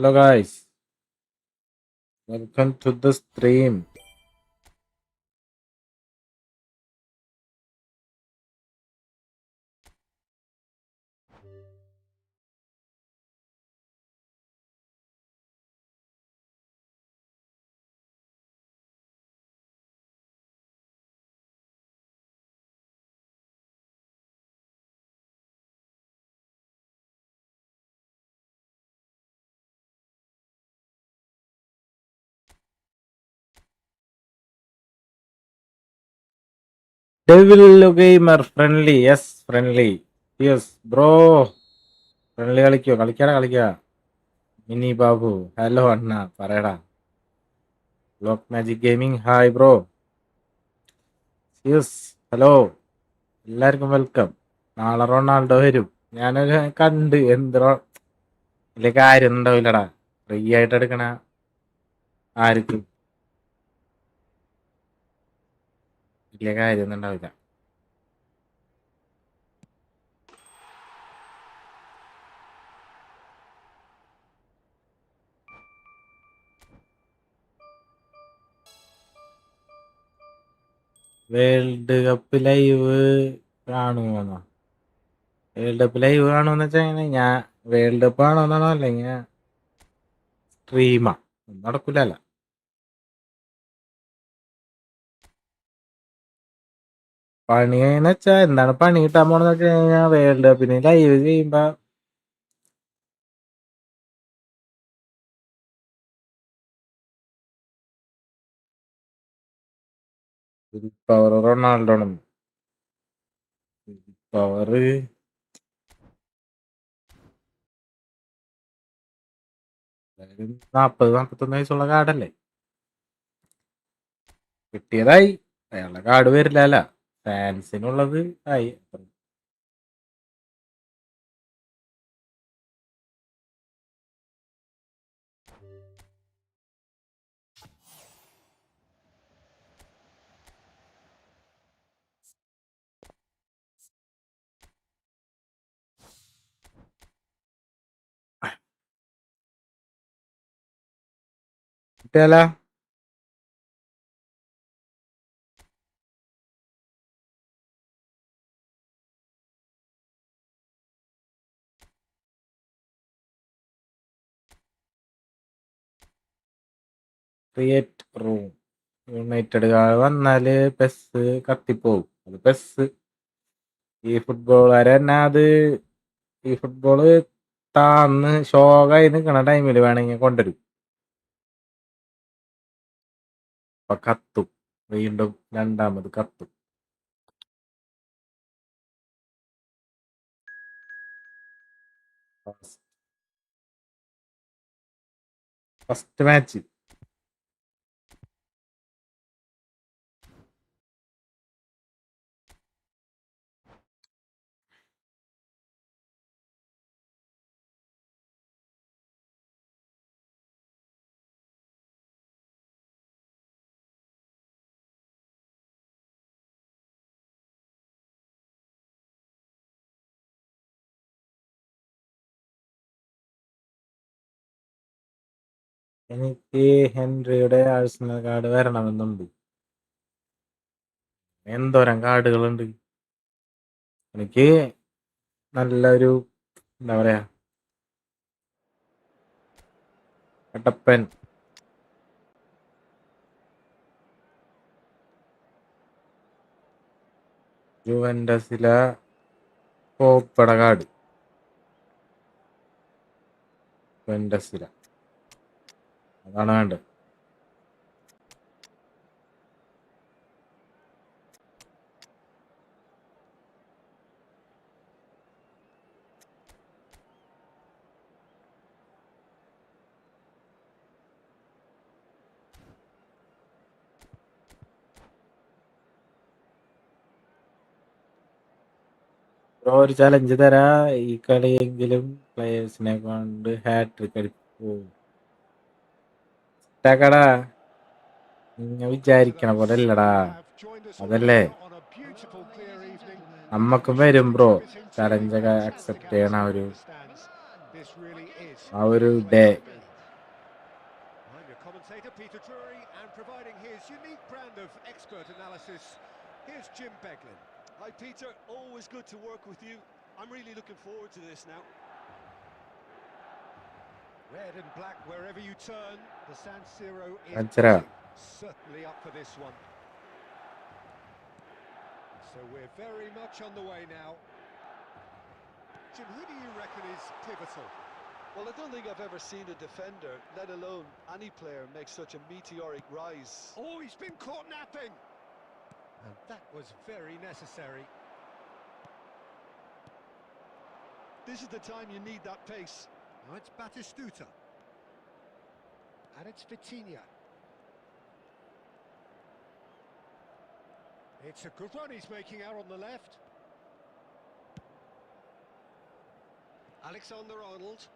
Hello guys, welcome to the stream. Devil gamer friendly, yes friendly. Yes bro, friendly കളിക്കാ. Mini Babu, hello അണ്ണ പറയടാ. Block Magic Gaming, hi bro. Yes, hello. എല്ലാവർക്കും welcome. നാളെ Ronaldo വരും. ഞാനൊരു കണ്ട് എന്തോ വലിയ കാര്യം ഉണ്ടാവില്ലടാ. ഫ്രീ ആയിട്ട് എടുക്കണ ആർക്കും വലിയ കാര്യമൊന്നും ഉണ്ടാവില്ല. വേൾഡ് കപ്പ് ലൈവ് കാണുമോന്നോ? വേൾഡ് കപ്പ് ലൈവ് കാണുമെന്ന് വെച്ചാൽ ഞാൻ വേൾഡ് കപ്പ് ആണോന്നാണോ അല്ലെങ്കിൽ സ്ട്രീമാ ഒന്നും നടക്കൂലല്ല. പണിയെന്ന് വെച്ചാ എന്താണ് പണി കിട്ടാൻ പോണെന്ന് വെച്ച് കഴിഞ്ഞാൽ വേൾഡ് കപ്പിന് ലൈവ് ചെയ്യുമ്പോ പവർ റൊണാൾഡോ ആണ്. പവർ 40-41 വയസ്സുള്ള കാർഡല്ലേ കിട്ടിയതായി. അയാളുടെ കാർഡ് വരില്ല, ഫാൻസിനുള്ളത് ആയി. കിട്ടിയാല ക്രിയേറ്റ് റൂം. യുണൈറ്റഡ് കാർഡ് വന്നാല് പെസ് കത്തിപ്പോവും. അത് പെസ് ഈ ഫുട്ബോളുകാരെ തന്നെ അത് ഈ ഫുട്ബോള് താന്ന് ഷോകായി നിൽക്കണ ടൈമിൽ വേണമെങ്കിൽ കൊണ്ടുവരും. അപ്പൊ കത്തും, വീണ്ടും രണ്ടാമത് കത്തും. ഫസ്റ്റ് മാച്ച് എനിക്ക് ഹെൻറിയുടെ ആഴ്സണൽ കാർഡ് വരണമെന്നുണ്ട്. എന്തോരം കാർഡുകളുണ്ട്. എനിക്ക് നല്ലൊരു എന്താ പറയാ കട്ടപ്പൻ ജുവന്റസിലെ കോപ്പട കാർഡ്. ജുവന്റസില അതാണ് വേണ്ടത്. ഒരു ചലഞ്ച് തരാ. ഈ കളിയെങ്കിലും പ്ലേയേഴ്സിനെ കൊണ്ട് ഹാട്രിക് അടിക്കും. കടാ നിങ്ങൾ വിചാരിക്കണ പോലെ അല്ലടാ. അതല്ലേ നമ്മക്കും വരും ബ്രോ ചലഞ്ചൊക്കെ അക്സെപ്റ്റ് ചെയ്യണ ആ ഒരു day. Peter Drury, and providing his unique brand of expert analysis, here's Jim Beglin. Hi Peter, always good to work with you. I'm really looking forward to this now. Red and black wherever you turn, the San Siro is Anchara. certainly up for this one. So we're very much on the way now. Jim, who do you reckon is pivotal? Well, I don't think I've ever seen a defender, let alone any player, make such a meteoric rise. Oh, he's been caught napping! And that was very necessary. This is the time you need that pace. Now it's Batistuta. And it's Vitinha. It's a good run he's making out on the left. Alexander-Arnold.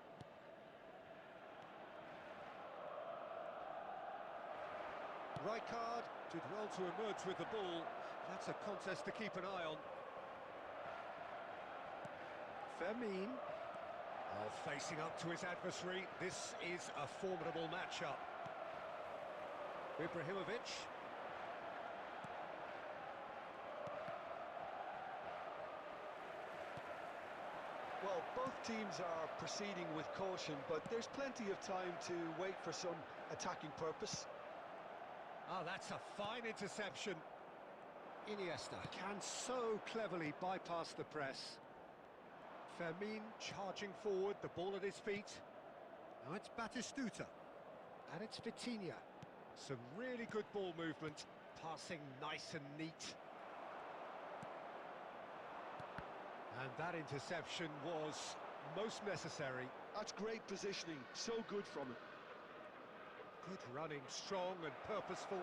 Rijkaard did well to emerge with the ball. That's a contest to keep an eye on. Fermin. Facing up to his adversary. This is a formidable matchup. Ibrahimovic. Well, both teams are proceeding with caution, but there's plenty of time to wait for some attacking purpose. Ah, that's a fine interception. Iniesta can so cleverly bypass the press. Fermin charging forward, the ball at his feet. Now it's Batistuta. And it's Vitinha. Some really good ball movement. Passing nice and neat. And that interception was most necessary. That's great positioning, so good from him. Good running, strong and purposeful.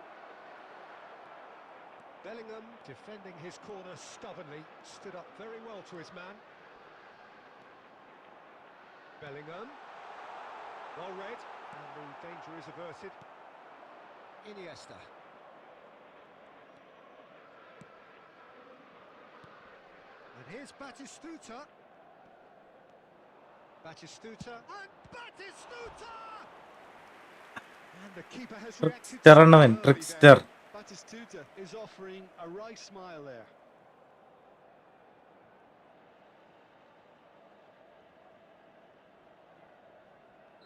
Bellingham defending his corner stubbornly, stood up very well to his man. Bellingham, well read, and the danger is averted. Iniesta. And here's Batistuta. Batistuta, and Batistuta! And the keeper has reacted Trickster so annavൻ, early trickster. there. Batistuta is offering a wry smile there.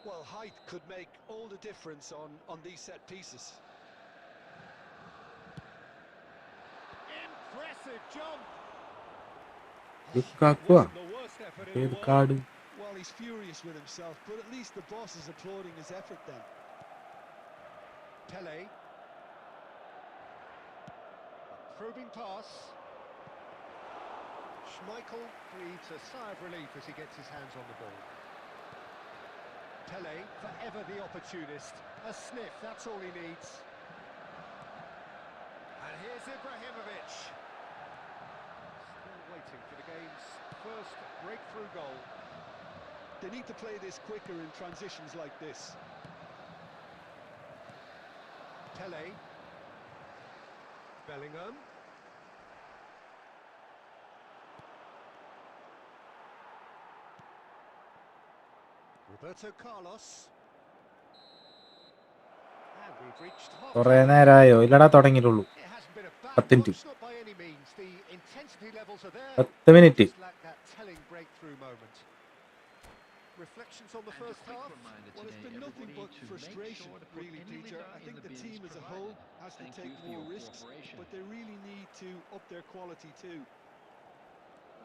Well, height could make all the difference on these set pieces. Impressive jump! Lukaku. Wasn't the worst effort in ഏത് the world. Card? Well, he's furious with himself, but at least the boss is applauding his effort then. Pele. Probing pass. Schmeichel breathes a sigh of relief as he gets his hands on the ball. Pele, forever the opportunist. A sniff, that's all he needs. And here's Ibrahimovic. Still waiting for the game's first breakthrough goal. They need to play this quicker in transitions like this. Pele. Bellingham. Roberto Carlos. And we've reached കുറേ half-time. നേരമായോ? ഇല്ലടാ, തുടങ്ങിയിട്ടുള്ളൂ. It hasn't been a bad 10 minutes. watch, not by any means. The intensity levels are there. 10 minutes. Just lack that telling breakthrough moment. Reflections on the first half? Well, it's been nothing but frustration, really, Peter. I think the team as a whole has to take more risks, but they really need to up their quality too.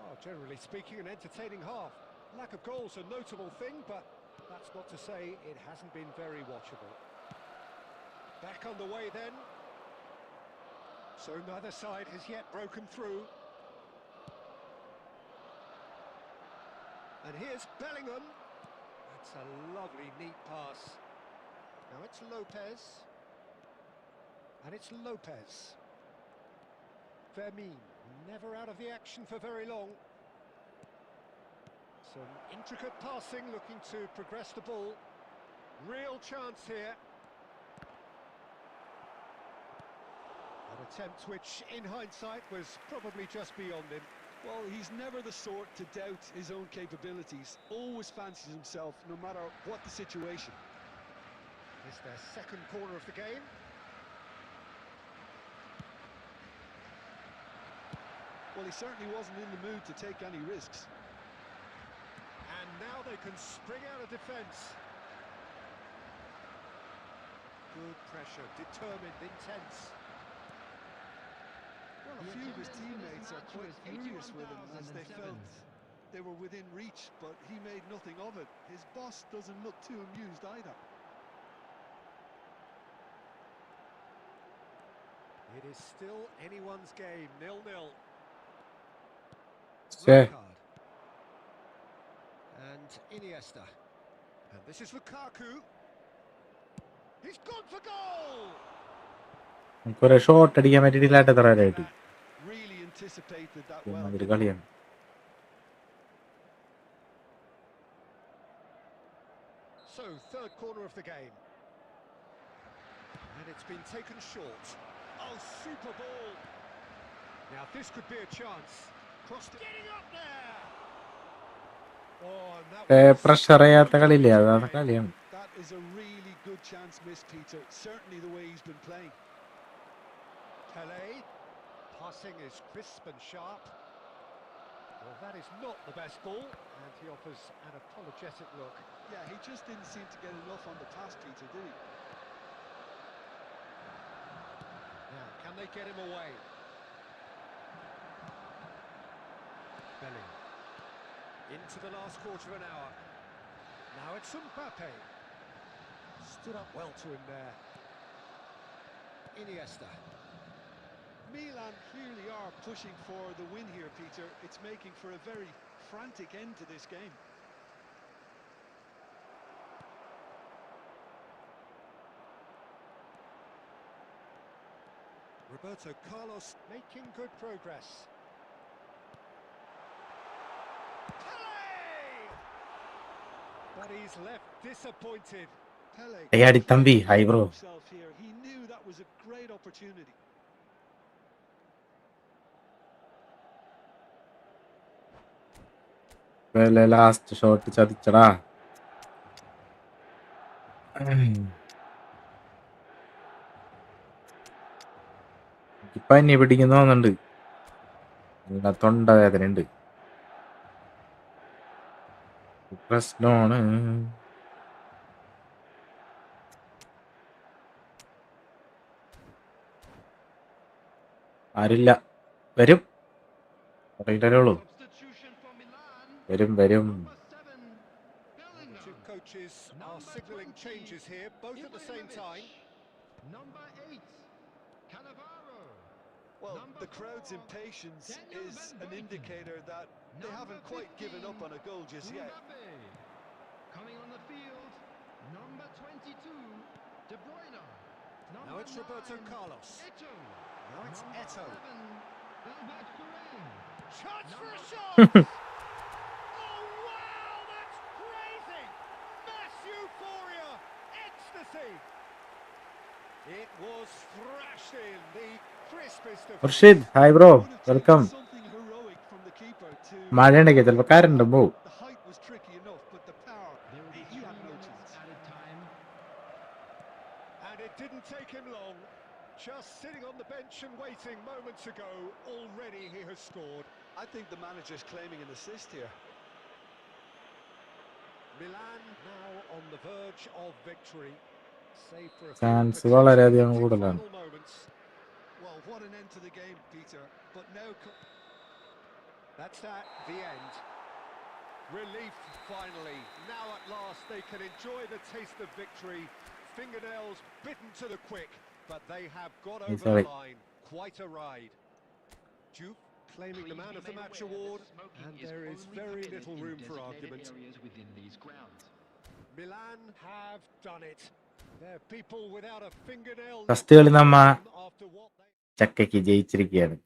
Oh, generally speaking, an entertaining half. Lack of goals a notable thing, but that's not to say it hasn't been very watchable. Back on the way then. So neither side has yet broken through. And here's Bellingham. That's a lovely, neat pass. Now it's Lopez. And it's Lopez. Fermin, never out of the action for very long. Some intricate passing, looking to progress the ball. Real chance here. An attempt which, in hindsight, was probably just beyond him. Well, he's never the sort to doubt his own capabilities. Always fancies himself, no matter what the situation. It's their second corner of the game. Well, he certainly wasn't in the mood to take any risks. And now they can spring out of defence. Good pressure, determined, intense. Well, a few of his teammates are quite furious with him as they felt they were within reach, but he made nothing of it. His boss doesn't look too amused either. It is still anyone's game, 0-0. Şey, Card. And Iniesta. And this is Lukaku. He's gone for goal! നമുക്കൊരു shot അടിക്കാൻ പറ്റിയിട്ടില്ലാട്ടെ തറാനായിട്ട്. Really anticipated that well. അതൊരു കളിയാണ്. So, third corner of the game. And it's been taken short. Oh, super ball! Now this could be a chance. Crossed it. Getting up there! Oh, and that was... pressure ചെയ്യാത്ത കളിയില്ലേ, അതാണ് കളിയാണ്. That is a really good chance missed, Peter. Certainly the way he's been playing. Pele. Passing is crisp and sharp. Well, that is not the best ball, and he offers an apologetic look. Yeah, he just didn't seem to get enough on the pass, Peter, did he? Now, can they get him away? Belly. Into the last quarter of an hour. Now it's Mbappe. Stood up well to him there. Iniesta. Milan clearly are pushing for the win here, Peter. It's making for a very frantic end to this game. Roberto Carlos making good progress. Pele! But he's left disappointed. Pele Hey, Adi Tambi, hi bro. himself here. He knew that was a great opportunity. Last shot ചതിച്ചടാ. ഇപ്പൊ എന്നെ പിടിക്കുന്ന തോന്നുന്നുണ്ട്. നല്ല തൊണ്ട വേദന ഉണ്ട്. പ്രശ്നമാണ്. ആരില്ല, വരും അറിയില്ലല്ലോ. വരും വരും. The two coaches are signalling changes here, both at the same time. Number 8, Cannavaro. Well, the crowd's impatience is an indicator that they haven't quite given up on a goal just yet. Coming on the field, number 22, De Bruyne. Now it's Roberto Carlos. Eto'o. Now it's Eto'o. Albert Corain. Chance for a shot! Oh wow, that's crazy! Mass euphoria, ecstasy! It was thrashed in, the crispest of... Murshid, hi bro, Would have welcome. taken something heroic from the keeper to... മഴയുണ്ടെങ്കിൽ ചിലപ്പോൾ current പോവും. The height was tricky enough, but the power, There will be he had 3 no minutes chance. added time. And it didn't take him long. Just sitting on the bench and waiting moments ago, already he has scored. I think the manager's claiming an assist here. Milan now on the verge of victory. Save for a few Chance potentially വളരെയധികം crucial കൂടുതലാണ്. final moments. Well, what an end to the game, Peter. But now... That's that, the end. Relief finally. Now at last they can enjoy the taste of victory. Fingernails bitten to the quick, but they have got over the line. Quite a ride. Juve claiming the Man of the Match award, and there is very little room for argument. Within these grounds. Milan have done it. They're people without a fingernail First left കളി നമ്മ after what they... ചക്കയ്ക്ക് ജയിച്ചിരിക്കുകയാണ്.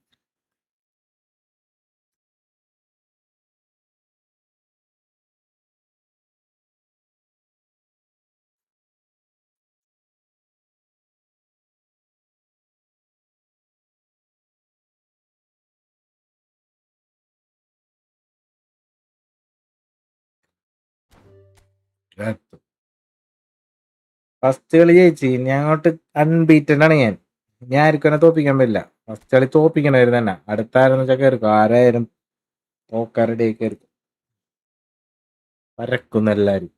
First കളി ജയിച്ച് ഇനി അങ്ങോട്ട് unbeaten ആണ് ഞാൻ. ഞാൻ ആർക്കും എന്നെ തോപ്പിക്കാൻ പറ്റില്ല. ഫസ്റ്റ് കളി തോപ്പിക്കണമായിരുന്നു തന്നെ. അടുത്താരെന്ന് വെച്ചാൽ കയറിക്കും, ആരായാലും തോക്കാരുടെ കയറിക്കും, പരക്കുന്ന എല്ലാരും.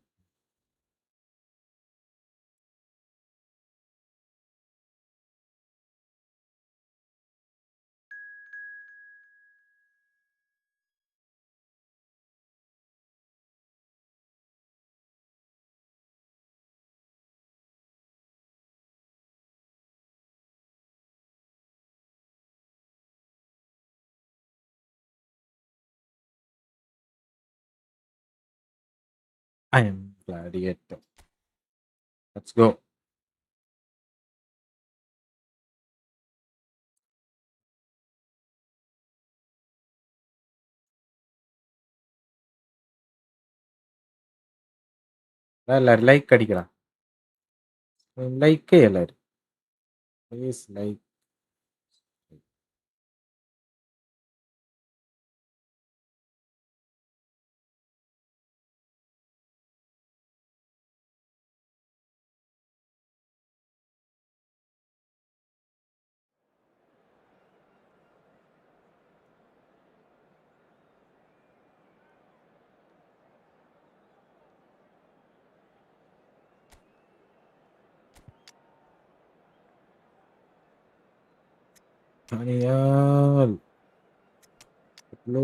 I am gladiator. Let's go. എല്ലാരും ലൈക്ക് അടിക്കടാ, ലൈക്ക് എല്ലാരും please like. Daniel. Hello.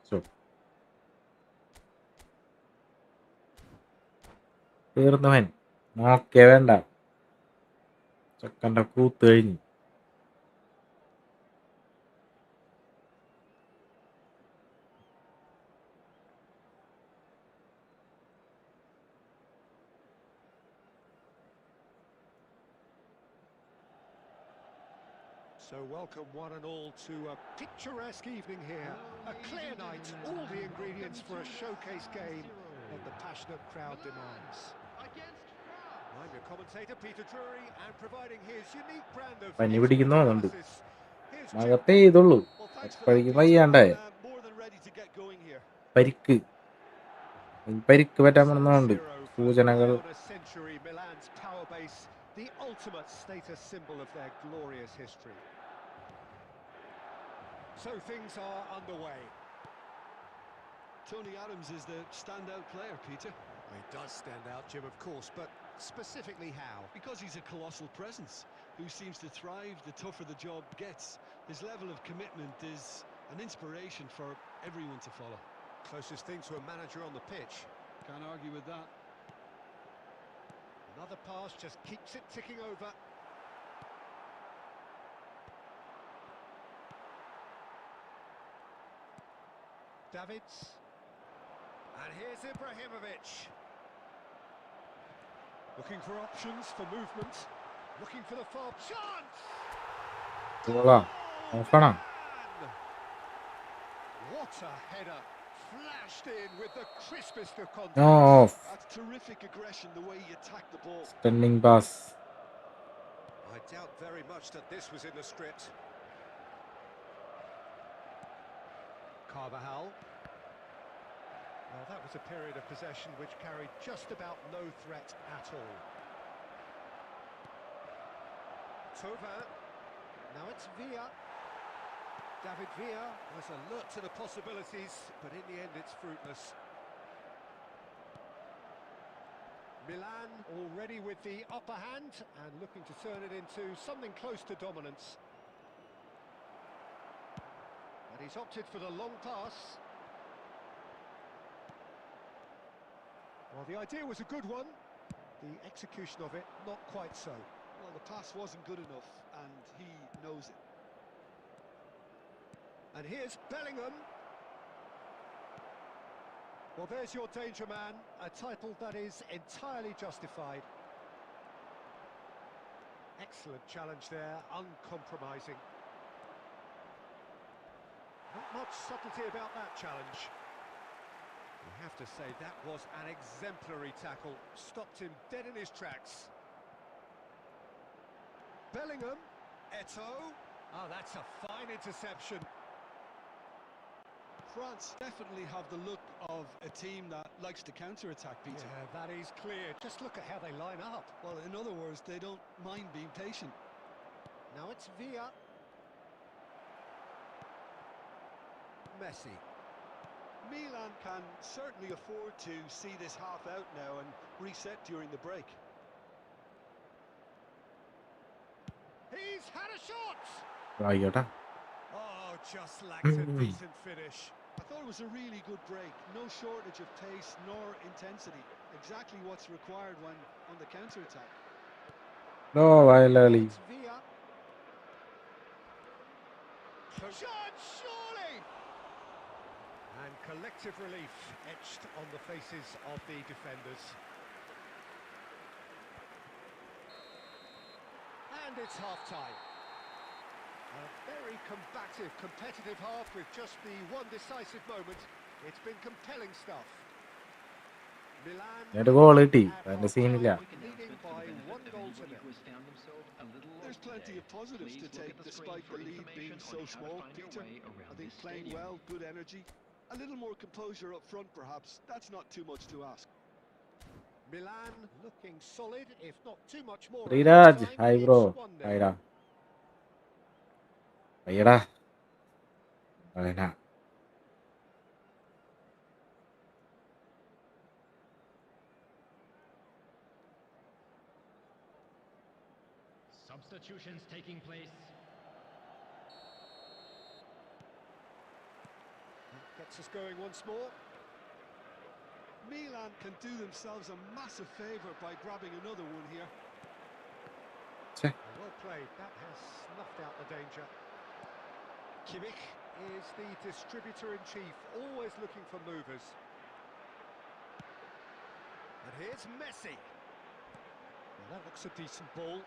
So. തീർന്നവൻ നോക്കേ വേണ്ട, ചെക്കൻ്റെ കൂത്ത് കഴിഞ്ഞു. So welcome one and all to a picturesque evening here. A clear night, all the ingredients for a showcase game that the passionate crowd demands. I'm your commentator Peter Drury and providing his unique brand of പനി പിടിക്കുന്നോന്നുണ്ട്, analysis. Here's മകത്തേ ഇതുള്ളൂ. Well, thanks for that, അപ്പോഴേക്കും Peter. വയ്യാണ്ടായ I'm more than ready to get going here. പരിക്ക് പറ്റാൻ പോകുന്നതുകൊണ്ട് 0-0 for സൂചനകൾ. nigh on a century, Milan's power base, the ultimate status symbol of their glorious history. So things are underway. Tony Adams is the standout player, Peter. He does stand out, Jim, of course, but specifically how? Because he's a colossal presence who seems to thrive the tougher the job gets. His level of commitment is an inspiration for everyone to follow. Closest thing to a manager on the pitch. Can't argue with that. Another pass just keeps it ticking over. Davids. And here's Ibrahimovic. Looking for options for movement. Looking for the far chance. നോക്കണം. What a header. Flashed in with the crispest of contact. No. That's terrific aggression, the way he attacked the ball. Stunning pass. I doubt very much that this was in the script. Carvajal. Well, that was a period of possession which carried just about no threat at all. Thauvin. Now it's Villa. David Villa was alert to the possibilities, but in the end it's fruitless. Milan already with the upper hand and looking to turn it into something close to dominance. And he's opted for the long pass. Well, the idea was a good one. The execution of it, not quite so. Well, the pass wasn't good enough, and he knows it. And here's Bellingham. Well, there's your danger man, a title that is entirely justified. Excellent challenge there, uncompromising. Not much subtlety about that challenge. We have to say that was an exemplary tackle, stopped him dead in his tracks. Bellingham, Eto'o. Oh, that's a fine interception. France definitely have the look of a team that likes to counter-attack, Peter. Yeah, that is clear. Just look at how they line up. Well, in other words, they don't mind being patient. Now it's Villa. Messi. Milan can certainly afford to see this half out now and reset during the break. He's had a shot! ആയിക്കോട്ടെ. Oh, just lacked a decent finish. I thought it was a really good break. No shortage of pace nor intensity. Exactly what's required when on the counter-attack. No, വയലാളി. It's Villa. Shot, surely! And collective relief etched on the faces of the defenders. And it's half-time. A very combative, competitive half with just the one decisive moment. It's been compelling stuff. Milan എന്നിട്ട് goal കിട്ടി. at അതിന്റെ half-time, സീനില്ല. leading by 1-0. There's plenty of positives to take despite the lead being so small, Peter. I think playing well, good energy. A little more composure up front, perhaps. That's not too much to ask. Milan looking solid, if not too much more. Sreeraj, Time, hi it's bro. 1-0. ഹായ്ടാ. അയ്യടാ. അതനാ. Substitutions taking place. Gets us going once more. Milan can do themselves a massive favour by grabbing another one here. Well played, that has snuffed out the danger. Kimmich is the distributor-in-chief, always looking for movers. And here's Messi. Well, that looks a decent ball.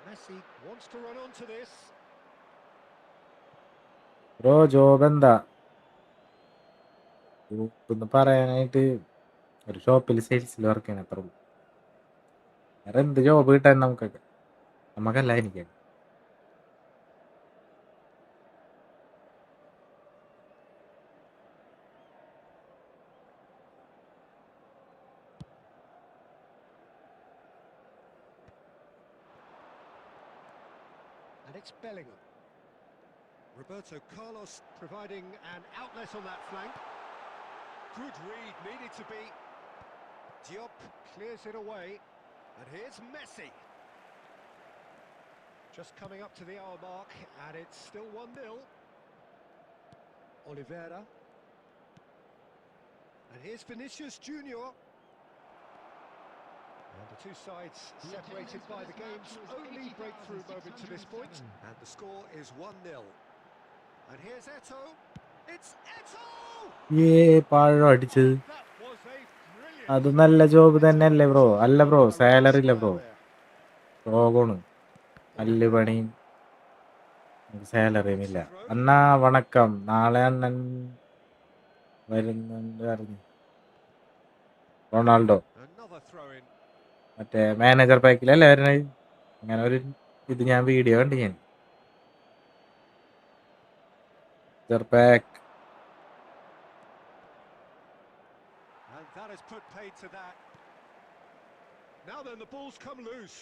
Messi wants to run onto this. Bro job എന്താ? ഒന്ന് പറയാനായിട്ട് ഒരു ഷോപ്പിൽ സെയിൽസിൽ work ചെയ്യണം അത്ര. വേറെ എന്ത് job കിട്ടാൻ നമുക്കൊക്കെ? നമുക്കല്ല എനിക്ക്. And it's Bellingham. Roberto Carlos providing an outlet on that flank. Good read, needed to be. Diop clears it away. And here's Messi. Just coming up to the hour mark, and it's still 1-0. Oliveira. And here's Vinicius Junior. And the two sides separated by the game's only breakthrough moment to this point. And the score is 1-0. And here's Eto. It's Eto! പഴം അടിച്ചത്. That was a brilliant... അത് നല്ല job തന്നെയല്ലേ bro? അല്ല bro, salary ഇല്ല bro. രോഗമാണ്. നല്ല പണിയും സാലറിയും ഇല്ല. അണ്ണാ വണക്കം. നാളെ അണ്ണൻ വരുന്നുണ്ട് അറിഞ്ഞു. Ronaldo Another throw-in. മറ്റേ മാനേജർ പാക്കിലല്ലേ വരുന്നത്? അങ്ങനെ ഒരു ഇത് ഞാൻ വീഡിയോ കണ്ടു. ഞാൻ pack. And that has put paid to that. Now then, the ball's come loose.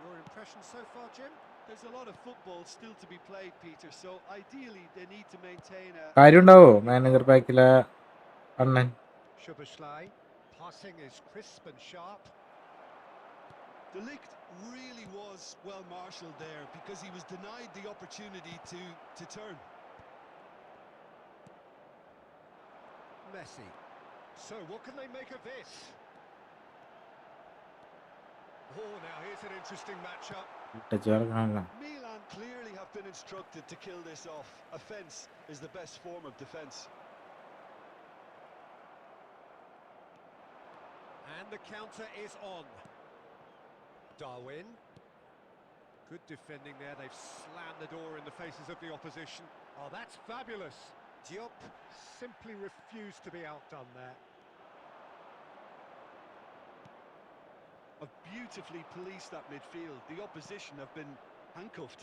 Your impression so far, Jim? There's a lot of football still to be played, Peter, so ideally they need to maintain a... കാര്യം ഉണ്ടാവോ manager പാക്കിലെ Annan? Szoboszlai. Passing is crisp and sharp. De Ligt really was well marshalled there because he was denied the opportunity to turn. Messi. So what can they make of this? Oh, now here's an interesting matchup. Milan clearly have been instructed to kill this off. Offence is the best form of defence. And the counter is on. Darwin. Good defending there. They've slammed the door in the faces of the opposition. Oh, that's fabulous. Diop simply refused to be outdone there. have beautifully policed that midfield. The opposition have been handcuffed.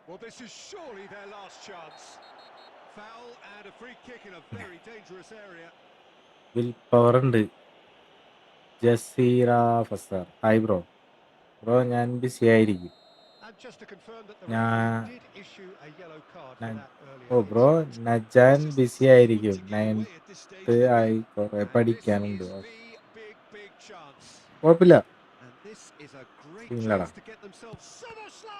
Well, this is surely their last chance. Foul and a free kick in a very dangerous area. Will power ഉണ്ട്. Jaseera Fasar hi bro. Bro ഞാൻ busy ആയിരിക്കും. And just to confirm that the ഞാൻ referee did issue a yellow card for that earlier bro incident. നജാൻ It's just a busy tough one ആയിരിക്കും. to give away at this stage 9th of the ആയി game. കുറെ And this പഠിക്കാനുണ്ട്. is the big chance. കുഴപ്പമില്ല. And this is a great സീനില്ലടാ. chance to get themselves Somersley!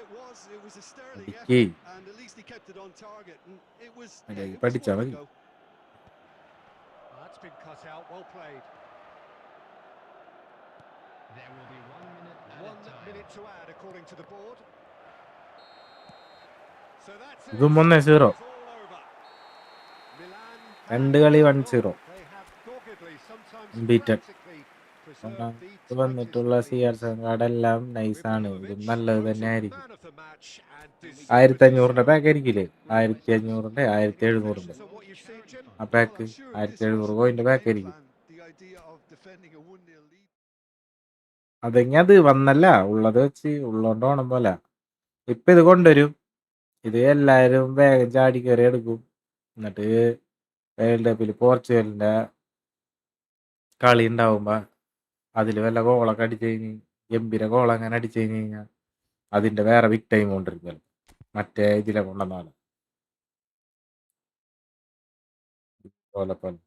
It was a sterling അടിക്കേ. effort, and at least he kept it on target. And it was പഠിച്ചാ worth a മതി. go. That's been cut out, well played. There will be 1 minute added 1 time. minute to add according to the board. So that's it. ഇതും 1-0. It's all over. Milan രണ്ട് കളി have 1-0. they have doggedly, sometimes Unbeaten. frantically preserved the ഒന്നാമത് titles വന്നിട്ടുള്ള of CR leagues. കാർഡെല്ലാം നൈസാണ്. ഇതും Ibrahimovic നല്ലത് തന്നെ voted ആയിരിക്കും. man of the match and deservedly 1500 so. Pack ആയിരിക്കില്ലേ? 1500 1700 So what you've seen, Jim? ആ Well, pack I'm sure this 1700 wasn't കോയിന്റെ the പാക്ക് game ആയിരിക്കും. plan. The idea of defending a 1-0 lead. അതെങ്ങത് വന്നല്ല ഉള്ളത് വെച്ച് ഉള്ളോണ്ട് ഓണം പോലെ. ഇപ്പൊ ഇത് കൊണ്ടുവരും. ഇത് എല്ലാരും വേഗം ചാടി കയറി എടുക്കും. എന്നിട്ട് വേൾഡ് കപ്പിൽ പോർച്ചുഗലിന്റെ കളി ഉണ്ടാവുമ്പോ അതില് വല്ല ഗോളൊക്കെ അടിച്ചു കഴിഞ്ഞ് ഗംഭീര ഗോൾ അങ്ങനെ അടിച്ചു കഴിഞ്ഞ് കഴിഞ്ഞാൽ അതിന്റെ വേറെ ബിഗ് ടൈം കൊണ്ടിരിക്കും. മറ്റേ ഇതിലെ കൊണ്ടുവന്നാല് പോലെ പോലെ.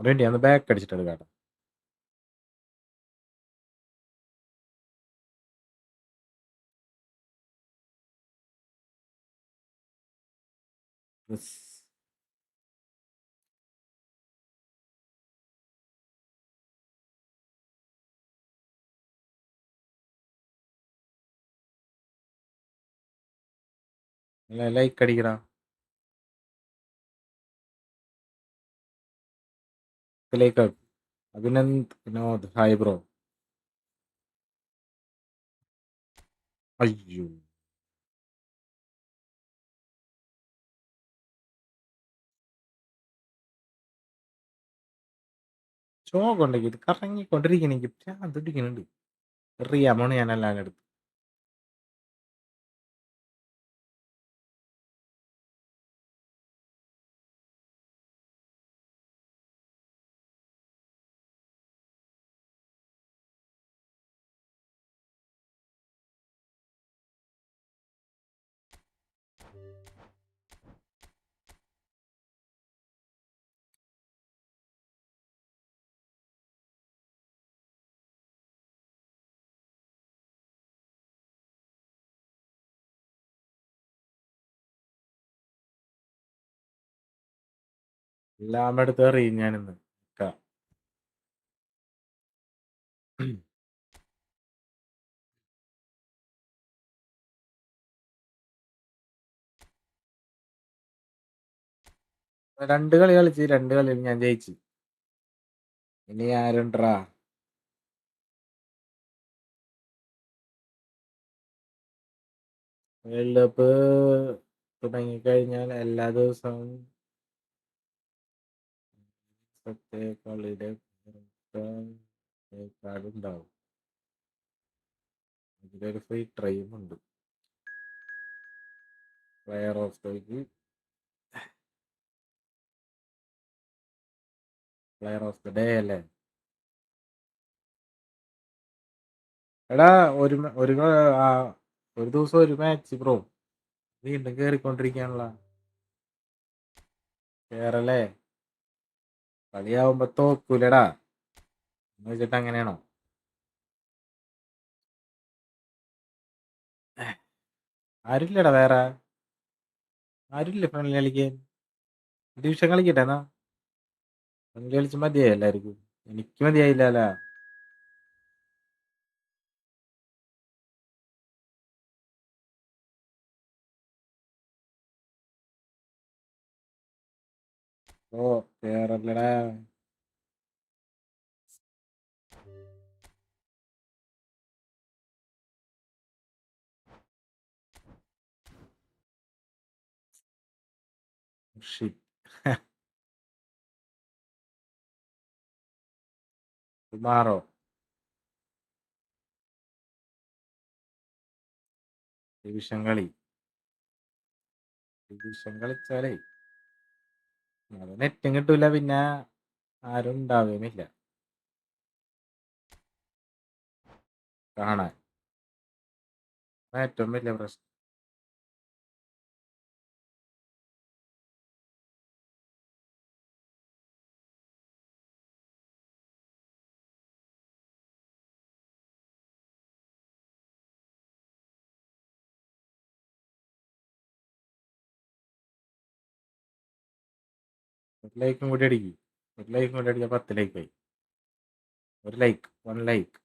വേണ്ടി അന്ന് ബാക്ക് അടിച്ചിട്ട് എടുക്കാം. ലൈക്ക് അടിക്കടാ. Like Abhinand Vinod hi bro. അയ്യോ ചോകൊണ്ടെങ്കിൽ ഇത് കറങ്ങിക്കൊണ്ടിരിക്കണ എനിക്ക് പ്രാന്തിടിക്കുന്നുണ്ട്. എറിയാമോണ് ഞാൻ എല്ലാം എടുത്ത്. എല്ലാം എടുത്ത് എറിയും ഞാനിന്ന്. രണ്ട് കളി കളിച്ച് 2 കളിയിൽ ഞാൻ ജയിച്ചു. ഇനി ആരുണ്ടാ? വേൾഡ് കപ്പ് തുടങ്ങിക്കഴിഞ്ഞാൽ എല്ലാ ദിവസവും കളിയുടെ കാർഡ് ഉണ്ടാവും. ഇതിലൊരു ഫ്രീ ട്രെയിം ഉണ്ട്. പ്ലെയർ ഓഫ് ദ ഡേ അല്ലേ? എടാ ഒരു ദിവസം ഒരു മാച്ച് ബ്രോ വീണ്ടും കേറിക്കൊണ്ടിരിക്കാനുള്ള കേറല്ലേ. കളിയാവുമ്പോ തോക്കൂലടാ എന്ന് വെച്ചിട്ട് അങ്ങനെയാണോ? ആരുമില്ലടാ വേറെ ആരുമില്ല ഫ്രണ്ട്ലി കളിക്കാൻ. ഡിവിഷൻ കളിക്കട്ടെ എന്നാ. ഫ്രണ്ട്ലി കളിച്ച് മതിയായി എല്ലാവർക്കും. എനിക്ക് മതിയായില്ല. ഓ കേറല്ലടാ. Shit. Tomorrow. ഡിവിഷൻ കളിച്ചാലേ അത് നെറ്റും കിട്ടൂല, പിന്നെ ആരും ഉണ്ടാവുകയുമില്ല കാണാൻ. ഏറ്റവും വലിയ പ്രശ്നം. ഒരു ലൈക്കും കൂടി അടിക്കും. ഒരു ലൈക്കും കൂടി അടിക്കാൻ 10 ലൈക്കായി. ഒരു ലൈക്ക്, 1 ലൈക്ക്.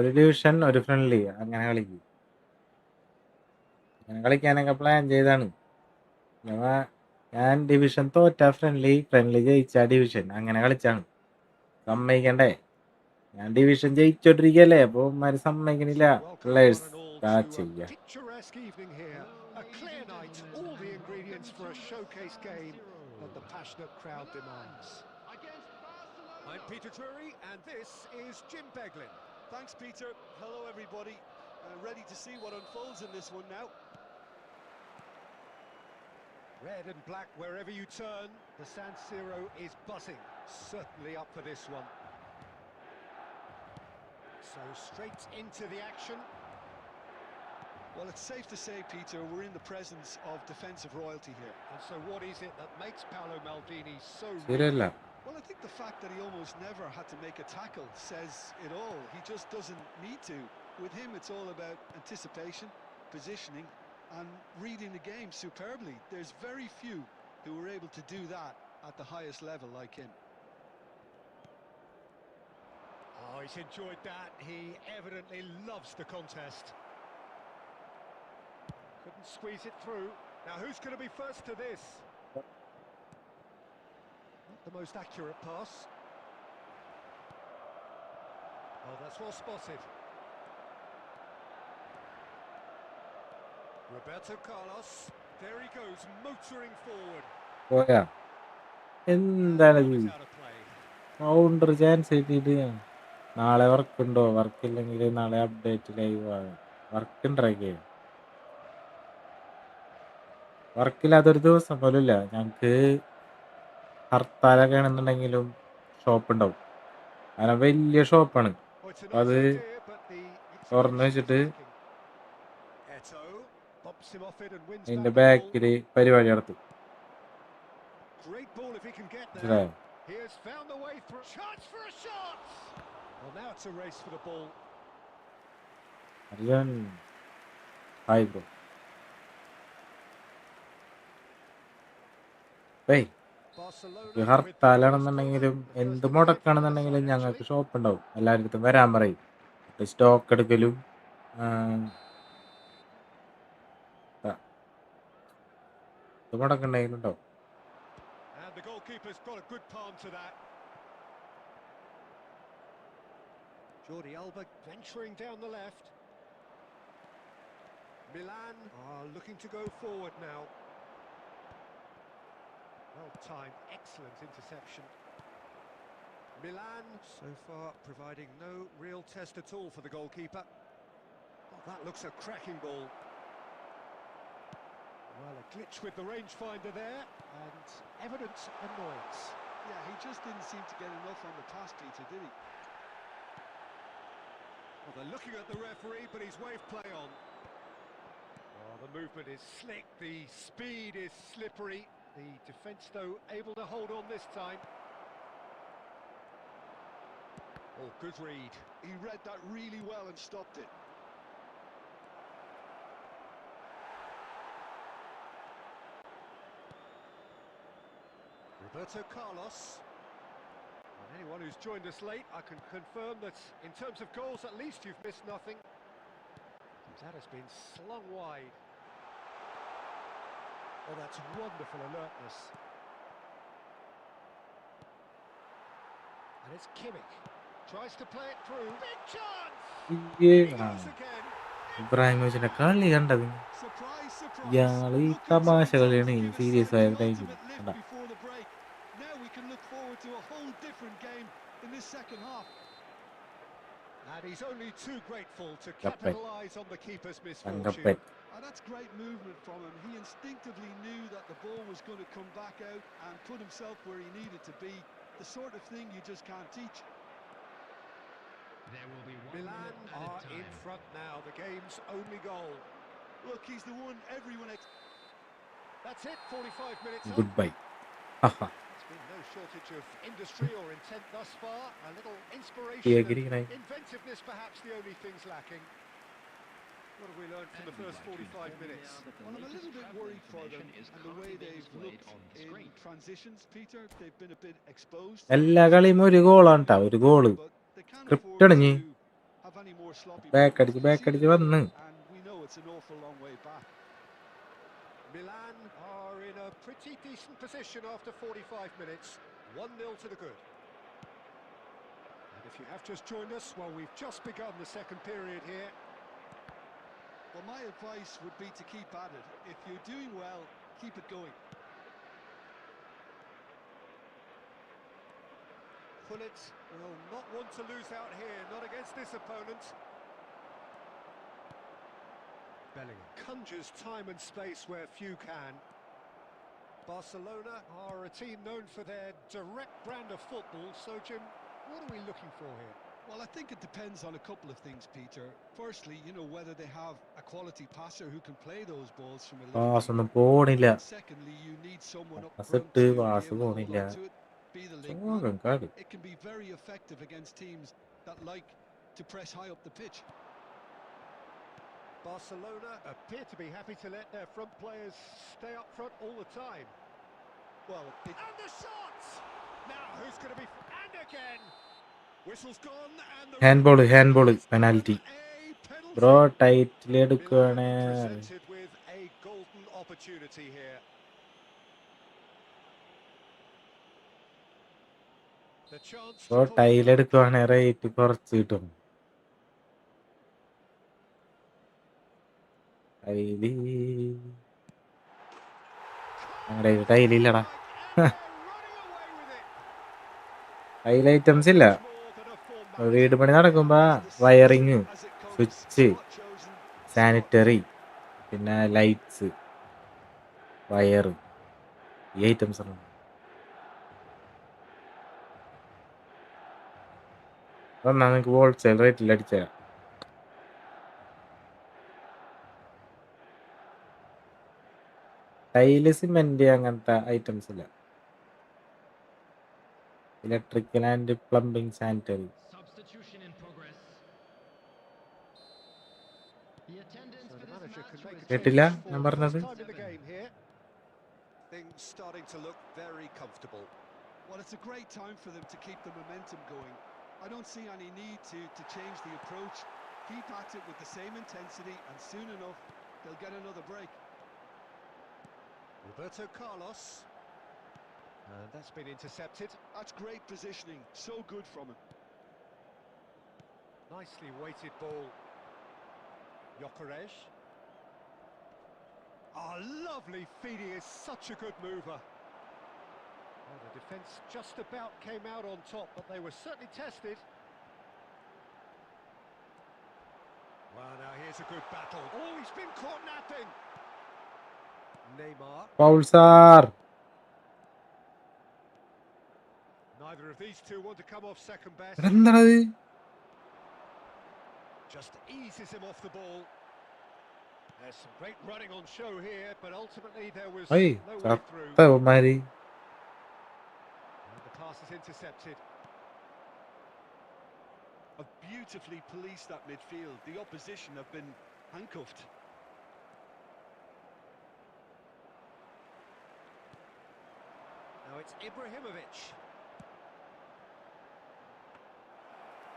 ഒരു ഡിവിഷൻ, ഒരു ഫ്രണ്ട്ലി, അങ്ങനെ കളിക്കും. അങ്ങനെ കളിക്കാനൊക്കെ പ്ലാൻ ചെയ്താണ്. ഞാൻ ഡിവിഷൻ തോറ്റ ഫ്രണ്ട്ലി ജയിച്ച ഡിവിഷൻ, അങ്ങനെ കളിച്ചാണ്. സമ്മതിക്കണ്ടേ? ഞാൻ ഡിവിഷൻ ജയിച്ചോണ്ടിരിക്കല്ലേ, അപ്പൊ ഇവന്മാര് സമ്മതിക്കണില്ല. So welcome players one and all ആ to ചെയ്യാ. a picturesque evening here. A clear night, all the ingredients for a showcase game that the passionate crowd demands. Against Barcelona. I'm Peter Drury, and this is Jim Beglin. Thanks, Peter. Hello, everybody. Ready to see what unfolds in this one now. Red and black wherever you turn, the San Siro is buzzing. Certainly up for this one. So straight into the action. Well, it's safe to say, Peter, we're in the presence of defensive royalty here. And so what is it that makes Paolo Maldini so ശരിയല്ല. Well, I think the fact that he almost never had to make a tackle says it all. He just doesn't need to. With him, it's all about anticipation, positioning, and reading the game superbly. There's very few who are able to do that at the highest level like him. Oh, he's enjoyed that. He evidently loves the contest. Couldn't squeeze it through. Now, who's going to be first to this? Not the most accurate pass. Oh, that's well spotted. Roberto Carlos. There he goes, motoring forward. പോയാ എന്താണ് That was out of play. Counter chance കിട്ടിയിട്ട് നാളെ വർക്കുണ്ടോ? വർക്കില്ലെങ്കിൽ നാളെ update live ആകും. Work ഉണ്ടാക്കിയേ, വർക്കില്ലാത്തൊരു ദിവസം പോലും ഇല്ല ഞങ്ങക്ക്. ഹർത്താലൊക്കെ ആണെന്നുണ്ടെങ്കിലും ഷോപ്പ് ഉണ്ടാവും. അങ്ങനെ വലിയ ഷോപ്പാണ്. Oh, it's a അപ്പൊ nice അത് idea, but the തുറന്നു execution is വെച്ചിട്ട് lacking. Eto bumps him off it and wins അതിന്റെ back the ball. ബാക്കില് പരിപാടി നടത്തും. Great ball if he can get there. മനസ്സിലായോ? He has found the way through. Chance for a shot! Well, now it's a race for the ball. Arjun hi bro. ഏയ് Barcelona ഒരു with the ഹർത്താലാണെന്നുണ്ടെങ്കിലും first എന്ത് attack മുടക്കാണെന്നുണ്ടെങ്കിലും for the side, ഞങ്ങൾക്ക് actually. Shop ഉണ്ടാവും. എല്ലാവരുടെ അടുത്തും വരാൻ പറയും. സ്റ്റോക്ക് എടുക്കലും ഇത് മുടക്കുണ്ടെങ്കിലും ഉണ്ടാവും. And the goalkeeper's got a good palm to that. Jordi Alba venturing down the left. Milan are looking to go forward now. Well timed, excellent interception. Milan so far providing no real test at all for the goalkeeper. Well, that looks a cracking ball. Well, a glitch with the rangefinder there, and evident annoyance. Yeah, he just didn't seem to get enough on the pass, Peter, did he? Well, they're looking at the referee, but he's waved play on. Oh, Oh, the movement is slick, the speed is slippery. The defence, though, able to hold on this time. Oh, good read. He read that really well and stopped it. Roberto Carlos. And anyone who's joined us late, I can confirm that in terms of goals, at least you've missed nothing. That has been slung wide. Oh, that's wonderful alertness. And it's Kimmich. Tries to play it through. Big chance! Eagles again. ഇബ്രാഹിമോവിച്ചിന്റെ കളി കണ്ടത് Surprise, surprise. ഇയാള് ഈ Looking to തമാശ attempt കളിയാണ് to ഈ give his serious side ആയ the ടൈമിൽ ultimate lift കണ്ടാ. before the break. Now we can look forward to a whole different game in this second half. And he's only too grateful to Kapek. capitalise on the keeper's Tangkapek. misfortune. That's great movement from him. He instinctively knew that the ball was going to come back out and put himself where he needed to be. The sort of thing you just can't teach. There will be 1 Milan minute are added in time. front now, the game's only goal. Look, he's the one everyone... That's it, 45 minutes up. Good bye. Haha. There's been no shortage of industry or intent thus far. A little Yeah, inspiration getting and it. inventiveness perhaps the only things lacking. What have we learned from the first 45 minutes? Well, I'm a little bit worried for them and the way they've looked in transitions, Peter. They've been a bit exposed. എല്ലാ കളിയും ഒരു ഗോളാണ് ട്ടോ, ഒരു goal. But they can't Script afford അടിഞ്ഞ്. to have any more sloppy Back progress. അടിച്ച് We've back seen അടിച്ച് it വന്ന്. before, and we know it's an awful long way back. Milan are in a pretty decent position after 45 minutes. 1-0 to the good. And if you have just joined us, well, we've just begun the second period here. Well, my advice would be to keep at it. If you're doing well, keep it going. Pullet will not want to lose out here, not against this opponent. Bellingham conjures time and space where few can. Barcelona are a team known for their direct brand of football, so Jim, what are we looking for here? Well, I think it depends on a couple of things, Peter. Firstly, you know, whether they have a quality passer who can play those balls from a little pass deeper. ഒന്നും പോണില്ല. And secondly, you need someone up pass front ഇട്ട് to be pass able to hold പോണില്ല. on to it, be the link ചോകം man. കളി. It can be very effective against teams that like to press high up the pitch. Barcelona appear to be happy to let their front players stay up front all the time. Well, And the shots! Now, who's going to be... And again! Whistle's gone and the... hand ball penalty. A penalty. Bro ടൈറ്റിലെടുക്കുകയാണ്. Milan presented with a golden opportunity here. The chance bro to close the gap. ടൈലെടുക്കുകയാണ്, rate കുറച്ച് കിട്ടും. ടൈലി ഞങ്ങളുടെ ടൈലില്ലടാ. Running away with it. Tile items ഇല്ല. More than a formality. വീട് പണി നടക്കുമ്പോ വയറിങ്, സ്വിച്ച്, സാനിറ്ററി, പിന്നെ ലൈറ്റ്സ്, വയറ്, ഈ ഐറ്റംസ് ആണ്. അതെന്നാ നിങ്ങൾക്ക് ഹോൾസെയിൽ റേറ്റിൽ അടിച്ചേരാം. ടൈല്, സിമെന്റ് അങ്ങനത്തെ ഐറ്റംസ് ഇല്ല. Electrical and plumbing, sanitary. Substitution in progress. The attendance So for the this manager match can make a was കേട്ടില്ല change ഞാൻ for the പറഞ്ഞത്? first time in the game here. Things starting to look very comfortable. well, it's a great time for them to keep the momentum going. I don't see any need to change the approach. Keep at it with the same intensity, and soon enough, they'll get another break. Roberto Carlos. And that's been intercepted. That's great positioning. So good from him. Nicely weighted ball. Gyökeres. Oh, lovely feed. He is such a good mover. Oh, the defence just about came out on top, but they were certainly tested. Well, now here's a good battle. Oh, he's been caught napping. Neymar. പൗൾസാർ. Neither of these two want to come off second best. എന്താണത്? Just eases him off the ball. There's some great running on show here, but ultimately there was I no way through. ചത്തവന്മാര്. And the pass is intercepted. Have beautifully policed that midfield. The opposition have been handcuffed. Now it's Ibrahimovic.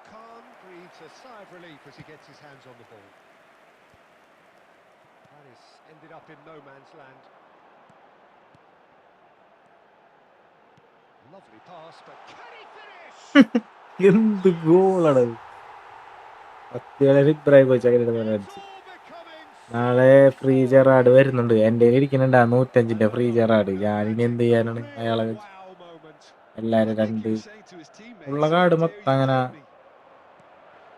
Khan breathes a sigh of relief as he gets his hands on the ball. That is ended up in no man's land. Lovely pass, but can he finish? എന്ത് ഗോളാണ്. Ibrahim It's all becoming നാളെ free Gerard വരുന്നുണ്ട്. എൻ്റെ ഇരിക്കുന്നുണ്ട് 105 free Gerard. ഞാനിനി എന്ത് ചെയ്യാനാണ് അയാളെ real വെച്ച്. wow moment. എല്ലാരും I think രണ്ട് he was saying to his ഉള്ള teammates, കാർഡ് "How dare മൊത്തം you അങ്ങനെ doubt me?"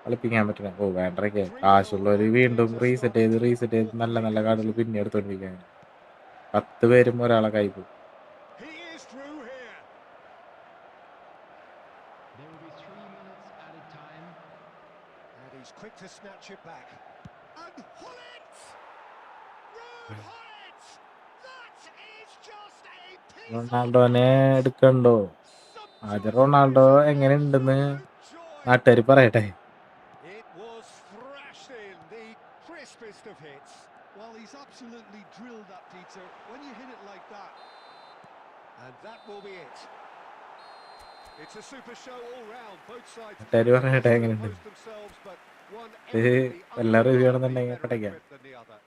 കളിപ്പിക്കാൻ പറ്റില്ല. ഓ വേണ്ടൊക്കെ 3-0 കാശുള്ളവർ and വീണ്ടും things are reset starting to look ചെയ്ത് നല്ല awfully നല്ല കാർഡുകൾ cozy. പിന്നെ എടുത്തോണ്ടിരിക്കുകയാണ്. 10 പേരും ഒരാളെ കൈ പോകും. He is through here. There will be 3 minutes added time. And he's quick to snatch it back. And Hullet! Ruud Hullet! That is just a piece of റൊണാൾഡോനെ class. എടുക്കണ്ടോ? ആദ്യം റൊണാൾഡോ Sumptuous എങ്ങനെയുണ്ടെന്ന് absolute joy. നാട്ടുകാർ പറയട്ടെ. It was thrashed in, the crispest of hits. Well, he's absolutely drilled that, Peter. When you hit it like that, And that will be it. It's a super show all round. Both sides നാട്ടുകാർ trying പറയട്ടെ to എങ്ങനെയുണ്ട്. impose themselves, but one ഇത് evidently എല്ലാ review undeniably ആണെന്നുണ്ടെങ്കിൽ better പട്ടയ്ക്കാം. equipped than the other.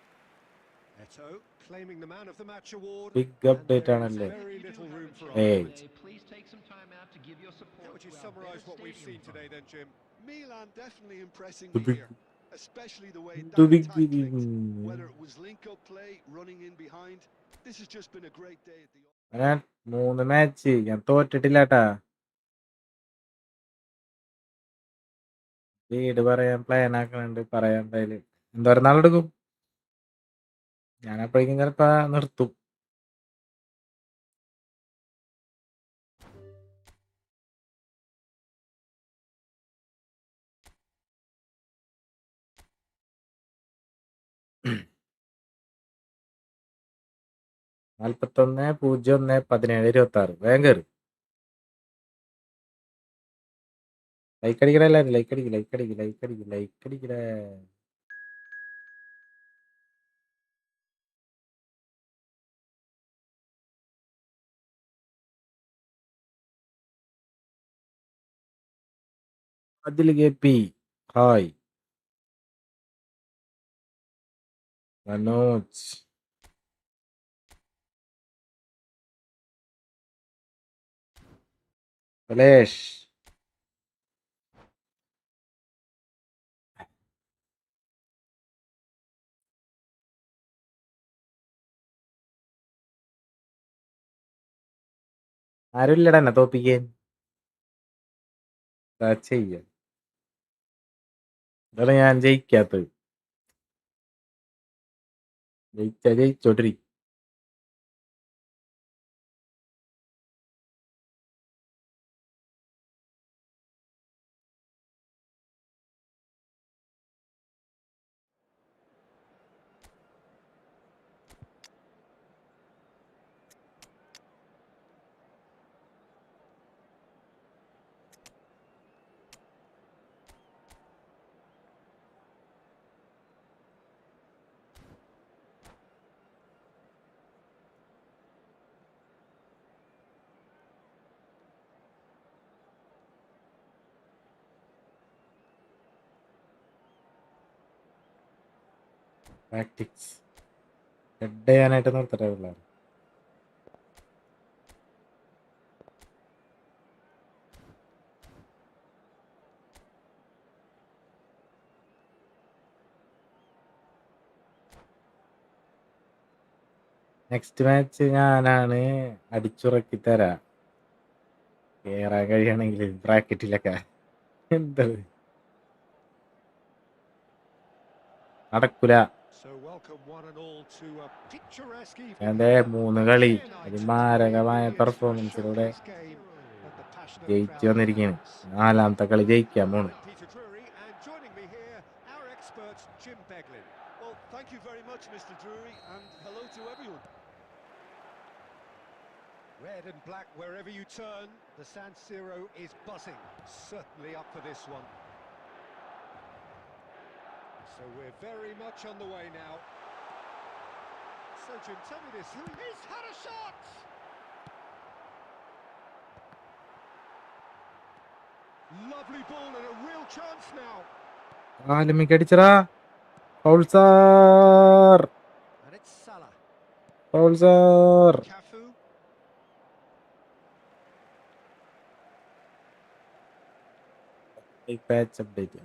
Eto claiming the man of the match award. Big And update there is ആണല്ലേ. very little room for Hey. argument. Please take some time out to give your support. How would you to our summarise better what we've stadium seen today fund. then, Jim? Milan definitely impressing The me big- here, especially the way The that big attack big- clicked. Whether it was link-up play, running in behind, this has just been a great day at the. ഞാൻ 3 match ഞാൻ തോറ്റിട്ടില്ലാട്ടാ. വീട് പറയാൻ plan ആക്കണുണ്ട്. പറയാൻ എന്തായാലും എന്തോരം നാളെടുക്കും. ഞാൻ അപ്പോഴേക്കും ചിലപ്പോ നിർത്തും. *41 01 17 26 വേഗം കയറി. ലൈക്ക് അടിക്കട എല്ലാരും. ലൈക്ക് അടിക്കടേ. അതിൽ പി ഹായ് മനോജ് കലേഷ് ആരുമില്ലടാ എന്നെ തോപ്പിക്കാൻ. എന്താ ചെയ്യാ? ഇതാണ് ഞാൻ ജയിക്കാത്തത്. ജയിച്ചോണ്ടിരിക്കും. ടാക്ടിക്സ് ഹെഡ് ചെയ്യാനായിട്ട് നിർത്തട്ടെ പിള്ളേർ. നെക്സ്റ്റ് മാച്ച് ഞാനാണ് അടിച്ചുറക്കി തരാം. കേറാൻ കഴിയണമെങ്കിൽ ബ്രാക്കറ്റിലൊക്കെ. എന്തത് നടക്കൂല. So welcome one and all to a picturesque evening എന്റെ here. 3 കളി Clear night അതിമാരകമായ today, brilliant പെർഫോമൻസിലൂടെ showcase game and the passionate ജയിച്ചു crowd വന്നിരിക്കുകയാണ്. behind us. 4ാമത്തെ കളി ജയിക്കാൻ പോണ്. I'm Peter Drury, and joining me here, our expert Jim Beglin. Well, thank you very much. much, Mr. Drury, and hello to everyone. Red and black wherever you turn, the San Siro is buzzing. Certainly up for this one. So we're very much on the way now. So Jim, tell me this, he's had a shot! Lovely ball and a real chance now. കാലുമിക്ക് അടിച്ചടാ. Foul sir. And it's Salah. Foul sir. Cafu. Patch update.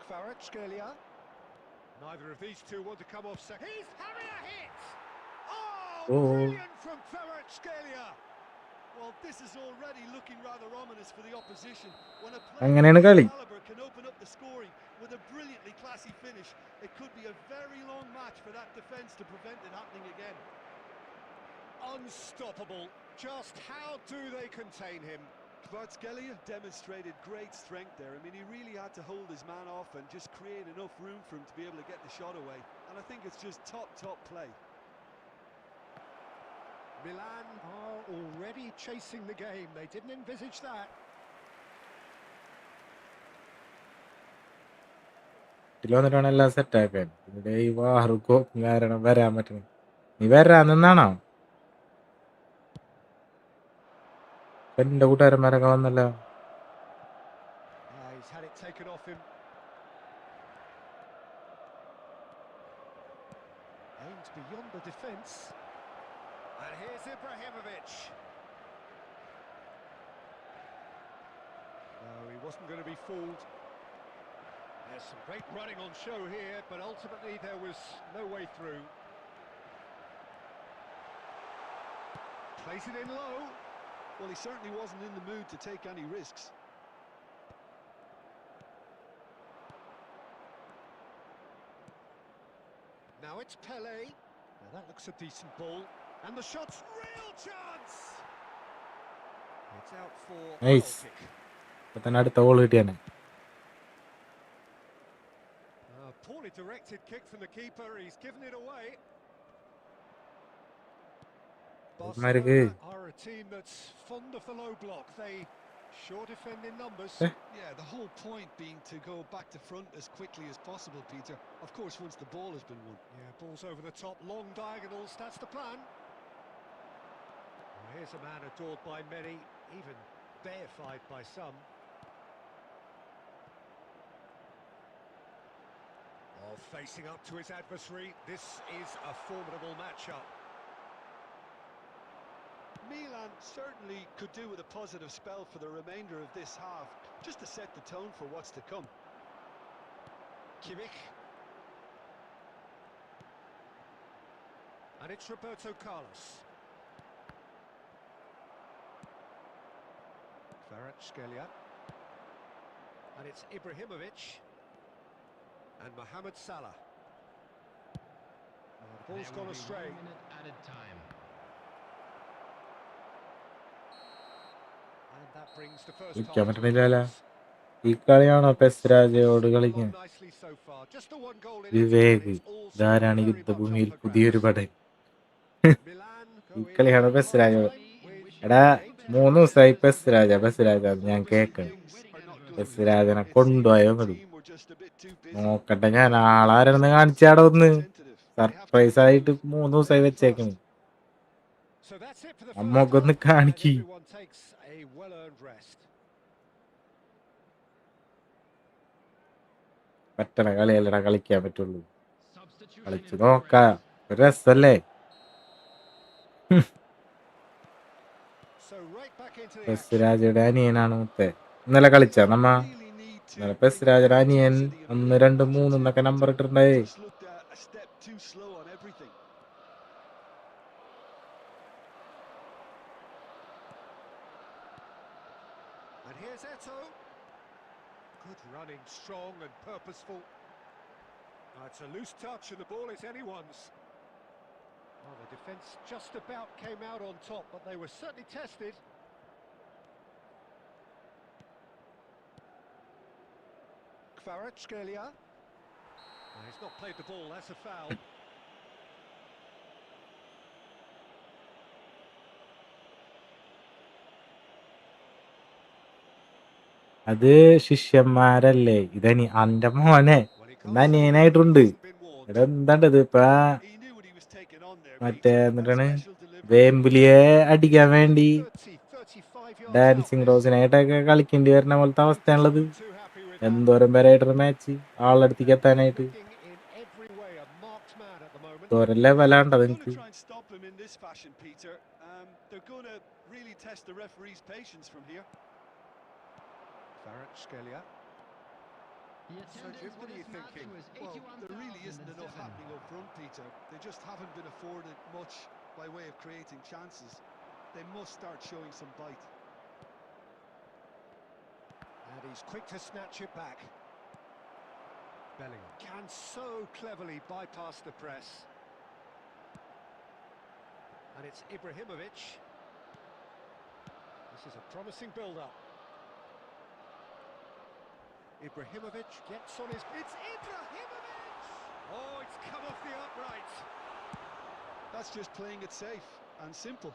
Kvaratskhelia. Neither of these two want to come off second. He's having a hit! Oh, brilliant from Kvaratskhelia! Well, this is already looking rather ominous for the opposition. When a അങ്ങനെയാണ് player കളി. of caliber can open up the scoring with a brilliantly classy finish, it could be a very long match for that defence to prevent it happening again. Unstoppable. Just how do they contain him? Kvaratskhelia demonstrated great strength there. I mean, he really had to hold his man off and just create enough room for him to be able to get the shot away. And I think it's just top play. Milan are already chasing the game. They didn't envisage that. വന്നിട്ടാണ് എല്ലാം set ആക്കാൻ. ഇവിടെ ഈ വാറുക്കോ കാരണം വരാൻ പറ്റണം. നീ വരാന്നാണോ? എന്റെ കൂട്ടുകാരന്മാരൊക്കെ വന്നല്ലോ. He's had it taken off him. Aimed beyond the defence. And here's Ibrahimovic. No, he wasn't going to be fooled. There's some great running on show here, but ultimately there was no way through. Plays it in low. Well, he certainly wasn't in the mood to take any risks. Now it's Pele. Now that looks a decent ball. And the shot's real chance! It's out for a Nice. goal kick. ഇപ്പൊ തന്നെ അടുത്ത goal കിട്ടിയാണ്. Poorly directed kick from the keeper. He's given it away. Mark. Barcelona are a team that's fond of the low block. They sure defend in numbers. Yeah, the whole point being to go back to front as quickly as possible, Peter. Of course, once the ball has been won. Yeah, balls over the top, long diagonals. That's the plan. Well, here's a man adored by many, even deified by some. Oh, facing up to his adversary. This is a formidable matchup. Milan certainly could do with a positive spell for the remainder of this half, just to set the tone for what's to come. Kimmich. And it's Roberto Carlos. Kvaratskhelia. And it's Ibrahimovic. And Mohamed Salah. Oh, the ball's gone astray. 1 minute added time. And that brings the first ഇരിക്കാൻ half to a പറ്റണില്ലല്ലോ. close. ഈ കളിയാണോ pes രാജയോട് കളിക്കാൻ? Gone nicely so far. Just the one goal in it, Vivek and it's all still ധാരാണ് very much യുദ്ധഭൂമിയിൽ up for പുതിയൊരു grabs. പട. Milan go ഈ in കളിയാണ് for pes half രാജയോട്. time with എടാ 8 3 ദിവസമായി pes രാജ ഞാൻ Obviously, കേൾക്കണം. things are not good pes for him. രാജനെ It seemed കൊണ്ടുപോയോ the മതി. team were just a bit too busy. നോക്കട്ടെ, ഞാൻ ആളാരെന്ന് കാണിച്ചാടോ ഒന്ന്. Tentative. They have to surprise ആയിട്ട് improve 3 ദിവസമായി very വെച്ചേക്കണ്. So that's it for the first നമ്മക്കൊന്ന് half, and കാണിക്ക്. everyone takes a well-earned rest. പറ്റണ കളിയല്ലടാ കളിക്കാൻ പറ്റുള്ളൂ. Substitution കളിച്ചു in നോക്കാം. progress. ഒരു രസല്ലേ? So right back into the pes action. രാജയുടെ അനിയനാണ് മുത്തേ. ഇന്നലെ കളിച്ച നമ്മ Really need to ഇന്നലെ bring പെസ് രാജയുടെ more അനിയൻ intensity and 1, rhythm 2, back 3 into എന്നൊക്കെ it. നമ്പർ ഇട്ടിട്ടുണ്ടേ. Just looked a step too slow on everything. And here's Eto. Good running, strong and purposeful. It's a loose touch and the ball is anyone's. Well, the defence just about came out on top, but they were certainly tested. Kvaratskhelia. He's not played the ball, that's a foul. അത് ശിഷ്യന്മാരല്ലേ? ഇതനി അന്റെ മോനെ Well, he എന്നാ can't say that he അനിയനായിട്ടുണ്ട്. hasn't been warned. ഇവിടെ എന്താണ്ടത് ഇപ്പൊ He knew what he was taking on there, മറ്റേ Peter. That എന്നിട്ടാണ് special delivery. വേമ്പിലിയെ അടിക്കാൻ വേണ്ടി 35 yards out ഡാൻസിങ് this. റോസിനായിട്ടൊക്കെ കളിക്കേണ്ടി വരുന്ന പോലത്തെ അവസ്ഥയാണുള്ളത്. Wasn't too happy with that. എന്തോരം പേരായിട്ടൊരു മാച്ച് ആളടുത്തേക്ക് എത്താനായിട്ട് Looking in every way a marked man at the moment. എന്തോരം ലെവലാണ്ടത് They're going നിങ്ങക്ക്. to try and stop him in this fashion, Peter. They're going to really test the referee's patience from here. Kvaratskhelia. The attendance what for are you this match thinking? was Well, there really isn't enough 81,007. happening up front, Peter. They just haven't been afforded much by way of creating chances. They must start showing some bite. And he's quick to snatch it back. Bellingham can so cleverly bypass the press. And it's Ibrahimovic. This is a promising build-up. Ibrahimovic gets on his... It's Ibrahimovic! Oh, it's come off the upright. That's just playing it safe and simple.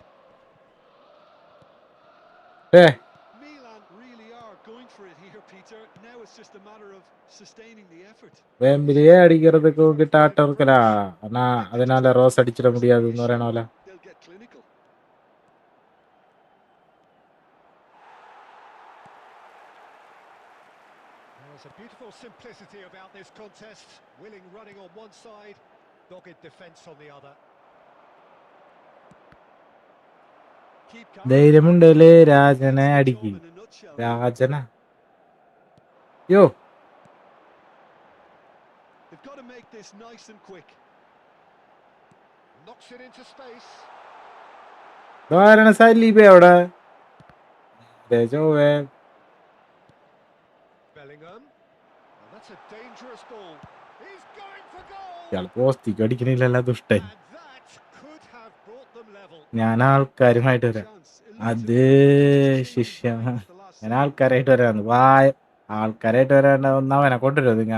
Milan really are going for it here, Peter. Now it's just a matter of sustaining the effort. വേമ്പിലിയെ അടിக்கிறதுக்கு உங்ககிட்ட ஆட்டம் இருக்கலா, ஆனா அதனால rose அடிச்சிட முடியாதுன்னு പറയണோல. They'll get clinical. There's a beautiful simplicity about this contest. Willing running on one side, dogged defence on the other. Keep going. ധൈര്യമുണ്ടല്ലേ രാജനെ അടിക്ക്. In a nutshell. രാജന യോ They've got to make this nice and quick. Knocks it into space. ധാരണ സലീബേ അവിടെ ചോവേ. Bellingham. And that's a dangerous ball. He's going for goal. ഇയാൾ പോസ്റ്റിക്ക് അടിക്കണില്ലല്ലോ ദുഷ്ടൻ. And that could have brought them level. ഞാൻ ആൾക്കാരുമായിട്ട് വരാം. അത് ശിഷ്യ ഞാൻ ആൾക്കാരായിട്ട് വരാന്ന് ആൾക്കാരായിട്ട് വരാണ്ട് ഒന്നവനെ കൊണ്ടുവരുമോ നിങ്ങ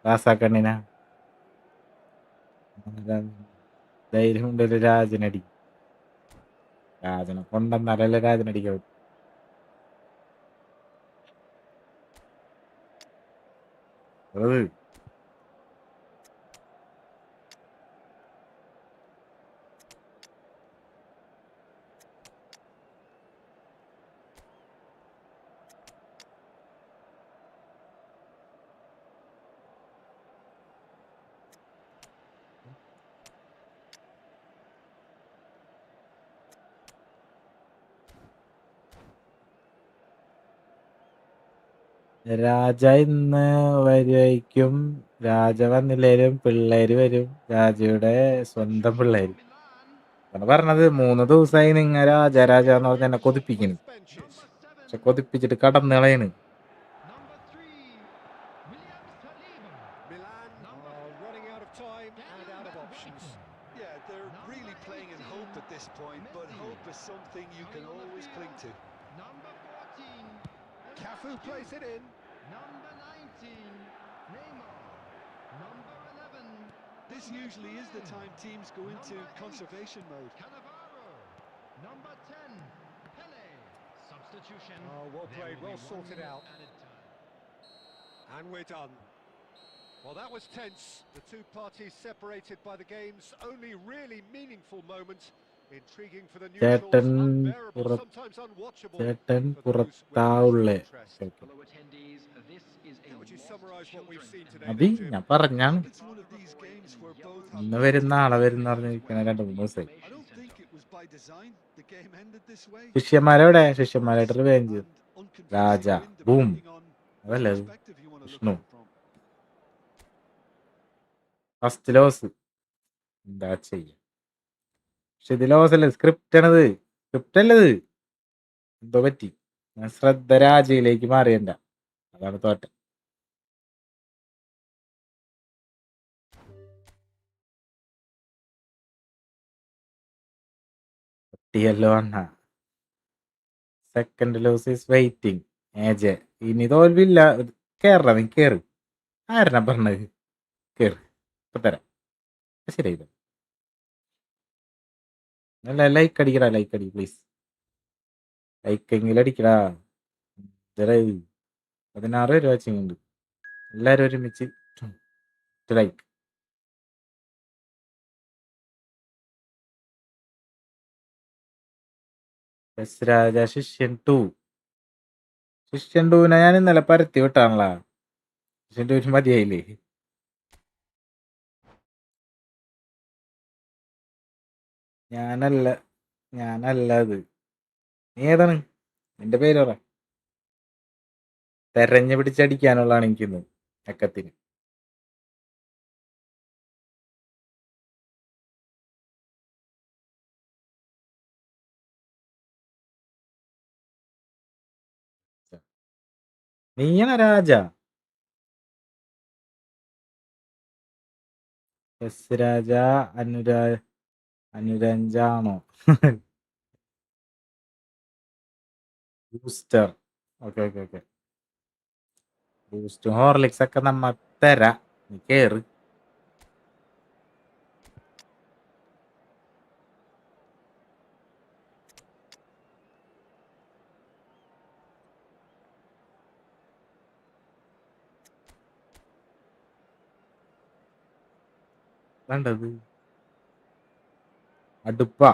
റാസാക്കണ്ണിന? ധൈര്യമുണ്ടല്ലോ രാജനടി. രാജനെ കൊണ്ടെന്നാലല്ലേ രാജനടിക്കാവും. അത് രാജ ഇന്ന് വരുമായിരിക്കും. രാജ വന്നില്ലേലും പിള്ളേര് വരും, രാജയുടെ സ്വന്തം പിള്ളേര്. അതാണ് പറഞ്ഞത് 3 ദിവസമായി നിങ്ങ രാജ എന്ന് പറഞ്ഞ എന്നെ കൊതിപ്പിക്കുന്നു. Both benches. പക്ഷെ കൊതിപ്പിച്ചിട്ട് കടന്നു കളയാണ്. Number 3, William Saliba. Milan are running out of time and out of options. Yeah, they're really playing in hope at this point, but hope is something you can always cling to. Number 14, Cafu plays it in. number 19, Neymar. Number 11, This usually is the time teams go into conservation mode. Cannavaro. Number 10, Pele. Substitution. Oh, well There played, will well be 1 sorted minute out. added time. And we're done. Well, that was tense. The two parties separated by the game's only really meaningful moment. Intriguing for the neutrals, ചേട്ടൻ unbearable, sometimes unwatchable ചേട്ടൻ for those with less പുറത്താവുള്ളേ. interest. Fellow attendees, this is a How would you lost summarise what we've seen children today, Abi then, Jim? ഞാൻ പറഞ്ഞാണ് It's one of these games where both ഇന്ന് have വരും നാളെ വരും എന്ന് പറഞ്ഞിരിക്കണ 2-3 ദിവസമായി. I don't think it was by design the game ended this way. ശിഷ്യന്മാരെവിടെ? ശിഷ്യന്മാരായിട്ട് revenge. And unconvincing Raja. win Boom. depending on അതല്ലേ which perspective you want to look Vishnu. at it from. First loss. എന്താ ചെയ്യ? പക്ഷെ ഇത് ലോസല്ലേ, script ആണത്. Script അല്ലത്. എന്തോ പറ്റി. ഞാൻ ശ്രദ്ധ രാജയിലേക്ക് മാറിയണ്ട, അതാണ് തോറ്റ. ല്ലോ അണ്ണ. Second loss is waiting. ഏജെ ഇനി തോൽവില്ല. കേറ, നീ കേറ്. ആരനാ പറഞ്ഞത്? കേറ്, ഇപ്പൊ തരാം. ശരിയായില്ല. അല്ല, ലൈക്ക് അടിക്കടാ, ലൈക്ക് അടി പ്ലീസ്. ലൈക്കെങ്കിലും അടിക്കടാ. 16 പേര് വാച്ചിങ് ഉണ്ട്. എല്ലാരും ഒരുമിച്ച് ലൈക്ക്. എസ് രാജ ശിഷ്യൻ 2. ശിഷ്യൻ 2നെ ഞാൻ ഇന്നലെ പരത്തി വിട്ടാണല്ലോ. ശിഷ്യൻ 2 മതിയായില്ലേ? ഞാനല്ല അത്. നീ ഏതാണ്? നിന്റെ പേര് പറ. തെരഞ്ഞു പിടിച്ചടിക്കാനുള്ളതാണ് എനിക്കിന്ന് അക്കത്തിന്. നീയാണ് രാജ. എസ് രാജ അനുരഞ്ജാണോ? ബൂസ്റ്റർ. ഓക്കെ. ബൂസ്റ്റും ഹോർലിക്സ് ഒക്കെ നമ്മ തരാം. നീ കേറ്. വേണ്ടത് അടുപ്പാ.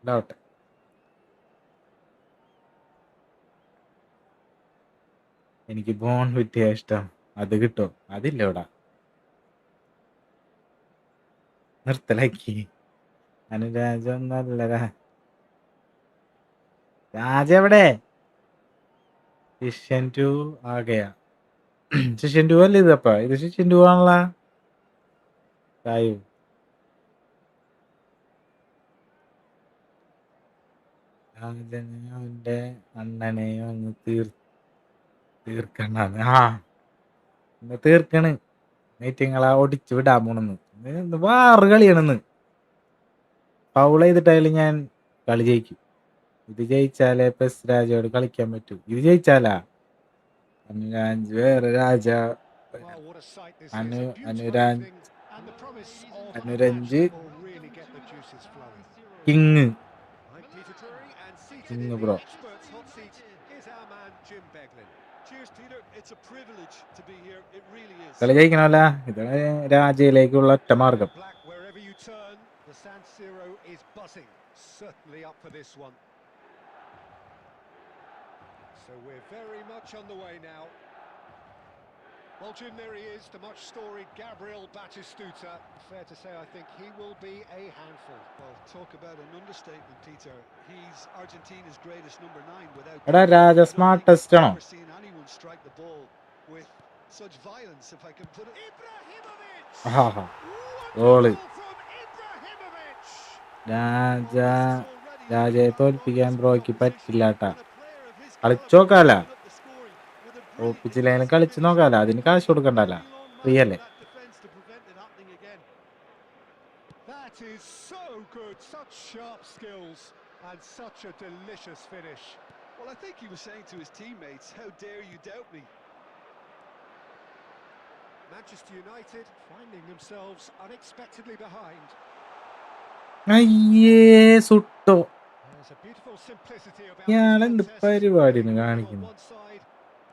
ഉണ്ടാവട്ടെ. എനിക്ക് ബോൺ വിറ്റിയ ഇഷ്ടം. അത് കിട്ടോ? അതില്ല ഇവിടെ. നിർത്തലാക്കി. അനുരാജ ഒന്നല്ല. രാജ എവിടെ? ശിഷ്യൻ 2 ആകെയാ. ശിഷ്യൻ 2 അല്ലേ ഇതപ്പ? ഇത് ശിഷ്യൻ 2 ആണല്ലോ. രാജനെയോ അവന്റെ അണ്ണനെയോ അങ്ങ് തീർക്കണ്ട. ഇന്ന് തീർക്കണ്. മീറ്റിങ്ങളെ ഒടിച്ചു വിടാൻ പോണെന്ന്. വേറെ കളിയാണെന്ന്. ഫൗൾ ചെയ്തിട്ടായാലും ഞാൻ കളി ജയിക്കും. ഇത് ജയിച്ചാലേ പെസ് രാജയോട് കളിക്കാൻ പറ്റൂ. ഇത് ജയിച്ചാലാ അനുരാജ് വേറെ രാജ. Well, what a sight this is. Anu A beautiful Anuraj evening and the promise of a match Anuranj that will really get the juices flowing. King. I'm Peter Drury, and seated King in the bro. experts' hot seat is our man Jim Beglin. Cheers, Peter. It's a privilege to be here. It really is. കളി ജയിക്കണമല്ല. ഇതാണ് രാജയിലേക്കുള്ള ഒറ്റ മാർഗം. Black wherever you turn, the San Siro is buzzing. Certainly up for this one. So we're very much on the way now. Well, Jim, there he is, the much-storied Gabriel Batistuta. Fair to say, I think he will be a handful. Well, talk about an understatement, Peter. He's Argentina's greatest number 9 without എടാ doubt. Raja I don't think smartest I've ആണോ? ever seen anyone strike the ball with such violence, if I can put it. Ibrahimovic! Aaha. Goal. Wonderful from Ibrahimovic! Raja This is already രാജയെ a തോൽപ്പിക്കാൻ marvellous ബ്രോയ്ക്ക് proposition, പറ്റില്ലാട്ടാ. and a player of his കളിച്ചു caliber നോക്കാല. open up the scoring with a brilliant തോൽപ്പിച്ചില്ലേലും defensive കളിച്ചു finish. നോക്കാല. അതിന് കാശ് കൊടുക്കണ്ടല്ല. Very long free man അല്ലേ? in that defence to prevent it happening again. That is so good, such sharp skills and such a delicious finish. Well, I think he was saying to his teammates, how dare you doubt me? Manchester United finding themselves unexpectedly behind. അയ്യേ സുട്ടോ. There's a beautiful simplicity about this ഇയാളെന്ത് contest. പരിപാടിയാണ് Great work on കാണിക്കുന്നത്? one side,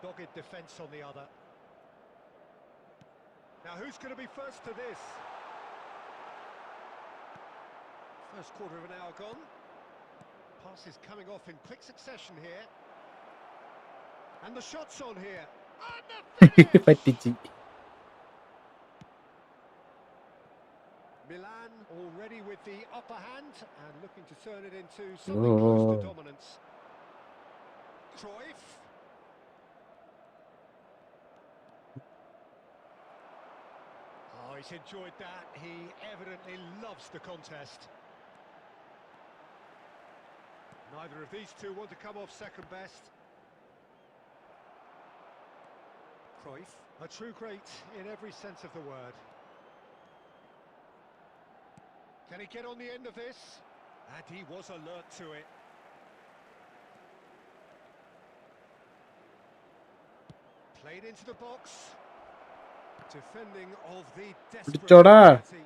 dogged defence on the other. Now who's going to be first to this? First quarter of an hour gone. Passes coming off in quick succession here. And the shot's on here. And the finish! പറ്റിച്ച്. Milan already with the upper hand and looking to turn it into something close to dominance. Cruyff. Oh, he's enjoyed that. He evidently loves the contest. Neither of these two want to come off second best. Cruyff, a true great in every sense of the word. Can he get on the end of this? And he was alert to it. Played into the box. Defending of the desperate പിടിച്ചോടാ. variety.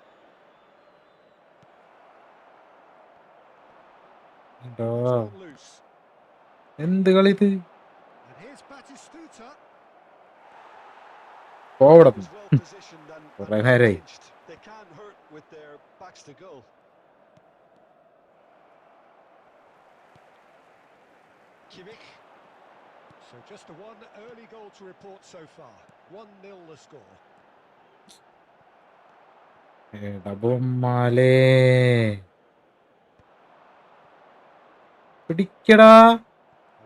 എന്തോ It's gone loose. എന്ത് കളി ഇത്? And here's Batistuta. പോവട Was well positioned and കുറെ well നേരമായി. pinched. They can't hurt with their backs to goal. Kimmich. So just the one early goal to report so far. 1-0 the score. എടാ ബൊമ്മാലേ, പിടിക്കടാ.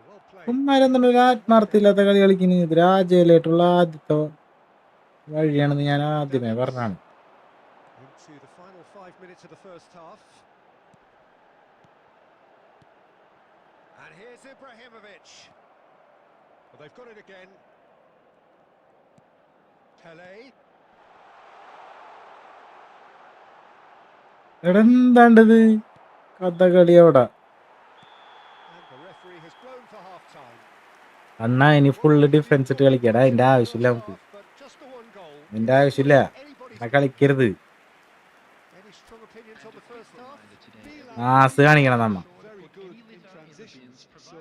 Well played. ഉമ്മാരെന്താണ് ഒരു ആത്മാർത്ഥയില്ലാത്ത കളി കളിക്കുന്നത്? ഇത് രാജ്യയിലായിട്ടുള്ള ആദ്യത്തെ വഴിയാണെന്ന് ഞാൻ ആദ്യമേ പറഞ്ഞാണ്. Into the final 5 minutes of the first half. And here's Ibrahimovic. Well, they've got it again. Pele. എടാ എന്താണ്ടത് കഥകളി അവിടെ? And the referee has blown for half time. അണ്ണാ ഇനി ഫുള്ള് ഡിഫൻസ് ഇട്ട് കളിക്കടാ. അതിന്റെ ആവശ്യമില്ല നമുക്ക്. But just the one goal. അതിന്റെ ആവശ്യമില്ല. എന്നാ കളിക്കരുത്. Any strong opinions on the first half? Mass കാണിക്കണം നമ്മ. Very good in transitions. So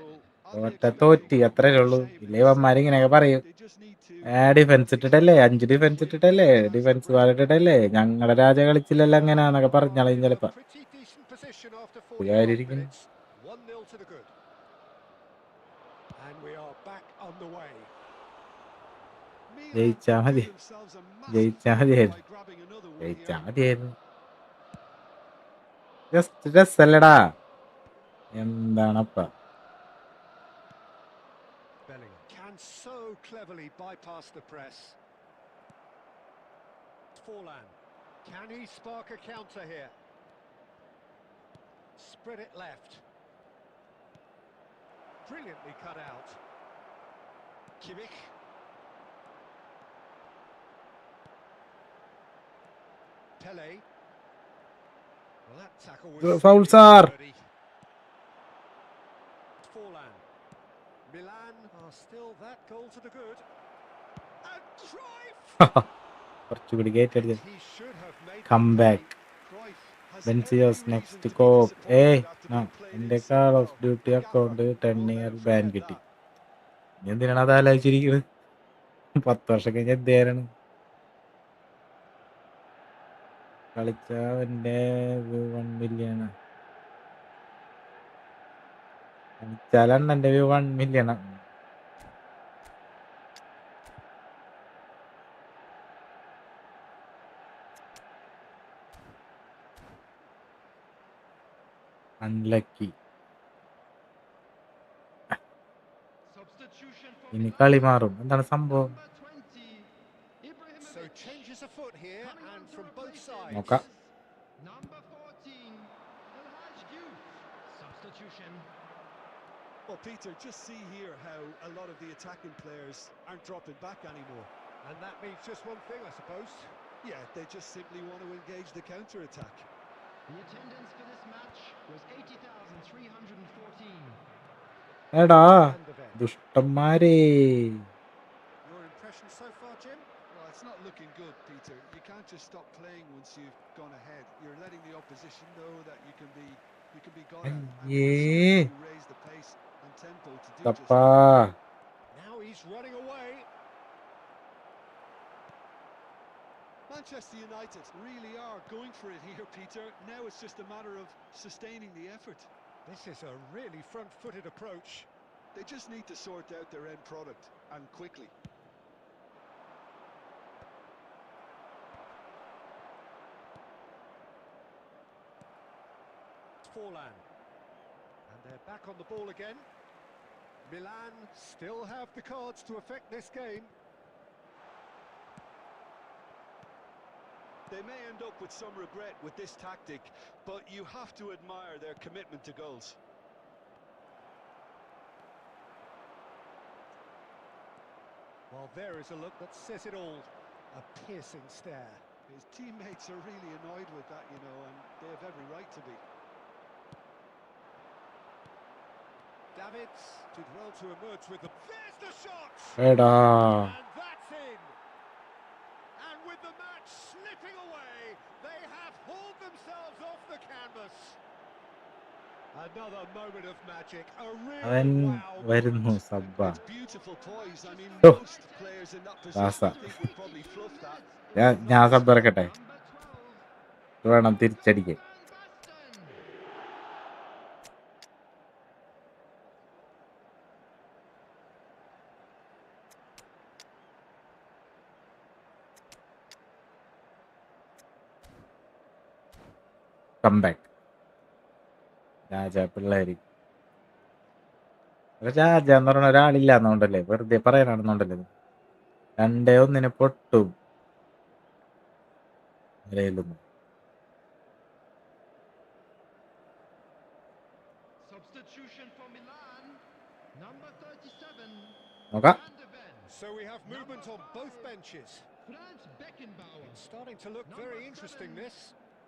തോറ്റി അത്രയല്ലേ ഉള്ളൂ. ഇല്ലേ ഇവന്മാര് ഇങ്ങനെയൊക്കെ പറയും, they just need to defence ഇട്ടിട്ടല്ലേ, 5 ഡിഫൻസ് ഇട്ടിട്ടല്ലേ, ഡിഫൻസ് വാലിട്ടിട്ടല്ലേ, ഞങ്ങളുടെ രാജ കളിച്ചില്ലല്ലോ അങ്ങനെയാന്നൊക്കെ പറഞ്ഞാലും ചിലപ്പോ Pretty decent position after കാര്യമായിരിക്കും. 45 minutes. 1-0 to the good. And we are back on the way. ജയിച്ചാ മതി, ജയിച്ചാ മതിയായിരുന്നു, ജയിച്ചാ മതിയായിരുന്നു. Just രസല്ലടാ. എന്താണപ്പ Bellingham can so cleverly bypass the press. Forlan. Can he spark a counter here? Spread it left. Brilliantly cut out. Kimmich. Pele. Well, that tackle was Fouls really are. dirty. Forlan. Milan are still that goal to the good. And Cruyff. കുറച്ചുകൂടി gate അടിച്ച് He should have made come that back. Cruyff has ബെൻസിയോസ് every next reason to be കോപ്പ്. disappointed after being played എൻ്റെ in so call well. Off duty The account gaffer 10 will year never ban forget കിട്ടി. that. ഇനി എന്തിനാണ് അത് ആലോചിച്ചിരിക്കുന്നത്? 10 വർഷം കഴിഞ്ഞ എന്തേരാണ് കളിച്ച എൻ്റെ 1 മില്യൺ കളിച്ചാലാണ് എൻ്റെ 1 മില്യൺ. അൺലക്കി. Substitution for ഇനി Milan. കളി മാറും. എന്താണ് സംഭവം? Number 20, Ibrahimovic. So changes afoot here Coming and on to from both replace him sides. നോക്കാം. is Number 14, El Hadj Diouf. Substitution. Well, Peter, just see here how a lot of the attacking players aren't dropping back anymore. And that means just one thing, I suppose. Yeah, they just simply want to engage the counter-attack. The attendance for this match was 80,314. എടാ And the vet. ദുഷ്ടന്മാരേ. Your impression so far, Jim? Well, it's not looking good, Peter. You can't just stop playing once you've gone ahead. You're letting the opposition know that you can be got at, and അയ്യേ you raise the pace and tempo to do just തപ്പാ. that. Now he's running away. Manchester United really are going for it here, Peter. Now it's just a matter of sustaining the effort. This is a really front-footed approach. They just need to sort out their end product, and quickly. Forlan. And they're back on the ball again. Milan still have the cards to affect this game. They may end up with some regret with this tactic, but you have to admire their commitment to goals. Well, there is a look that says it all. A piercing stare. His teammates are really annoyed with that, you know, and they have every right to be. Davids did well to emerge with the... There's the shot! എടാ And that's in! And with the match slipping away, they have hauled themselves off the canvas. Another moment of magic, a അവൻ real wow വരുന്നു moment. Sabba It's beautiful poise. I mean, oh most players in that Dasa position, I think, would probably fluff that. ഞാൻ Sabba ഇറക്കട്ടെ Number 12, വേണം തിരിച്ചടിക്കാൻ Van Basten. Comeback രാജ പിള്ളേര് രാജ എന്ന് പറഞ്ഞ ഒരാളില്ല എന്നുണ്ടല്ലേ വെറുതെ പറയാനാണെന്നുണ്ടല്ലേ 2-1 പൊട്ടും നിലയിലൊന്നും Substitution for Milan. Number 37, നോക്കാം Van de Ven. So we have movement on both benches. Franz Beckenbauer. It's starting to look very interesting, this.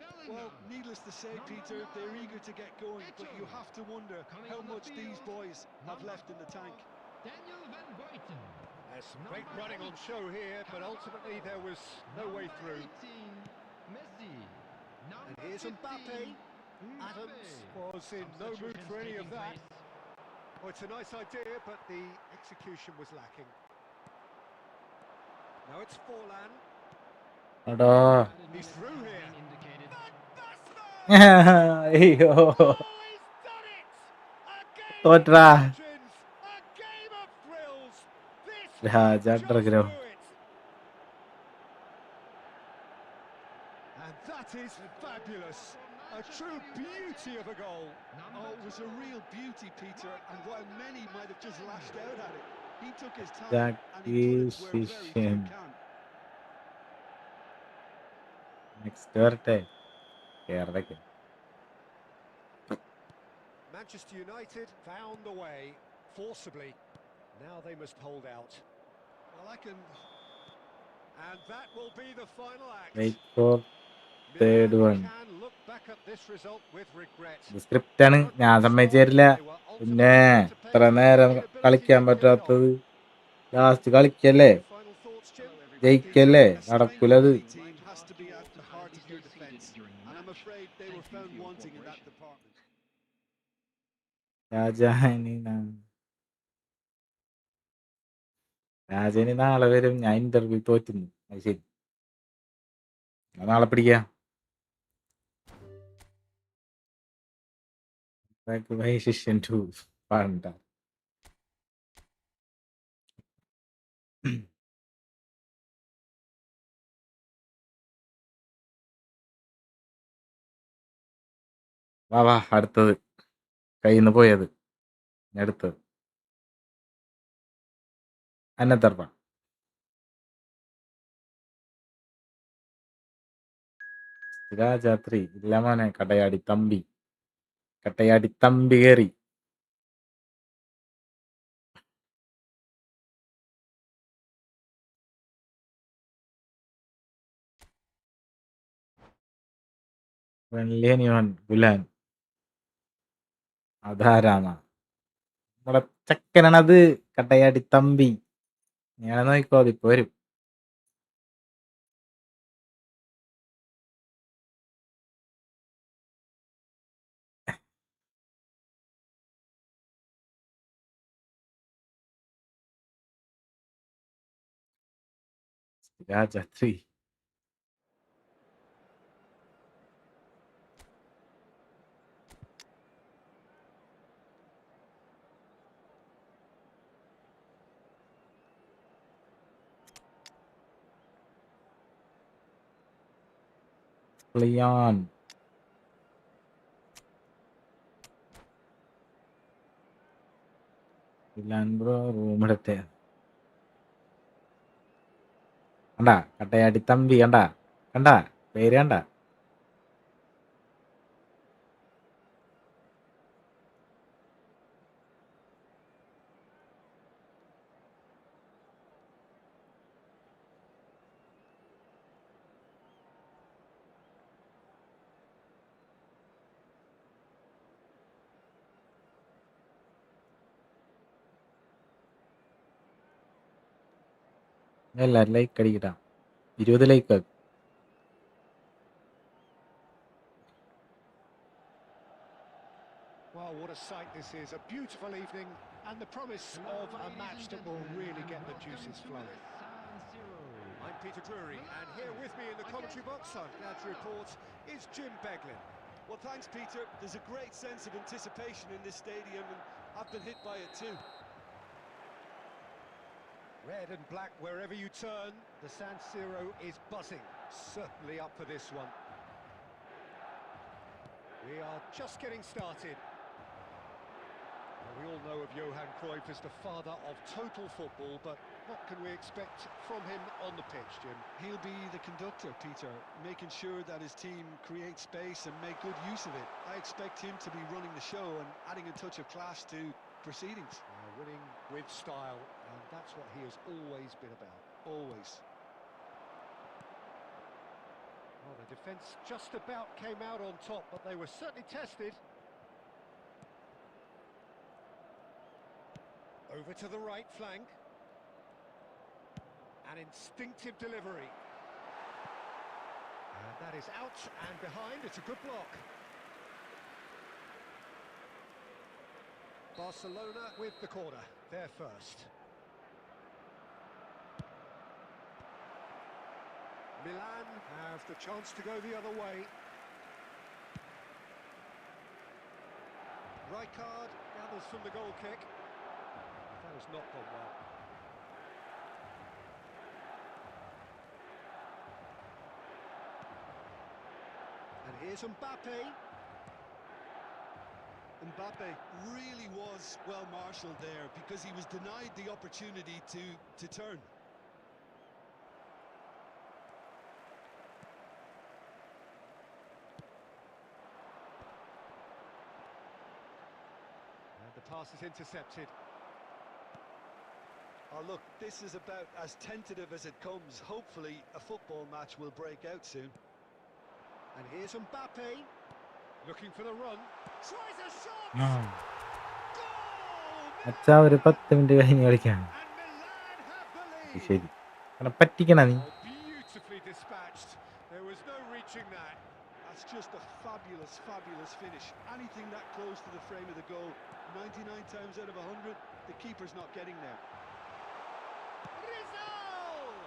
Well, Bellingham. needless to say, Peter, they're eager to get going, but you have to wonder how much these boys have left in the tank. Daniel Van Buiten. There's some great running on show here, but ultimately there was no way through. 18, Messi. And here's Mbappe. Adams was in no mood for any of that. Oh, it's a nice idea, but the execution was lacking. Now it's Forlan. എടാ He's through here. അയ്യോ Oh, he's done it! A game of തോറ്റടാ legends, a game of thrills. This Raja could just underground do it. And that is fabulous. A true beauty of a goal. Oh, it was a real beauty, Peter, and while many might have just lashed out at it, he took his time and he put it where very few can. Next വരട്ടെ കേരളക്ക് Manchester United found the way forcibly. Now they must hold out. Well, And that will be the final act. Wait for third Milan one can look back at this result with regret. ഇത് സ്ക്രിപ്റ്റാണ് ഞാൻ സമ്മതിച്ചു തരില്ല പിന്നെ ഇത്ര നേരം കളിക്കാൻ പറ്റാത്തത് last കളിക്കല്ലേ Final thoughts, Jim? ജയിക്കല്ലേ A strength നടക്കൂലത് of any team has to be at the heart of your defence, and I'm afraid they were found wanting in that department. രാജന് നാളെ വരും ഞാൻ ഇന്റർവ്യൂ തോറ്റുന്നു അത് ശരി ഞാൻ നാളെ പിടിക്കാം ശിഷ്യൻ ടു പാണ്ട വാ വാ അടുത്തത് കയ്യിൽ നിന്ന് പോയത് അടുത്തത് അന്നത്തർപ്പ രാജാത്രി ഇല്ല മോനെ കടയാടി തമ്പി കയറി വെള്ളിയനിവൻ ഗുലാൻ അധാരാമ നമ്മുടെ ചക്കനാണത് കട്ടയാടി തമ്പി ഞാൻ നോക്കിക്കോ അതിപ്പോ വരും രാജാത്രി ലിയോൺ ബ്രോ റൂമിടത്തെ കണ്ടാ കട്ടയാടി തമ്പി കണ്ടാ പേര് കണ്ട എല്ലാവരും ലൈക്ക് അടിക്കട്ടാ. 20 like. Well, what a sight this is. A beautiful evening and the promise of a match that will really get the juices flowing. I'm Peter Drury, and here with me in the commentary box, I'm glad to report, is Jim Beglin. Well, thanks, Peter. There's a great sense of anticipation in this stadium, and I've been hit by it too. Red and black wherever you turn, the San Siro is buzzing. Certainly up for this one. We are just getting started. Well, we all know of Johan Cruyff as the father of total football, but what can we expect from him on the pitch, Jim? He'll be the conductor, Peter, making sure that his team creates space and make good use of it. I expect him to be running the show and adding a touch of class to proceedings. Winning with style, and that's what he has always been about. Always. Well, the defence just about came out on top, but they were certainly tested. Over to the right flank. An instinctive delivery. And that is out and behind. It's a good block. Barcelona with the corner. They're first. Milan have the chance to go the other way. Rijkaard gathers from the goal kick. That has not gone well. And here's Mbappe. Mbappe really was well marshalled there because he was denied the opportunity to turn. And the pass is intercepted. Oh, look, this is about as tentative as it comes. Hopefully, a football match will break out soon. And here's Mbappe. Looking for the run. Tries a shot! Goal! അച്ഛാ ഒരു 10 minute കഴിഞ്ഞ് കളിക്കാം. And Milan have the lead. ശരി. കാരണം പറ്റിക്കണ നീ. Oh, beautifully dispatched. There was no reaching that. That's just a fabulous, fabulous finish. Anything that close to the frame of the goal, 99 times out of 100, the keeper's not getting there.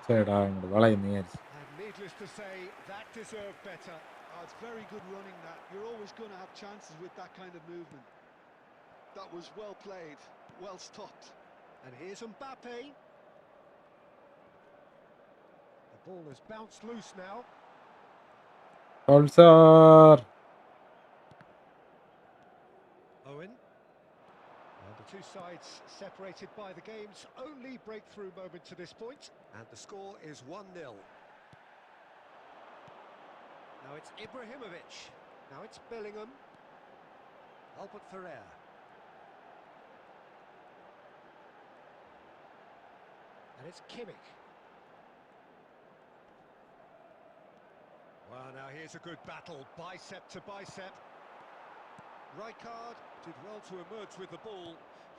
ചേടാ ഇങ്ങോട്ട് വളയുന്നു വിചാരിച്ചു. And needless to say, that deserved better. Oh, it's very good running that. You're always going to have chances with that kind of movement. That was well played, well stopped. And here's Mbappe. The ball has bounced loose now. ഓൾസാർ. Owen. Well, the two sides separated by the game's only breakthrough moment to this point. And the score is 1-0. Now it's Ibrahimovic. Now it's Bellingham. Albert Ferrer. And it's Kimmich. Well, now here's a good battle, bicep to bicep. Rijkaard did well to emerge with the ball.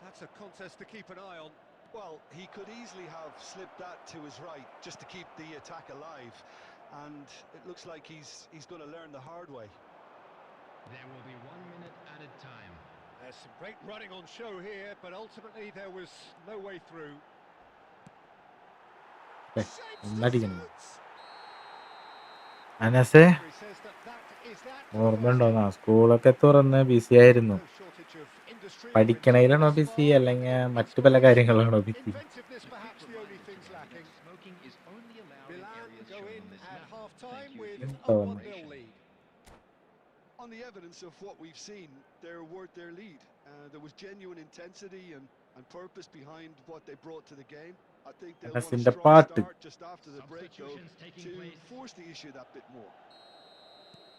That's a contest to keep an eye on. Well, he could easily have slipped that to his right just to keep the attack alive. And it looks like he's going to learn the hard way. There will be 1 minute added time. There's some great running on show here, but ultimately there was no way through. ഒന്നടിക്കണം. അനസേ He says that is that. ഓർമ്മയുണ്ടോന്നാ സ്കൂളൊക്കെ തുറന്ന് BC ആയിരുന്നു. No shortage of industry or പഠിക്കണതിലാണോ invention busy thus far. അല്ലെങ്കിൽ മറ്റു പല കാര്യങ്ങളിലാണോ busy? Inventiveness perhaps the only things lacking. Smoking is only allowed in Milan areas go shown in on this at map. half-time Thank you with for a your 1-0 cooperation. lead. On the evidence of what we've seen, they're worth their lead. There was genuine intensity and purpose behind what they brought to the game. I think they'll want a Anasinte strong പാട്ട്. start just after the break, though, Substitutions taking to place. force the issue that bit more.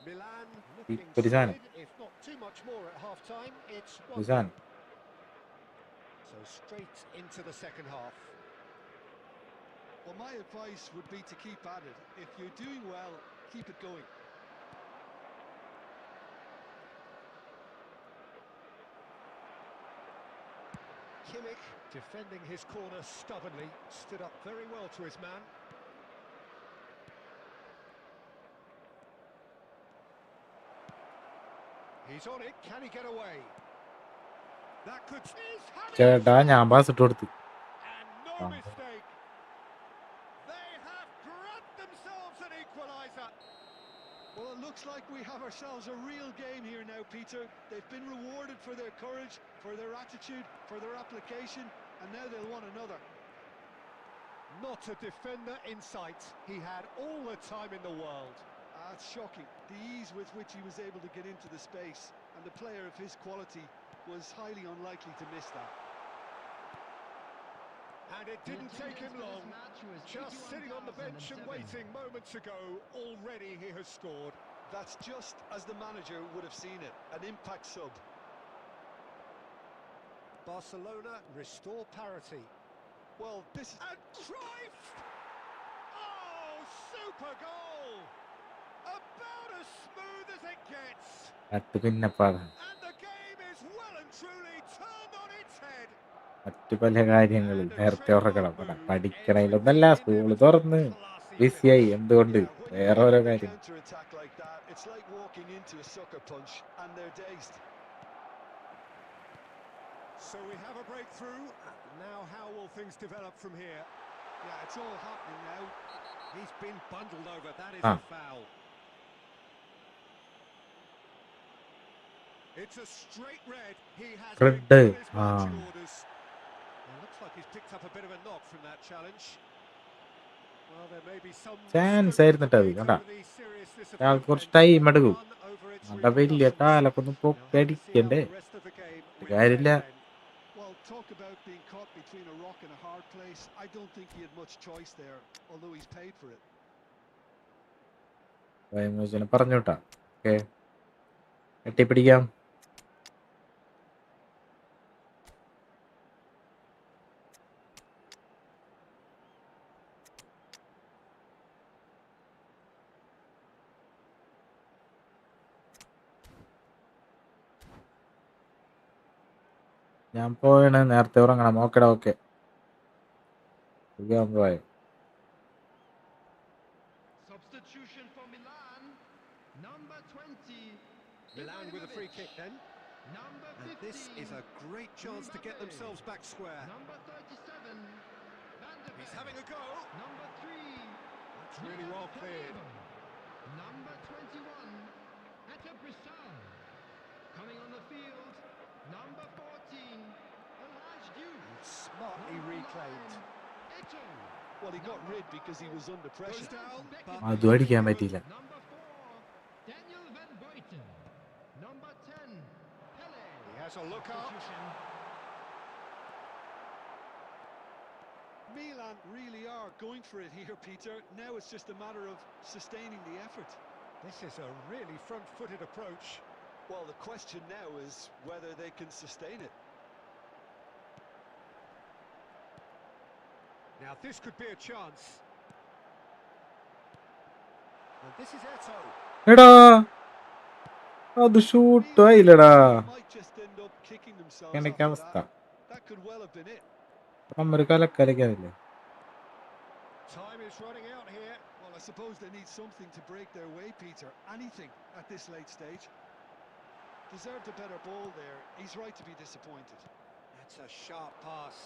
Milan looking ഒരു സാധനം. solid, if not too much more at half-time. It's ഒരു 1-0. സാധനം. So straight into the second half. Well, my advice would be to keep at it. If you're doing well, keep it going. Kimmich defending his corner stubbornly, stood up very well to his man. He's on it, can he get away? That could... ചേട്ടാ ഞാൻ pass ഇട്ട് കൊടുത്തു. And no mistake. They have grabbed themselves an equaliser. Well, it looks like we have ourselves a real game here now, Peter. They've been rewarded for their courage, for their attitude, for their application, and now they'll want another. Not a defender in sight. He had all the time in the world. It's shocking, the ease with which he was able to get into the space, and the player of his quality was highly unlikely to miss that. And it didn't take him long. Just sitting on the bench and waiting moments ago, already he has scored. That's just as the manager would have seen it, an impact sub. Barcelona restore parity. Well, this is... And Cruyff! Oh, super goal! About as smooth as it gets. മറ്റു പിന്നെപ്പാടാ And the game is well and truly turned on its head. മറ്റു പല കാര്യങ്ങളും നേരത്തെ ഉറക്കണം. പഠിക്കണതിലൊന്നല്ല, school തുറന്ന് ബിസിയായി. എന്തുകൊണ്ട് വേറെ ഓരോ കാര്യം. Counter-attack like that, it's like walking into a sucker punch, and they're dazed. So we have a breakthrough. Now how will things develop from here? Yeah, it's all happening now. He's been bundled over. That is a foul. It's a straight red. He has Red. been given his marching orders. It looks like he's picked up a bit of a knock from that challenge. Well, there may be some chance ആയിരുന്നു കേട്ടോ അത്. കണ്ടാ അയാൾക്ക് കുറച്ച് time എടുക്കും. അവിടെ വലിയ കാലൊക്കെ പൊക്കടിക്കണ്ടേ, കാര്യമില്ല. Well, talk about being caught between a rock and a hard place. I don't think he had much choice there, although he's paid for it. പറഞ്ഞു കേട്ടാ. ഓക്കെ, എട്ടിപ്പിടിക്കാം. ഞാൻ പോയാണ്, നേരത്തെ ഉറങ്ങണം. ഓക്കെടാ, ഓക്കെ. പോയി. Substitution for Milan. Number 20. Milan with a free kick then. Number 15. And this is a great chance to get themselves back square. Number 37. He's having a go. Number 3. That's really well cleared. Number 21. Etta Brissal. Coming on the field. Number 14. Elijah Duke. Smartly reclaimed. Eto. Well, he got rid because he was under Goes pressure. down. അതും അടിക്കാൻ പറ്റിയില്ല. Number 4. Daniel Van Buiten. Number 10. Pele. He has a look up. Milan really are going for it here, Peter. Now it's just a matter of sustaining the effort. This is a really front-footed approach. Well, the question now is whether they can sustain it. Now this could be a chance. And this is Eto. എടാ, അത് shoot ആയില്ലടാ. Might just end up kicking themselves എനിക്ക് after അവസ്ഥ. that. That could well have been it. നമ്മൊരു കലക്കലക്കാതില്ലേ. Time is running out here. Well, I suppose they need something to break their way, Peter. Anything at this late stage. Deserved a better ball there. He's right to be disappointed. That's a sharp pass.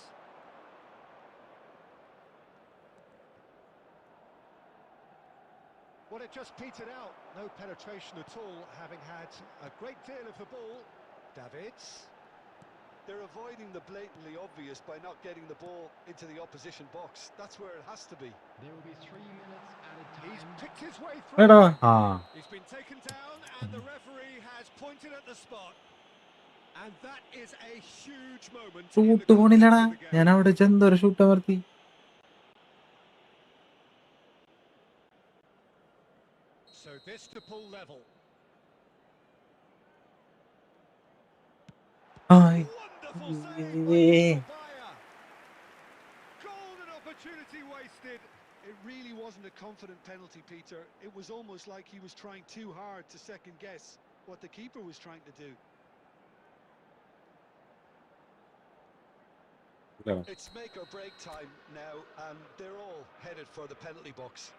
Well, it just petered out. No penetration at all, having had a great deal of the ball. Davids. They're avoiding the blatantly obvious by not getting the ball into the opposition box. That's where it has to be. There will be 3 minutes added time. He's picked his way എടാ, through. He's been taken down and the referee has pointed at the spot. And that is a huge moment. Shoot പോണില്ലടാ. ഞാൻ അവിടെ ചെന്നൊരു shoot അമർത്തി. So this to pull level. ആയ്. Wonderful save by Fire. Golden opportunity wasted. It really wasn't a confident penalty, Peter. It was almost like he was trying too hard to second guess what the keeper was trying to do. It's make or break time now, and they're all headed for the penalty box.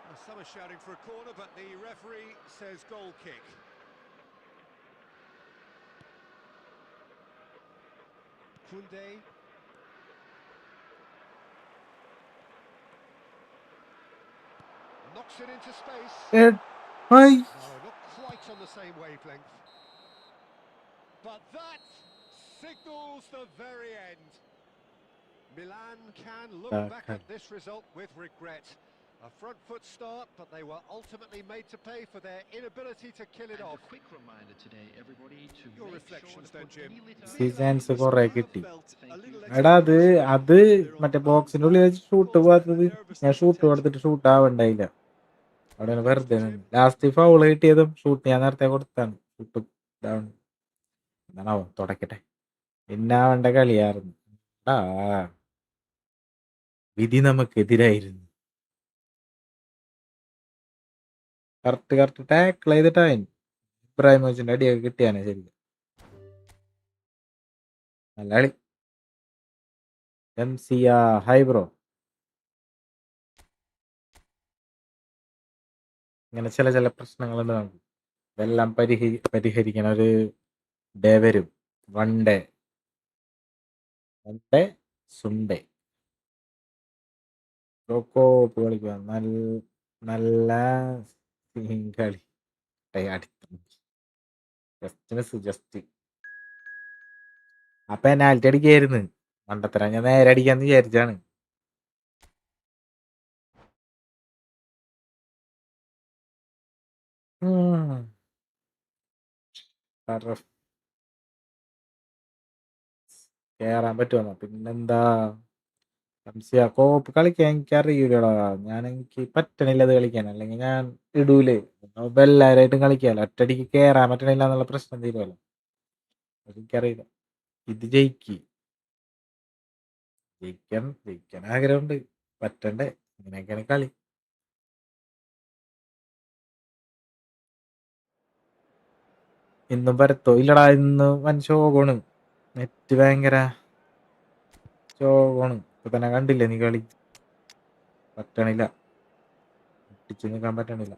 Well, some are shouting for a corner, but the referee says goal kick. Kunde. Knocks it into space. Hi. No, not quite on the same wavelength. But that signals the very end. Milan can look back at this result with regret. A front foot start, but they were ultimately made to pay for their inability to kill it off. A quick reminder today, everybody, to Your make reflections sure then, to put Jim. any litter seasons Milan കുറെ must have കിട്ടി. felt a little എടാ അത് extra അത് pressure. മറ്റേ Their own ബോക്സിന്റെ ഉള്ളിൽ വെച്ച് shoot caused പോകാത്തത് a ഞാൻ nervousness ഷൂട്ട് potential. കൊടുത്തിട്ട് ഷൂട്ട് ആവണ്ടായില്ല. അവിടെ Comes to വെറുതെ Jim. ലാസ്റ്റ് ഫൗൾ കിട്ടിയതും ഷൂട്ട് ഞാൻ നേരത്തെ കൊടുത്താണ്. ഷൂട്ട് ഡൗൺ എന്താണാവോ തുടക്കട്ടെ. പിന്നാവണ്ട കളിയായിരുന്നു. ആ വിധി നമുക്കെതിരായിരുന്നു. കറക്റ്റ് ടാക്കിൾ ചെയ്തിട്ടായി ഇബ്രാഹിമോവിച്ചിന്റെ അടിയൊക്കെ കിട്ടിയാനെ ശരിക്കും. നല്ല കളി. Hi bro. ഇങ്ങനെ ചില പ്രശ്നങ്ങളുണ്ട് നമുക്ക്. ഇതെല്ലാം പരിഹരിക്കണ ഒരു ഡേ വരും. വൺ ഡേ സുണ്ടേ കോപ്പ് കളിക്കുക. നല്ല കളി ജസ്റ്റ് ആ പെനാൽറ്റി അടിക്കായിരുന്നു. മണ്ടത്തരം ഞാൻ നേരെ അടിക്കാന്ന് വിചാരിച്ചാണ്. കേറാൻ പറ്റുമോ? പിന്നെന്താ കോപ്പ് കളിക്കാൻ എനിക്കറിയൂലടാ. എനിക്ക് പറ്റണില്ല അത് കളിക്കാൻ. അല്ലെങ്കിൽ ഞാൻ ഇടൂലേ. ഇപ്പൊ എല്ലാരായിട്ടും കളിക്കാലോ. ഒറ്റടിക്ക് കേറാൻ പറ്റണില്ല എന്നുള്ള പ്രശ്നം തീരുമല്ലോ. എനിക്കറിയില്ല. ഇത് ജയിക്കാൻ ആഗ്രഹമുണ്ട്. പറ്റണ്ടേ? ഇങ്ങനെയൊക്കെയാണ് കളി. ഇന്നും പരത്തോ ഇല്ലടാ. ഇന്ന് വൻ ശോകമാണ്. നെറ്റ് ഭയങ്കര ശോകമാണ്. ഇപ്പൊ തന്നെ കണ്ടില്ലേ നീ കളി. പറ്റണില്ല. ഒട്ടിച്ച് നിൽക്കാൻ പറ്റണില്ല.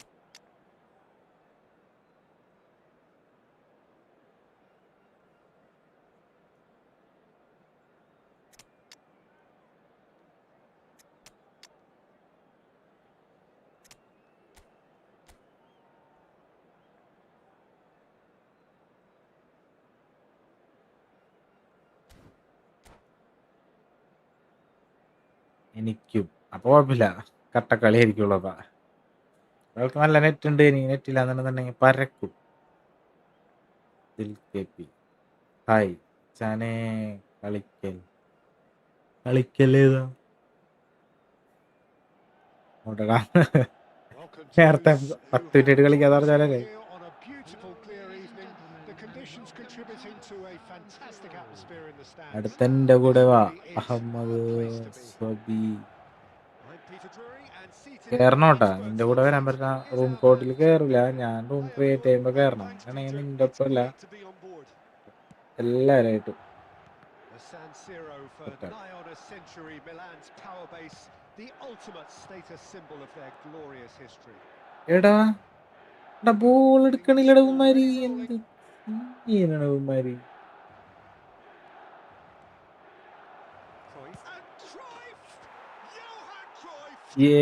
എനിക്കും അപ്പൊ കുഴപ്പമില്ല. കട്ടക്കളി ആയിരിക്കുള്ളൂ. അപ്പൊ അവൾക്ക് നല്ല നെറ്റ് ഉണ്ട്. എനിക്ക് നെറ്റില്ല എന്നുണ്ടെന്നുണ്ടെങ്കിൽ പരക്കും. ഹായ് ചാനേ കളിക്കല്ലേതാ Welcome to നേരത്തെ those who 10 minute have കളിക്കാന്ന് joined us all പറഞ്ഞാലേ. here on a beautiful, clear evening. The conditions contributing to a fantastic atmosphere in the stands. അടുത്തെന്റെ This കൂടെ വാ really is Ahmed the place to be. സ്വബി. I'm Peter Drury, and seated in the കേറണോട്ടാ. experts നിന്റെ കൂടെ hot വരാൻ seat പറ്റുന്ന is room our കോഡിൽ man Jim കേറില്ല. Neville. ഞാൻ room Hi create everyone, ചെയ്യുമ്പോ and കേറണം. Thanks, അങ്ങനെയാണെങ്കിൽ Peter. നിന്റെ It's ഒപ്പമല്ല great to be on board. എല്ലാരായിട്ടും The San Siro for സെറ്റാണ്. nigh on a century, Milan's power base, the ultimate status symbol of their glorious history. എടാ ball Getting this എടുക്കണില്ലട ഉമ്മാരി. already rolling. എന്ത് ചെയ്യണ ഉമ്മാരി. Cruyff. And Cruyff! Johan Cruyff! ഏ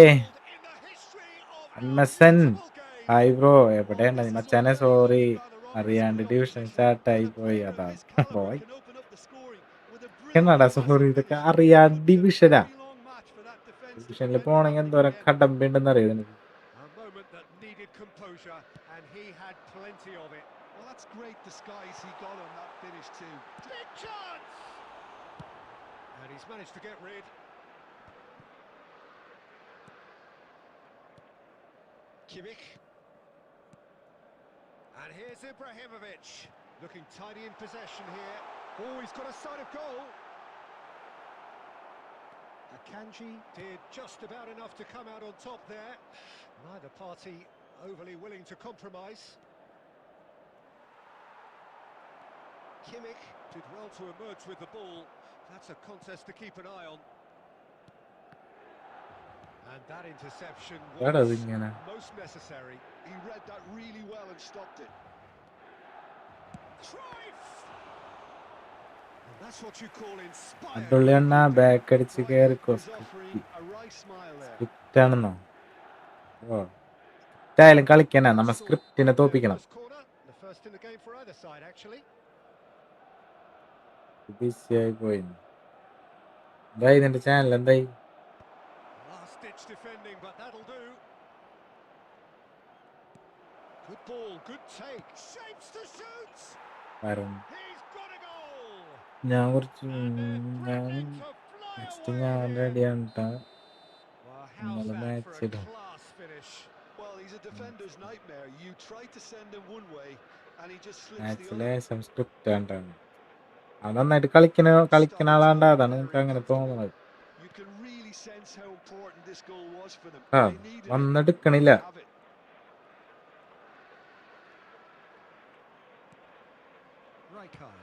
Gold in the history of our MSN multiple game. Hi bro. Oh, എവിടെയാണ് this is മച്ചാനെ? already sorry, looking rather ominous അറിയാണ്ട് for the division opposition. സ്റ്റാർട്ടായി And a പോയി. player of അതാണ് his caliber പോയി. can open up the scoring with a എന്നാടാ brilliant sorry, passing ഇതൊക്കെ finish. It അറിയാണ്ട് could be a ഡിവിഷനാ. very long match for that defensive ഡിവിഷനിൽ defender not പോണെങ്കിൽ to എന്തോരം get. കടമ്പുണ്ടെന്ന് അറിയാം എനിക്ക്. A moment that needed composure, and he had plenty of it. Well, that's great disguise he got on that finish too. Big chance! And he's managed to get rid. Kimmich. And here's Ibrahimovic, looking tidy in possession here. Oh, he's got a sight of goal. Akanji did just about enough to come out on top there. Neither party overly willing to compromise. Kimmich did well to emerge with the ball. That's a contest to keep an eye on. And that interception എടാ was അതിങ്ങനെ most necessary. He read that really well and stopped it. Cruyff! And that's what you call inspired Abdulla അണ്ണ goalkeeping. Back അടിച്ച് Cruyff കയറിക്കോ is offering a wry smile there. Script ആണെന്നോ ഓ എന്തായാലും കളിക്കണേ നമ്മ Good sort സ്ക്രിപ്റ്റിനെ on their തോപ്പിക്കണം first corner. The first in the game for either side, actually. ബിസിയായി പോയി എന്തായി നിന്റെ channel എന്തായി Last-ditch defending, but that'll do. Good ball, good take. Shapes to shoot. കാരണം He's got a goal. ഞാൻ കുറച്ച് And they're ഞാൻ threatening to fly next away ഞാൻ here. റെഡിയാണ് കേട്ടോ Well, how's നിങ്ങള് that for a മാച്ചിടും class finish? Well, he's a defender's nightmare. You try to send him one way, and he just slips the മാച്ചിലെ other. Script ആണ് അത് നന്നായിട്ട് കളിക്കണ ആളാണ്ട് അതാണ് എനിക്ക് അങ്ങനെ തോന്നുന്നത് You can really sense how important this goal was for them. ആ They needed it. വന്നെടുക്കണില്ല They have it. Rijkaard.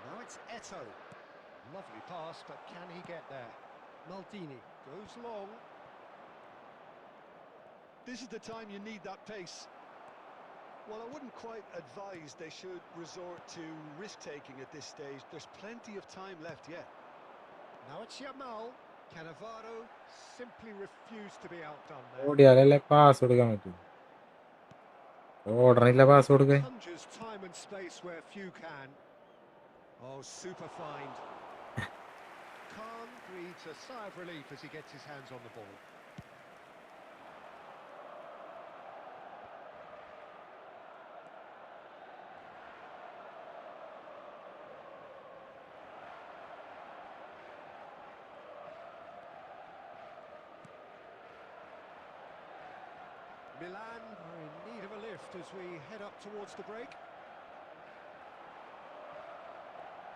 Now it's Eto. Lovely pass, but can he get there? Maldini goes long. This is the time you need that pace. Well, I wouldn't quite advise they should resort to risk-taking at this stage. There's plenty of time left yet. Now it's Yamal. Cannavaro simply refused to be outdone there. ഓടിയാലല്ലേ pass കൊടുക്കാൻ പറ്റും ഓടണില്ല pass കൊടുക്കാൻ Conjures time and space where few can. Oh, super find. Khan breathes a sigh of relief as he gets his hands on the ball. Milan are in need of a lift as we head up towards the break.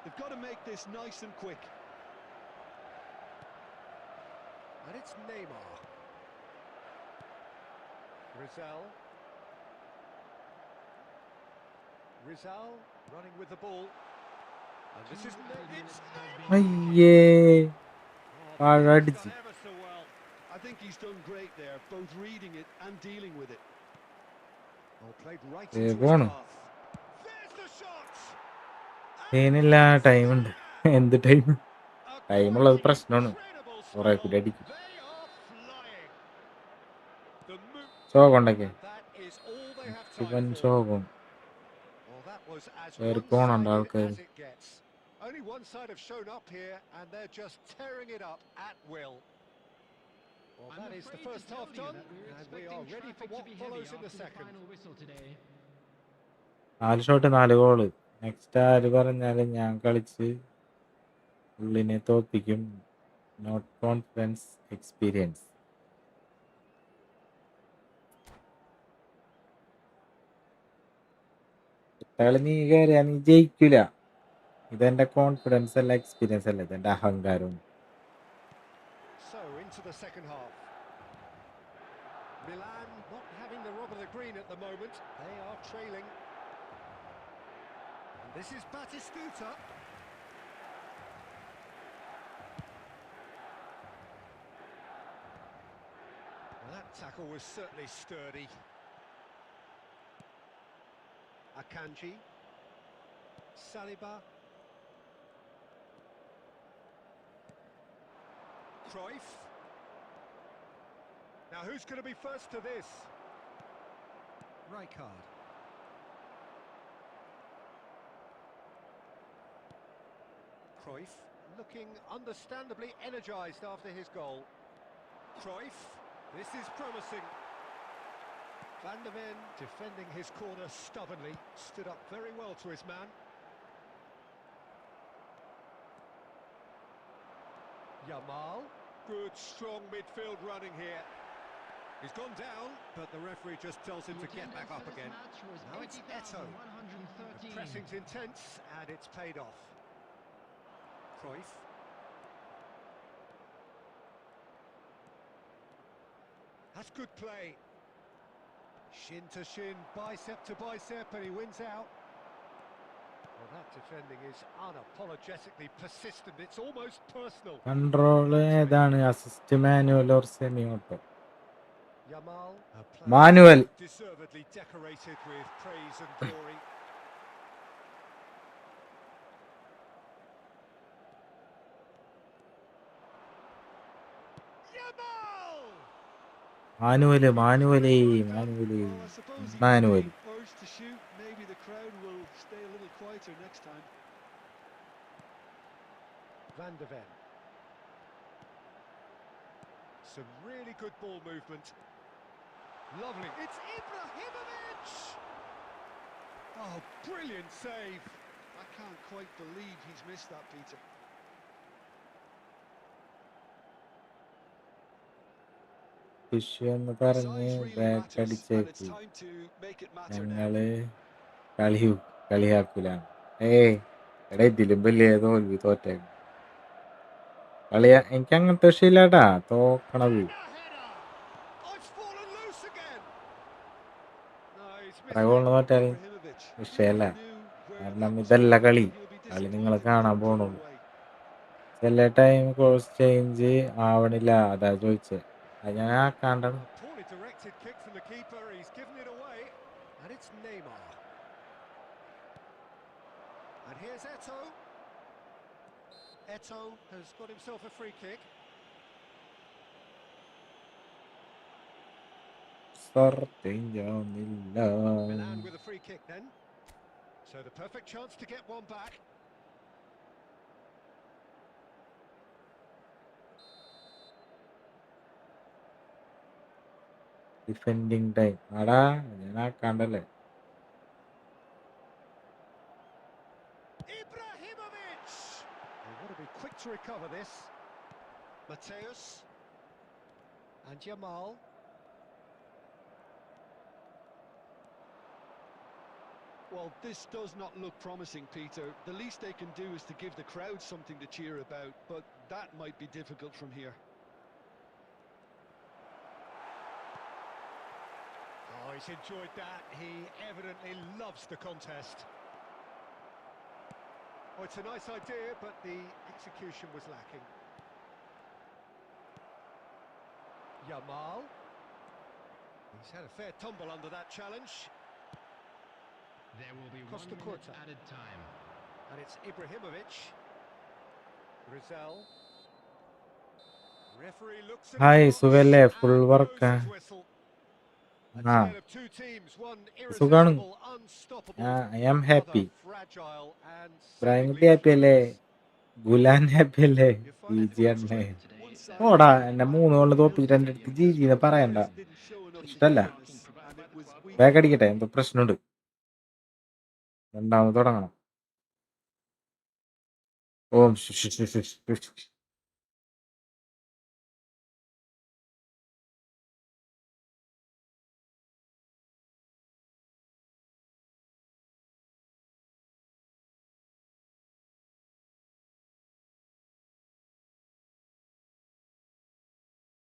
They've got to make this nice and quick. And it's Neymar. Rizal running with the ball. And this is it's Neymar. അയ്യേ Oh, പാഴടിച്ച് done ever so well. I think he's done great there, both reading it and dealing with it. Oh, played right ഏ into his പോണം path. There's the shot. ടൈമില്ല ടൈമുണ്ട് എന്ത് time A ടൈമുള്ളത് quite പ്രശ്നമാണ് incredible കുറെ spell. കൂടി അടിക്കും They are flying. The move, ശോകം ഉണ്ടാക്കിയ and that is all they have ഇവൻ time for. ശോകം Well, that was as കയറി പോണുണ്ട് one-sided ആൾക്കാർ as it gets. Only one side have shown up here, and they're just tearing it up at will. Well, that is the first half done, and we are ready for what follows in the second. 4 shot 4 goal next ആര് പറഞ്ഞാലും ഞാൻ കളിച്ച് ഉള്ളിനെ തോപ്പിക്കും not confidence experience കളി നീ കയറിയാ നീ ജയിക്കില്ല ഇതെന്റെ confidence അല്ല experience അല്ല ഇതെന്റെ അഹങ്കാരവും So, into the second half. Milan not having the rub of the green at the moment. They are trailing. And this is Batistuta. Well, that tackle was certainly sturdy. Akanji. Saliba. Cruyff. Now who's going to be first to this? Rijkaard. Cruyff looking understandably energised after his goal. Cruyff, this is promising. Van der Ven defending his corner stubbornly, stood up very well to his man. Yamal, good strong midfield running here. He's gone down, but the referee just tells him to get back up again. Now it's Eto. The pressing's intense, and it's paid off. Cruyff. That's good play. Shin to shin, bicep to bicep, and he wins out. That defending is unapologetically persistent. It's almost personal. Control ഏതാണ്? Assist, manual or semi auto? Yamal, a player manual. so deservedly decorated with praise and glory. Yamal! Manual മാനുവലേ Well, manual I suppose he was manual. being urged to shoot. Maybe the crowd will stay a little quieter next time. Van de Ven. Some really good ball movement. Lovely. It's Ibrahimovic! Oh, brilliant save. I can't quite believe he's missed that, Peter. Fish എന്ന് പറഞ്ഞ് Size really back matters, and it's അടിച്ചേക്ക്. time to make it matter now. ഞങ്ങള് കളിയാക്കൂലാണ്. എടാ ഇതിലും വലിയ തോൽവി തോറ്റേക്കും. എനിക്ക് അങ്ങനത്തെ വിഷയമില്ലാട്ടാ തോക്കണത്. And a header! Oh, it's fallen loose again. No, he's എത്ര missed ഗോളിന് it. തോറ്റാലും Ibrahimovic വിഷയമല്ല. never knew where കാരണം that was ഇതല്ല going, കളി. and he'll be കളി നിങ്ങൾ disappointed കാണാൻ when it's put പോണുള്ളൂ. away. ചില ടൈം കോഴ്സ് ചേഞ്ച് ആവണില്ല, അതാ ചോദിച്ചേ. അത് ഞാൻ ആക്കാണ്ടാണ്. A poorly directed kick from the keeper. He's given it away. And it's Neymar. And here's Eto'o. Eto'o has got himself a free kick. സർത്തിഞ്ഞില്ല. Milan with a free kick then. So the perfect chance to get one back. Defending time ആടാ ഞാൻ ആക്കാണ്ടല്ലേ. Ibrahimovic! They want to be quick to recover this. Mateus. And Yamal. Well, this does not look promising, Peter. The least they can do is to give the crowd something to cheer about, but that might be difficult from here. Oh, he's enjoyed that. He evidently loves the contest. Oh, it's a nice idea, but the execution was lacking. Yamal. He's had a fair tumble under that challenge. There will be Costa 1 minute Curta. added time. And it's Ibrahimovic. Rizal. Referee looks at hi, his watch സുഖല്ലേ? Full and വർക്കാ? blows his whistle. A ആ, tale of two teams, one സുഖാണ്. irresistible, unstoppable, I am happy. other fragile and Ibrahimkutty seemingly happy അല്ലേ? clueless. ഗുലാൻ happy അല്ലേ? You ജി find it ജി quite അണ്ണേ. strange. One side ഓടാ, playing എന്നെ back 3 ഗോളിന് in തോപ്പിച്ചിട്ട് Middle എൻ്റെ അടുത്ത് Stadium ജി just ജീന്ന് when പറയണ്ട. players didn't show enough ഇഷ്ടല്ല. togetherness, and it was weak. Back അടിക്കട്ടെ, എന്തോ പ്രശ്നമുണ്ട്. രണ്ടാമത് തുടങ്ങണം. ഓം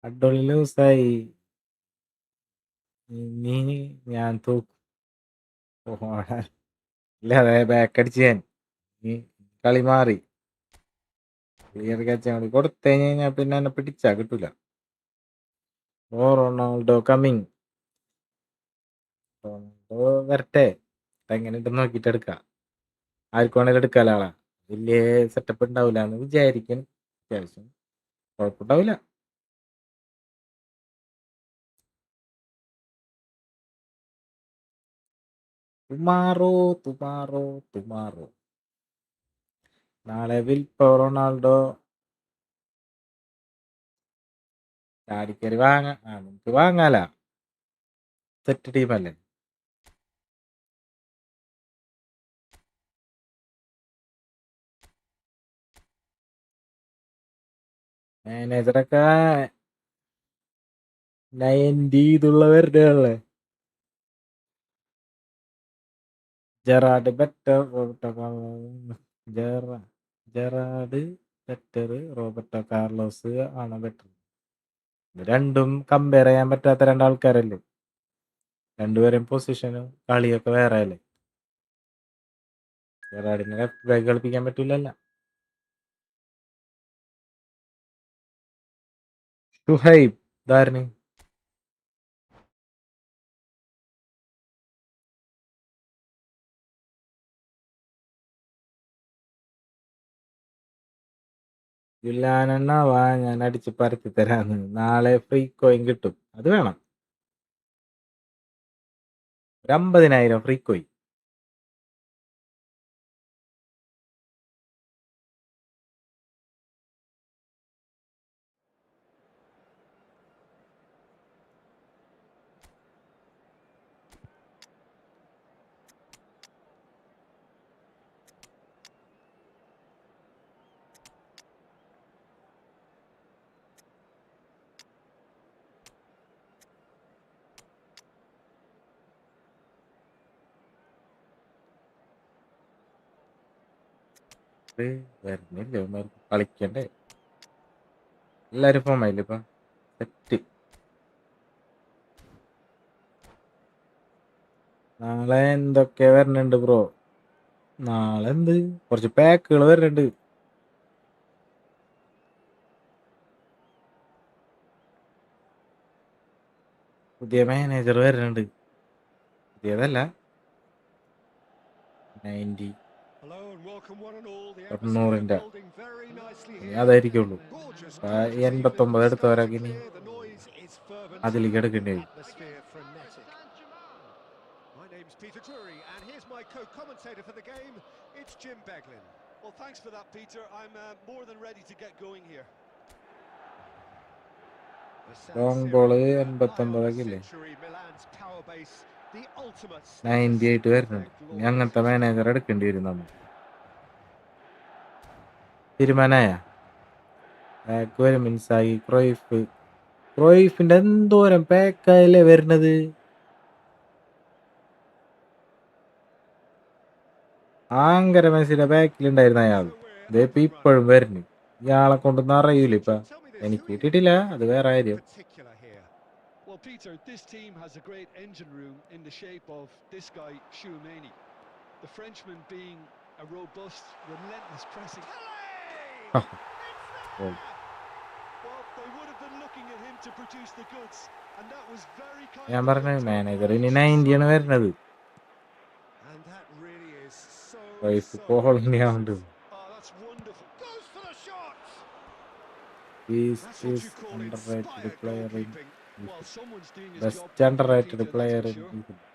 അഡോളി ലൂസായി. ഇനി ഞാൻ തോക്കും. ഇല്ല, അതെ ബാക്ക് അടിച്ച് ഞാൻ. ഇനി കളി മാറി. ക്ലിയർ ക്യാച്ച് കൂടി കൊടുത്തു കഴിഞ്ഞാൽ പിന്നെ എന്നെ പിടിച്ചാ കിട്ടൂല. ഓ റൊണാൾഡോ കമ്മിങ്. റൊണാൾഡോ വരട്ടെ. എങ്ങനെയുണ്ടെന്ന് നോക്കിയിട്ട് എടുക്കാം. ആർക്കും വേണേലും എടുക്കാലോ ആളാ. വലിയ സെറ്റപ്പ് ഉണ്ടാവില്ല എന്ന് വിചാരിക്കും. അത്യാവശ്യം കുഴപ്പമുണ്ടാവില്ല. തുമാറോ തുമാറോ തുമാറോ. നാളെ വിൽപ്പോ റൊണാൾഡോ. ചാടിക്കറി വാങ്ങാം. നമുക്ക് വാങ്ങാല. സെറ്റ് ടീമല്ലേ. മാനേജറൊക്കെ 90 ഇതുള്ളവരുടെ ഉള്ളേ. Gerard better, Gerard better, Roberto Carlos ആണ് ബെറ്റർ. രണ്ടും കമ്പയർ ചെയ്യാൻ പറ്റാത്ത രണ്ടാൾക്കാരല്ലേ. രണ്ടുപേരും പൊസിഷനും കളിയൊക്കെ വേറെ അല്ലേ. ജെറാർഡിനെ ലെഫ്റ്റ് ബാക്ക് കളിപ്പിക്കാൻ പറ്റൂലല്ലോ. ഷുഹൈബ് ധാരണ വില്ലാനെണ്ണ വാ, ഞാൻ അടിച്ച് പരത്തി തരാന്ന്. നാളെ ഫ്രീ കോയിൻ കിട്ടും, അത് വേണം. 50,000 ഫ്രീ കോയിൻ. വരുന്നില്ല, ഇവന്മാർക്ക് കളിക്കണ്ടേ? എല്ലാരും ഫോം ആയില്ല ഇപ്പൊ, സെറ്റ്. നാളെ എന്തൊക്കെ വരണുണ്ട് ബ്രോ? നാളെ എന്ത്, കുറച്ച് പാക്കുകൾ വരുന്നുണ്ട്. പുതിയ മാനേജർ വരുന്നുണ്ട്. പുതിയതല്ല, 90 Hello and welcome one and all. The 90-ന്റെ building very nicely ഇനി here. അതായിരിക്കുള്ളൂ. Gorgeous 89 എടുത്തവരൊക്കെ ഇനി The noise is fervent. അതിലേക്ക് എടുക്കേണ്ടി വരും. Atmosphere frenetic. My name's Peter Drury and here's my co-commentator for the game. It's Jim Beglin. Well, thanks for that, Peter. I'm more than ready to get going here. Long ball 89 ഇല്ലേ, 98 വരുന്നുണ്ട്. ഇനി അങ്ങനത്തെ manager എടുക്കേണ്ടി വരും നമ്മൾ. തീരുമാനമായ pack വരും. മിൻസായി, ക്രോയിഫിന്റെ എന്തോരം പാക്കല്ലേ വരുന്നത്. ആങ്കര മെസ്സിയുടെ ബാക്കിലുണ്ടായിരുന്ന അയാൾ ഇതേപ്പ ഇപ്പോഴും വരുന്നു. ഇയാളെ കൊണ്ടൊന്നും അറിയൂല ഇപ്പൊ. എനിക്ക് കിട്ടിയിട്ടില്ല, അത് വേറെ കാര്യം. Well, Peter, this team has a great engine room in the shape of this guy, Tchouaméni. The Frenchman being a robust, relentless pressing. Oh. Well, they would have been looking at him to produce the goods, and that was very kind. ഞാൻ പറഞ്ഞ manager ഇനി 90 ആണ് വരുന്നത്. And that really is so കോളനിയാവുണ്ട്. Oh, that's wonderful. goes for the shot. He's That's what you call underrated inspired player in goalkeeping. Well, someone's doing his job. best underrated Peter, player that's in for sure.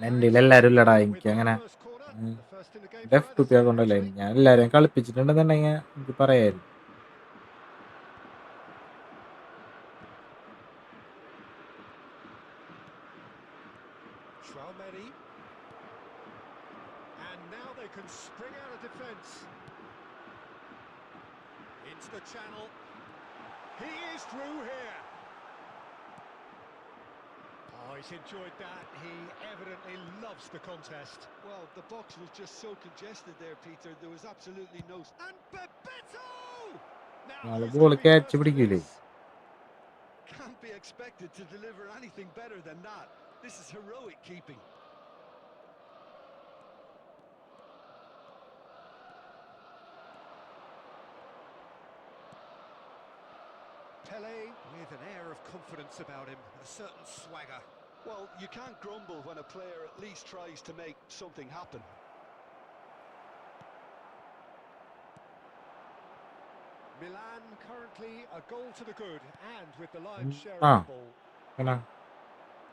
എൻ്റെ എല്ലാരും ഇല്ലടാ. എനിക്ക് With അങ്ങനെ the first corner, the first in the game for ഡെഫ് either ടുപ്പിയാ side, കൊണ്ടല്ലേ. actually. ഞാൻ എല്ലാരെയും കളിപ്പിച്ചിട്ടുണ്ടെന്നുണ്ടെങ്കിൽ എനിക്ക് പറയായിരുന്നു. Tchouaméni. And now they can spring out of defence. Into the channel. He is through here. Oh, he's enjoyed that. He evidently loves the contest. Well, the box was just so congested there, Peter. There was absolutely no. And Bebeto! Now നാളെ he's ball gonna be catch first to പിടിക്കൂലേ? this. Can't be expected to deliver anything better than that. This is heroic keeping. Pele with an air of confidence about him, a certain swagger. Well, you can't grumble when a player at least tries to make something happen. Milan currently a goal to the good and with the lion's share Ah. of the ball. എന്നാ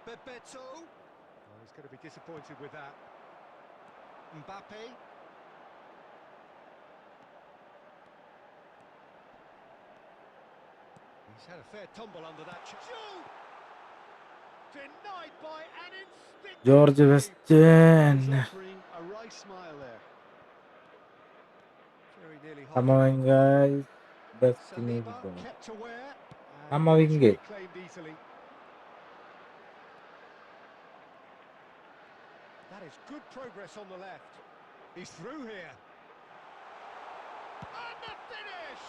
Bebeto. Oh, he's going to be disappointed with that. Mbappe. He's had a fair tumble under that. Denied by an instinctive George save. Western. Offering a right smile there. Very nearly Come half. on guys, best in Saliba football. kept aware. Come And on, it's Inge. reclaimed easily. That is good progress on the left. He's through here. And the finish!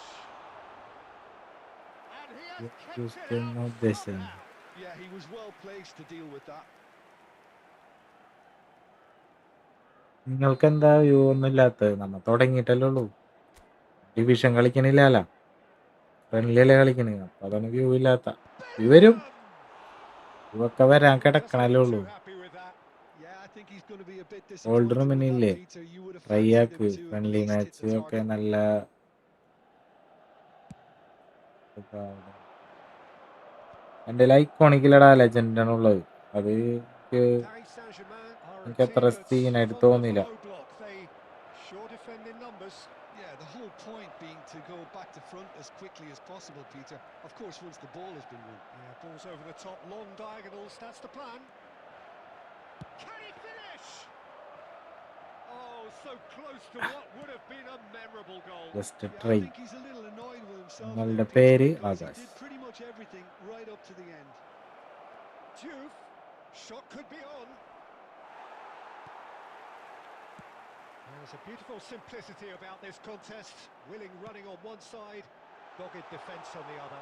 And he has kept Just it don't know out this, somehow. eh? Yeah, he was well placed to deal with that. നിങ്ങൾക്ക് എന്താ view ഒന്നും ഇല്ലാത്തത്? നമ്മ തുടങ്ങിയിട്ടല്ലേ ഉള്ളൂ. Division കളിക്കണില്ല, friendly അല്ലേ കളിക്കണേ. അപ്പൊ അതാണ് view ഇല്ലാത്ത. വ്യൂ വരും, ഇവൊക്കെ വരാൻ He doesn't കിടക്കണല്ലേ look ഉള്ളൂ. too happy with that. Yeah, I think he's going to be a bit old disappointed with that, റൂമിനില്ലേ Peter. You would have try fancied him ആക്ക്, to at friendly least hit the match ഒക്കെ target. നല്ല എൻ്റെ ഐക്കോണിക്കിലടാ legend ആണുള്ളത്. അത് Paris Saint-Germain are a എനിക്ക് team അത്ര that's സീനായിട്ട് fond of the തോന്നിയില്ല. low block. They sure defend in numbers. Yeah, the whole point being to go back to front as quickly as possible, Peter. Of course, once the ball has been won. Yeah, balls over the top, long diagonals, that's the plan. Can he finish? Oh, so close to what would have been a memorable goal. Just Yeah, I try. think he's a little annoyed with himself there, നിങ്ങളുടെ Peter, പേര് because he Akash. did pretty much everything right up to the end. Diouf, shot could be on. There's a beautiful simplicity about this contest. Willing running on one side, dogged defence on the other.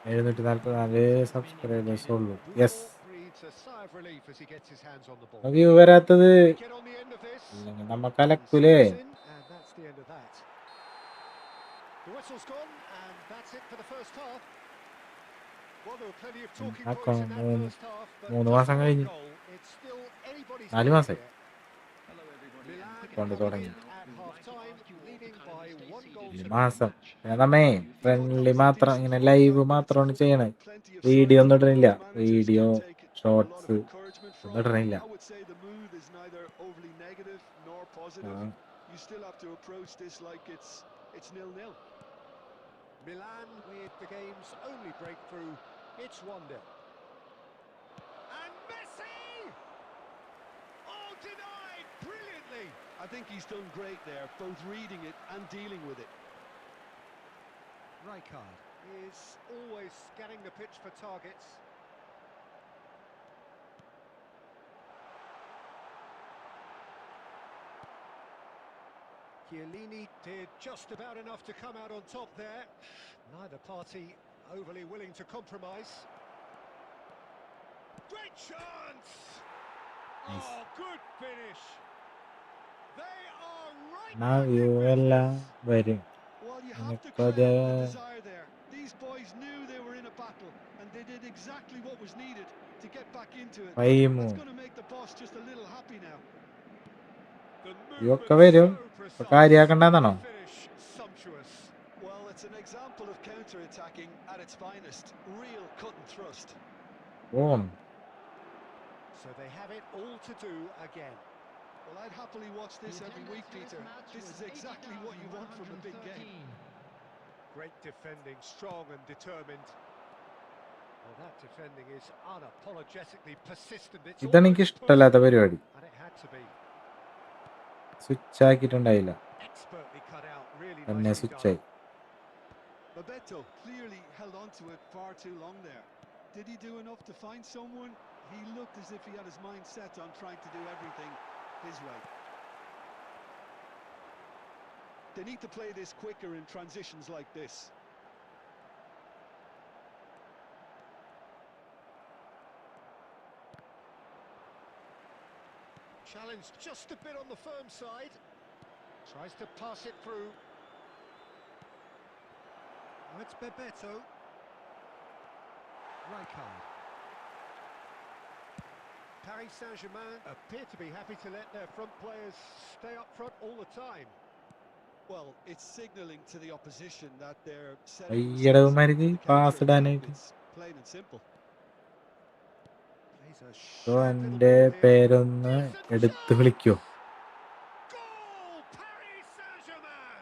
744 subscribers ഉള്ളൂ. Who yes. thought breathes a sigh of relief as he gets his hands on the ball. View വരാത്തത് Can he get on the end of this? അല്ലെങ്കിൽ നമ്മ He കലക്കൂലേ. steps in, and that's the end of that. The whistle's gone, and that's it for the first half. Well, there were plenty of talking points in that first half, but 3 just മാസം one കഴിഞ്ഞു. goal. It's still anybody's 4 game മാസം here. Milan കൊണ്ട് coming തുടങ്ങി. in at half-time, leading by 1 goal to 1 nil. മാസം. നമ്മേ friendly മാത്രം ഇങ്ങനെ live മാത്രമാണ് ചെയ്യണത്. Plenty of വീഡിയോ signs ഒന്നും that ഇടണില്ല. both managers video can take a lot of shorts encouragement ഒന്നും from. ഇടണില്ല. I would say the mood is neither overly negative nor positive. You still have to approach this like it's 0-0. Milan with the game's only breakthrough. It's 1-0. And Messi! Oh, denied brilliantly. I think he's done great there, both reading it and dealing with it. Rijkaard is always scanning the pitch for targets. Chiellini did just about enough to come out on top there. Neither party overly willing to compromise. Great chance! Nice. Oh, good finish. They are right Now back you in എല്ലാം business. വരും. Well, you have to എനിക്കത് credit the desire there. These boys knew they were in a battle, and they did exactly what was needed to get back into it. ഫൈമു That's going to make the boss just a little happy now. The ഇവയൊക്കെ movement വരും. so ഇപ്പൊ precise. കാര്യാക്കണ്ടെന്നാണോ? The finish sumptuous. Well, it's an example of counter-attacking at its finest. Real cut and thrust. On. So they have it all to do again. Well, I'd happily watch this every week, Peter. This is exactly what you want from a big game. Great defending, strong and determined. Well, that defending is unapologetically persistent. It's ഇതാണ് എനിക്ക് almost ഇഷ്ടമല്ലാത്ത personal, പരിപാടി. and it had to be. Switch ആക്കിയിട്ടുണ്ടായില്ല. Expertly cut out, really തന്നെ nicely switch done. ആയി. Bebeto clearly held on to it far too long there. Did he do enough to find someone? He looked as if he had his mind set on trying to do everything his way. They need to play this quicker in transitions like this. Challenged just a bit on the firm side. Tries to pass it through. Oh, it's Bebeto. Rijkaard. Paris Saint-Germain appear to be happy to let their front players stay up front all the time. Well, it's signalling to the opposition that they're അയ്യടവന്മാർക്ക് pass ഇടാനായിട്ട്. It's plain and simple. Plays a so sharp little എൻ്റെ ball here. പേരൊന്ന് എടുത്ത് വിളിക്കോ. Goal! Paris Saint-Germain!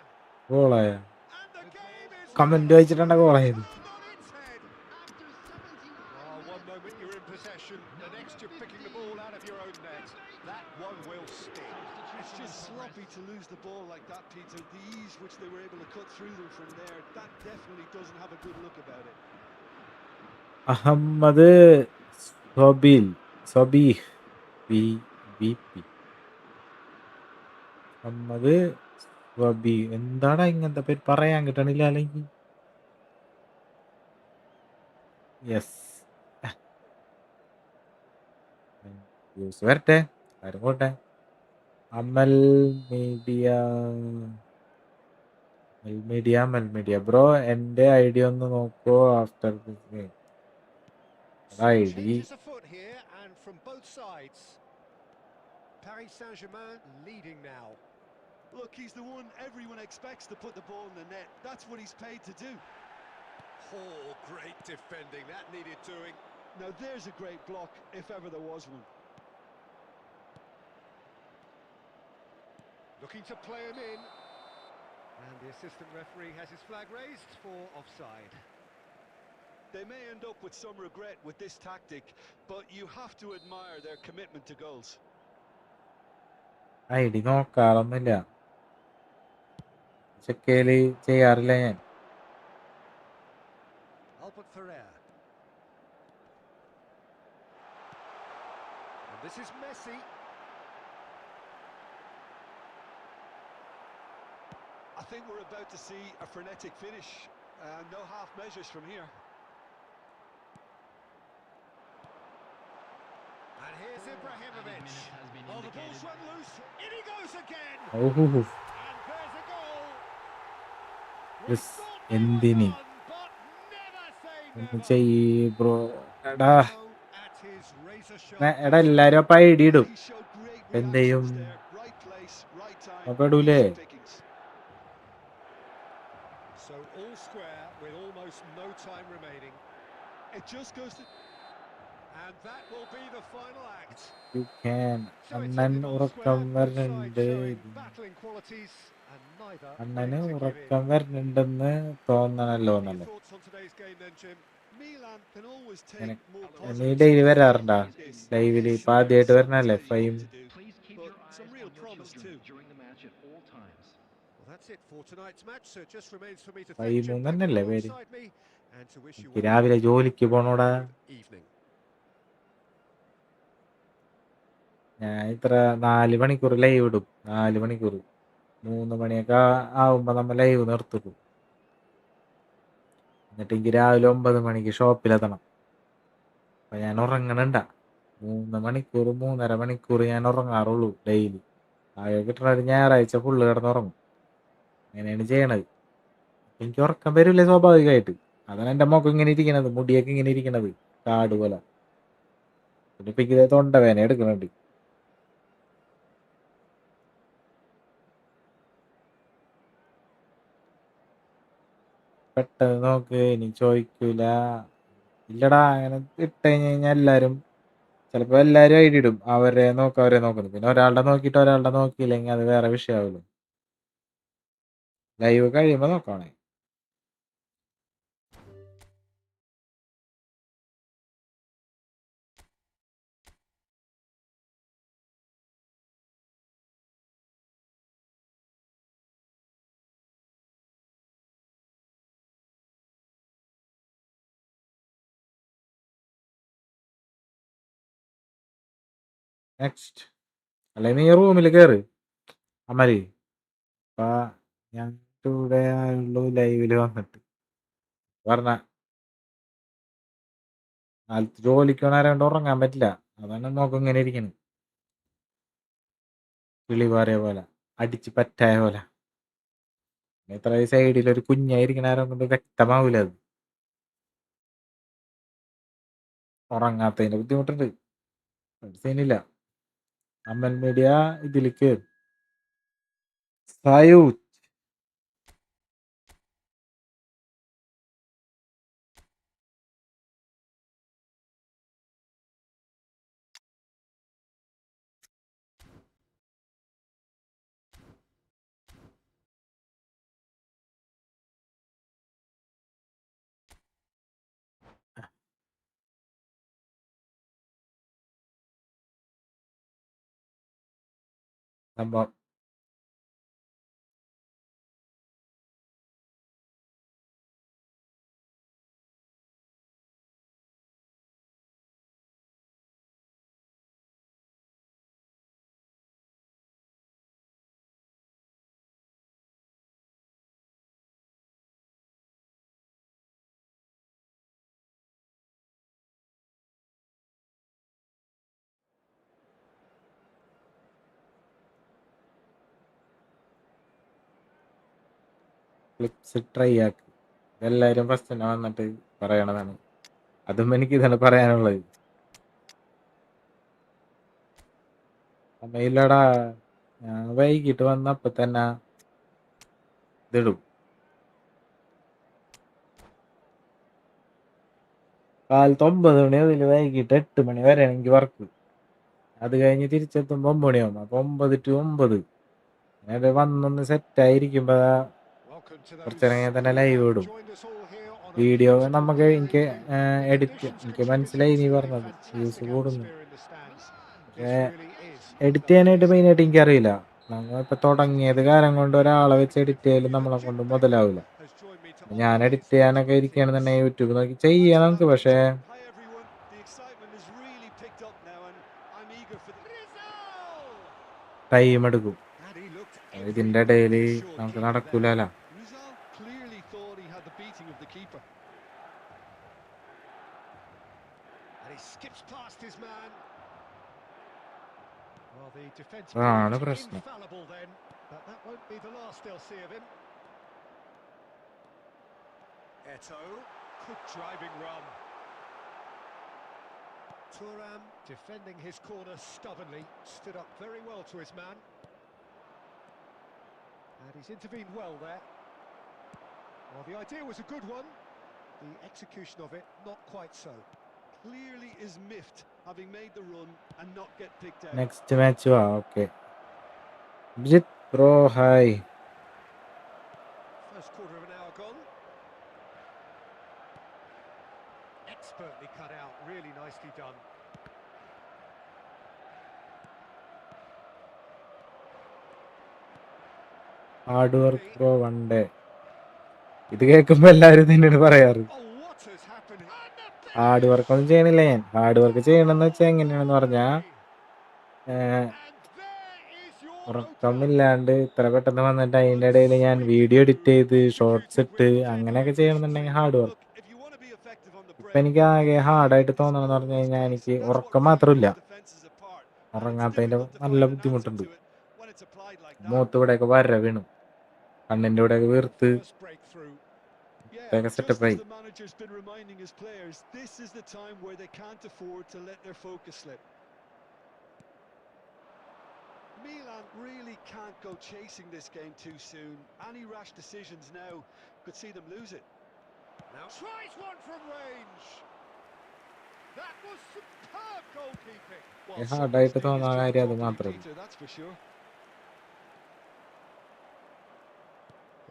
ഗോളായ And the game is comment വായിച്ചിട്ടാണ് ഗോളായത്. turned on its head. Oh, one moment you're in possession, the next you're picking the ball out of your own net. That one will sting. It's just sloppy to lose the ball like that, Peter. The ease which they were able to cut through them from there, that definitely doesn't have a good look about it. Ahammed Sabeeh P Ahammed Swabi എന്താടാ ഇങ്ങനത്തെ പേര് പറയാൻ കിട്ടണില്ല. അല്ലെങ്കിൽ yes views വരട്ടെ, ആരും പോട്ടെ. അമൽ media bro എന്റെ ഐഡി ഒന്ന് നോക്കൂ after this game. ID Changes afoot here and from both sides. Paris Saint-Germain leading now. Look, he's the one everyone expects to put the ball in the net. That's what he's paid to do. Oh, great defending. That needed doing. Now there's a great block, if ever there was one. Looking to play him in. And the assistant referee has his flag raised for offside. They may end up with some regret with this tactic, but you have to admire their commitment to goals. ID നോക്കാറൊന്നുമില്ല, check ചെയ്യാറില്ല ഞാൻ. Albert Ferrer. And this is Messi. I think we're about to see a frenetic finish. No half measures from here. And here's Ibrahimovic. Oh, the ball's run loose. In he goes again. ഓഹോ, And there's a goal. Yes, We thought they were എന്തിനി done, but never say ഒന്ന് never. ചെയ്യ് bro. എടാ So, at his razor-sharp എടാ precision. എല്ലാരും അപ്പൊ ID ഇടും, He showed great എന്ത് ചെയ്യും? reactions there. Right place, right time. അപ്പൊ ഇടൂലേ? Easy pickings. So all square with almost no time remaining. It just goes to... And that will be the final act. You can. So it's Annan ended on ഉറക്കം square, both sides വരുന്നുണ്ട്, showing battling qualities and neither അണ്ണന് willing to give in. ഉറക്കം വരുന്നുണ്ടെന്ന് തോന്നണല്ലോ What are your എന്നല്ലേ. thoughts on today's game then, Jim? Milan can always take more നീ positives daily from a game വരാറുണ്ടാ like this. ലൈവില്? ഇപ്പൊ Sure, ആദ്യമായിട്ട് some വരണല്ലേ tell you ഫൈം? what to do, Please keep but your eyes some on real your promise children too. during the match at all times. Well, that's it for tonight's match. So it just remains for me to thank ഫൈമൂന്ന് Jim Packer തന്നെയല്ലേ പേര്? alongside me and to wish you എനിക്ക് all രാവിലെ a ജോലിക്ക് very പോണോടാ. good evening. ഞാൻ ഇത്ര 4 മണിക്കൂർ live ഇടും, 4 മണിക്കൂർ. 3 മണിയൊക്കെ ആവുമ്പോ നമ്മ ലൈവ് നിർത്തുള്ളൂ. എന്നിട്ട് എനിക്ക് രാവിലെ 9 മണിക്ക് ഷോപ്പിലെത്തണം. അപ്പൊ ഞാൻ ഉറങ്ങണണ്ട. 3 മണിക്കൂർ 3.5 മണിക്കൂർ ഞാൻ ഉറങ്ങാറുള്ളൂ ഡെയിലി. ആകെ കിട്ടണ ഒരു ഞായറാഴ്ച ഫുള്ള് കിടന്നുറങ്ങും. അങ്ങനെയാണ് ചെയ്യണത്. എനിക്ക് ഉറക്കം വരില്ലേ സ്വാഭാവികമായിട്ട്. അതാണ് എന്റെ മുഖം ഇങ്ങനെ ഇരിക്കണത്, മുടിയൊക്കെ ഇങ്ങനെ ഇരിക്കണത് കാട് പോലെ. പിന്നെ ഇപ്പൊ എനിക്ക് തൊണ്ടവേന എടുക്കണുണ്ട്. പെട്ടെന്ന് നോക്ക്, ഇനി ചോദിക്കൂല. ഇല്ലടാ, അങ്ങനെ ഇട്ട് കഴിഞ്ഞാൽ എല്ലാരും ചിലപ്പോ എല്ലാരും ഐഡി ഇടും, അവരെ നോക്കുന്നു. പിന്നെ ഒരാളുടെ നോക്കിയിട്ട് ഒരാളുടെ നോക്കിയില്ലെങ്കിൽ അത് വേറെ വിഷയമാവുള്ളൂ. ലൈവ് കഴിയുമ്പോ നോക്കണേ. നെക്സ്റ്റ് അല്ലെ നീ റൂമിൽ കയറ് അമലി. അപ്പൊ ഞാൻ ഇവിടെ ആയുള്ളൂ ലൈവില് വന്നിട്ട് പറഞ്ഞ കാലത്ത് ജോലിക്ക് നേരം ഉറങ്ങാൻ പറ്റില്ല. അതാണ് മുഖം ഇങ്ങനെ ഇരിക്കുന്നത്, കിളി പാറിയ പോലെ, അടിച്ച് പറ്റായ പോലെ. ഇത്ര സൈഡിൽ ഒരു കുഞ്ഞായിരിക്കണ ആരും കൊണ്ട് വ്യക്തമാവൂല അത്. ഉറങ്ങാത്തതിന്റെ ബുദ്ധിമുട്ടുണ്ട്, സീനില്ല. അമ്മൽ മീഡിയ ഇതിലേക്ക് സായു. സംഭവം ക്ലിപ്സ് ട്രൈ ആക്ക്. എല്ലാവരും ഫസ്റ്റ് തന്നെ വന്നിട്ട് പറയണതാണ്. അതും എനിക്ക് ഇതാണ് പറയാനുള്ളത്. സമയമില്ലടാ, ഞാൻ വൈകിട്ട് വന്നപ്പോ തന്നെ ഇതിടും. കാലത്ത് 9 മണി മുതൽ വൈകിട്ട് 8 മണി വരെ എനിക്ക് വർക്ക്. അത് കഴിഞ്ഞ് തിരിച്ചെത്തുമ്പോൾ 9 മണിയാവും. അപ്പൊ 9 to 9 അങ്ങനെ വന്നൊന്ന് സെറ്റായിരിക്കുമ്പോ കുറച്ചിറങ്ങിയാൽ തന്നെ ലൈവ് ഇടും. വീഡിയോ എനിക്ക് എനിക്ക് മനസ്സിലായി നീ പറഞ്ഞത് വ്യൂസ് കൂടുന്നു. പക്ഷേ എഡിറ്റ് ചെയ്യാനായിട്ട് മെയിനായിട്ട് എനിക്കറിയില്ല. നമ്മളിപ്പോൾ തുടങ്ങിയത് കാലം കൊണ്ട് ഒരാളെ വെച്ച് എഡിറ്റ് ചെയ്യലും നമ്മളെ കൊണ്ട് മുതലാവില്ല. ഞാൻ എഡിറ്റ് ചെയ്യാനൊക്കെ ഇരിക്കുകയാണെന്നുണ്ടെങ്കിൽ യൂട്യൂബ് നോക്കി ചെയ്യാം നമുക്ക്. പക്ഷേ ടൈം എടുക്കും. ഇതിന്റെ ഇടയിൽ നമുക്ക് നടക്കൂലല്ലോ. അതാണ് പ്രശ്നം. Good driving run. Thuram defending his corner stubbornly, stood up very well to his man. And he's intervened well there. Well, the idea was a good one. The execution of it, not quite so. Clearly is miffed, having made the run and not get picked out. Next match വാ. Okay Abhijith bro, hi. First quarter of an hour gone. Expertly cut out, really nicely done. Hard work bro one day. ഇത് കേൾക്കുമ്പോ എല്ലാവരും തന്നെയാണ് പറയാറ്. Oh, what has happened? Hard work ഒന്നും ചെയ്യണില്ല ഞാൻ. Hard work ചെയ്യണമെന്ന് വെച്ചാൽ എങ്ങനെയാണെന്ന് പറഞ്ഞാൽ ഉറക്കമില്ലാണ്ട് ഇത്ര പെട്ടെന്ന് വന്നിട്ട് അതിൻ്റെ ഇടയിൽ ഞാൻ വീഡിയോ എഡിറ്റ് ചെയ്ത് ഷോർട്സ് ഇട്ട് അങ്ങനെയൊക്കെ ചെയ്യണമെന്നുണ്ടെങ്കിൽ ഹാർഡ് വർക്ക്. ഇപ്പം എനിക്ക് ആകെ ഹാർഡായിട്ട് തോന്നണമെന്ന് പറഞ്ഞു കഴിഞ്ഞാൽ എനിക്ക് ഉറക്കം മാത്രമില്ല, ഉറങ്ങാത്തതിൻ്റെ നല്ല ബുദ്ധിമുട്ടുണ്ട്. മുഖത്ത് ഇവിടെയൊക്കെ വര വീണു, കണ്ണിൻ്റെ ഇവിടെയൊക്കെ വീർത്ത് സെറ്റപ്പായി. Milan really can't go chasing this game too soon. Any rash decisions now could see them lose it. Now tries one from range. That was superb goalkeeping. ഹാർഡായിട്ട് തോന്നുന്ന കാര്യം അത് മാത്രമേ. That's for sure.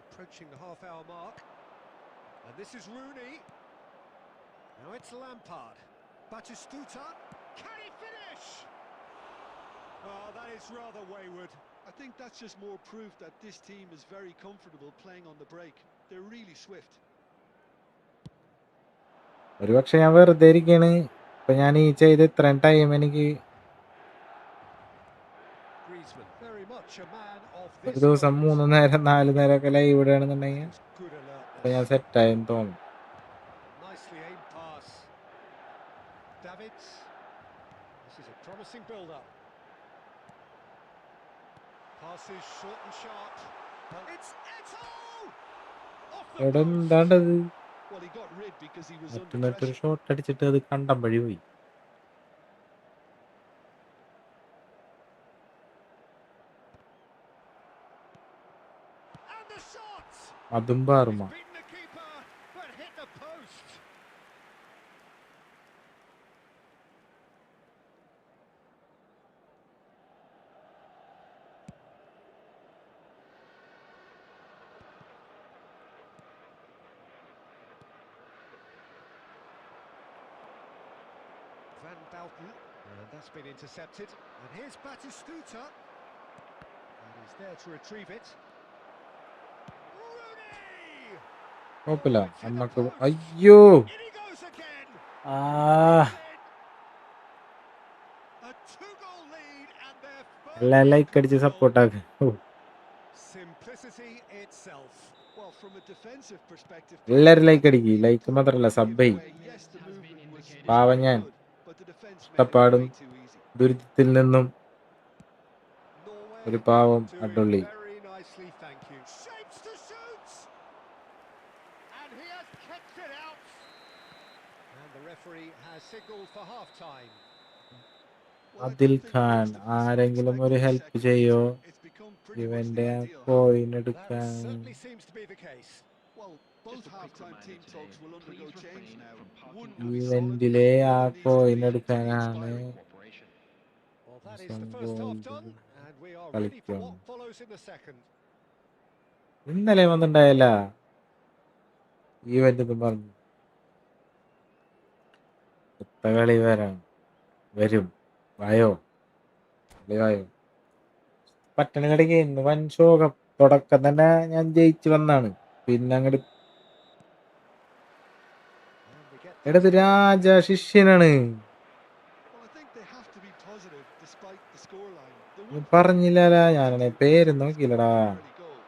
Approaching the half-hour mark, and this is Rooney. Now it's Lampard. Batistuta. Can he finish? Oh, that is rather wayward. I think that's just more proof that this team is very comfortable playing on the break. They're really swift. ഒരു പക്ഷെ ഞാൻ വെറുതെ ഇരിക്കാണ്. ഇപ്പൊ ഞാൻ ഈ ചെയ്ത് ഇത്രയും ടൈം എനിക്ക് ഒരു ദിവസം 3 നേരം 4 നേരമൊക്കെ ലൈവ് ഇടുകയാണെന്നുണ്ടെങ്കിൽ ഇപ്പൊ ഞാൻ സെറ്റായെന്ന് തോന്നും. Nicely aimed pass. Davids. This is a promising build-up. Passes short and sharp. It's Eto'o! Off the എവിടെ post. എന്താണ്ടത് Well, he got rid because he was under മറ്റൊരു pressure. ഷോട്ട് അടിച്ചിട്ട് അത് കണ്ടം വഴി പോയി. And the shot! അതും പാറുമ. He's beaten the keeper, but hit the post. Van Bouten, and that's been intercepted. And here's Batistuta. And he's there to retrieve it. Rooney! കുഴപ്പമില്ല Oh, it's hit the നമ്മക്ക്. post. അയ്യോ, In he goes again. ആ A two-goal lead and they're എല്ലാം firmly like in അടിച്ച് control. സപ്പോർട്ടാക്ക്. Simplicity itself. Well, from a defensive perspective, എല്ലാരും like അടിക്ക്. Like മാത്രല്ല സബ്ബൈ. yes, the movement was പാവം ഞാൻ good, but the defense made it കഷ്ടപ്പാടും way too easy. ദുരിതത്തിൽ നിന്നും Norway ഒരു പാവം doing അഡുള്ളി. very nicely, thank you. Shapes to shoot. referee has signalled for half-time. Well, I Adil don't think Khan, most of us ആരെങ്കിലും ഒരു expected a help second ചെയ്യോ? meeting. It's become pretty much the ഇവന്റെ ideal coin half. That എടുക്കാൻ. certainly seems to be the case. Well, both Just a quick half-time reminder team today, talks will undergo please change refrain now. from parking One on will be the solid, ഇവന്റിലെ the ആ other needs coin to be എടുക്കാനാണ് inspiring. cooperation. Well, that is the first half done, and we are ready for കളിക്കും. what follows in the second. ഇന്നലെ വന്നിണ്ടായില്ല event എന്ന് പറഞ്ഞു. എത്ര കളി വരും വായോ വായോ പട്ടണക്കടയ്ക്ക് ഇന്ന് വൻ ശോകം. തുടക്കം തന്നെ ഞാൻ ജയിച്ചു വന്നാണ്. പിന്നെ അങ്ങോട്ട് And we get എടുത്ത് things going. രാജ ശിഷ്യനാണ്. Well, I think they have to be positive despite the scoreline. The നീ one thing പറഞ്ഞില്ലല്ല, they want ഞാൻ to do പേര് is score നോക്കിയില്ലടാ. an early goal,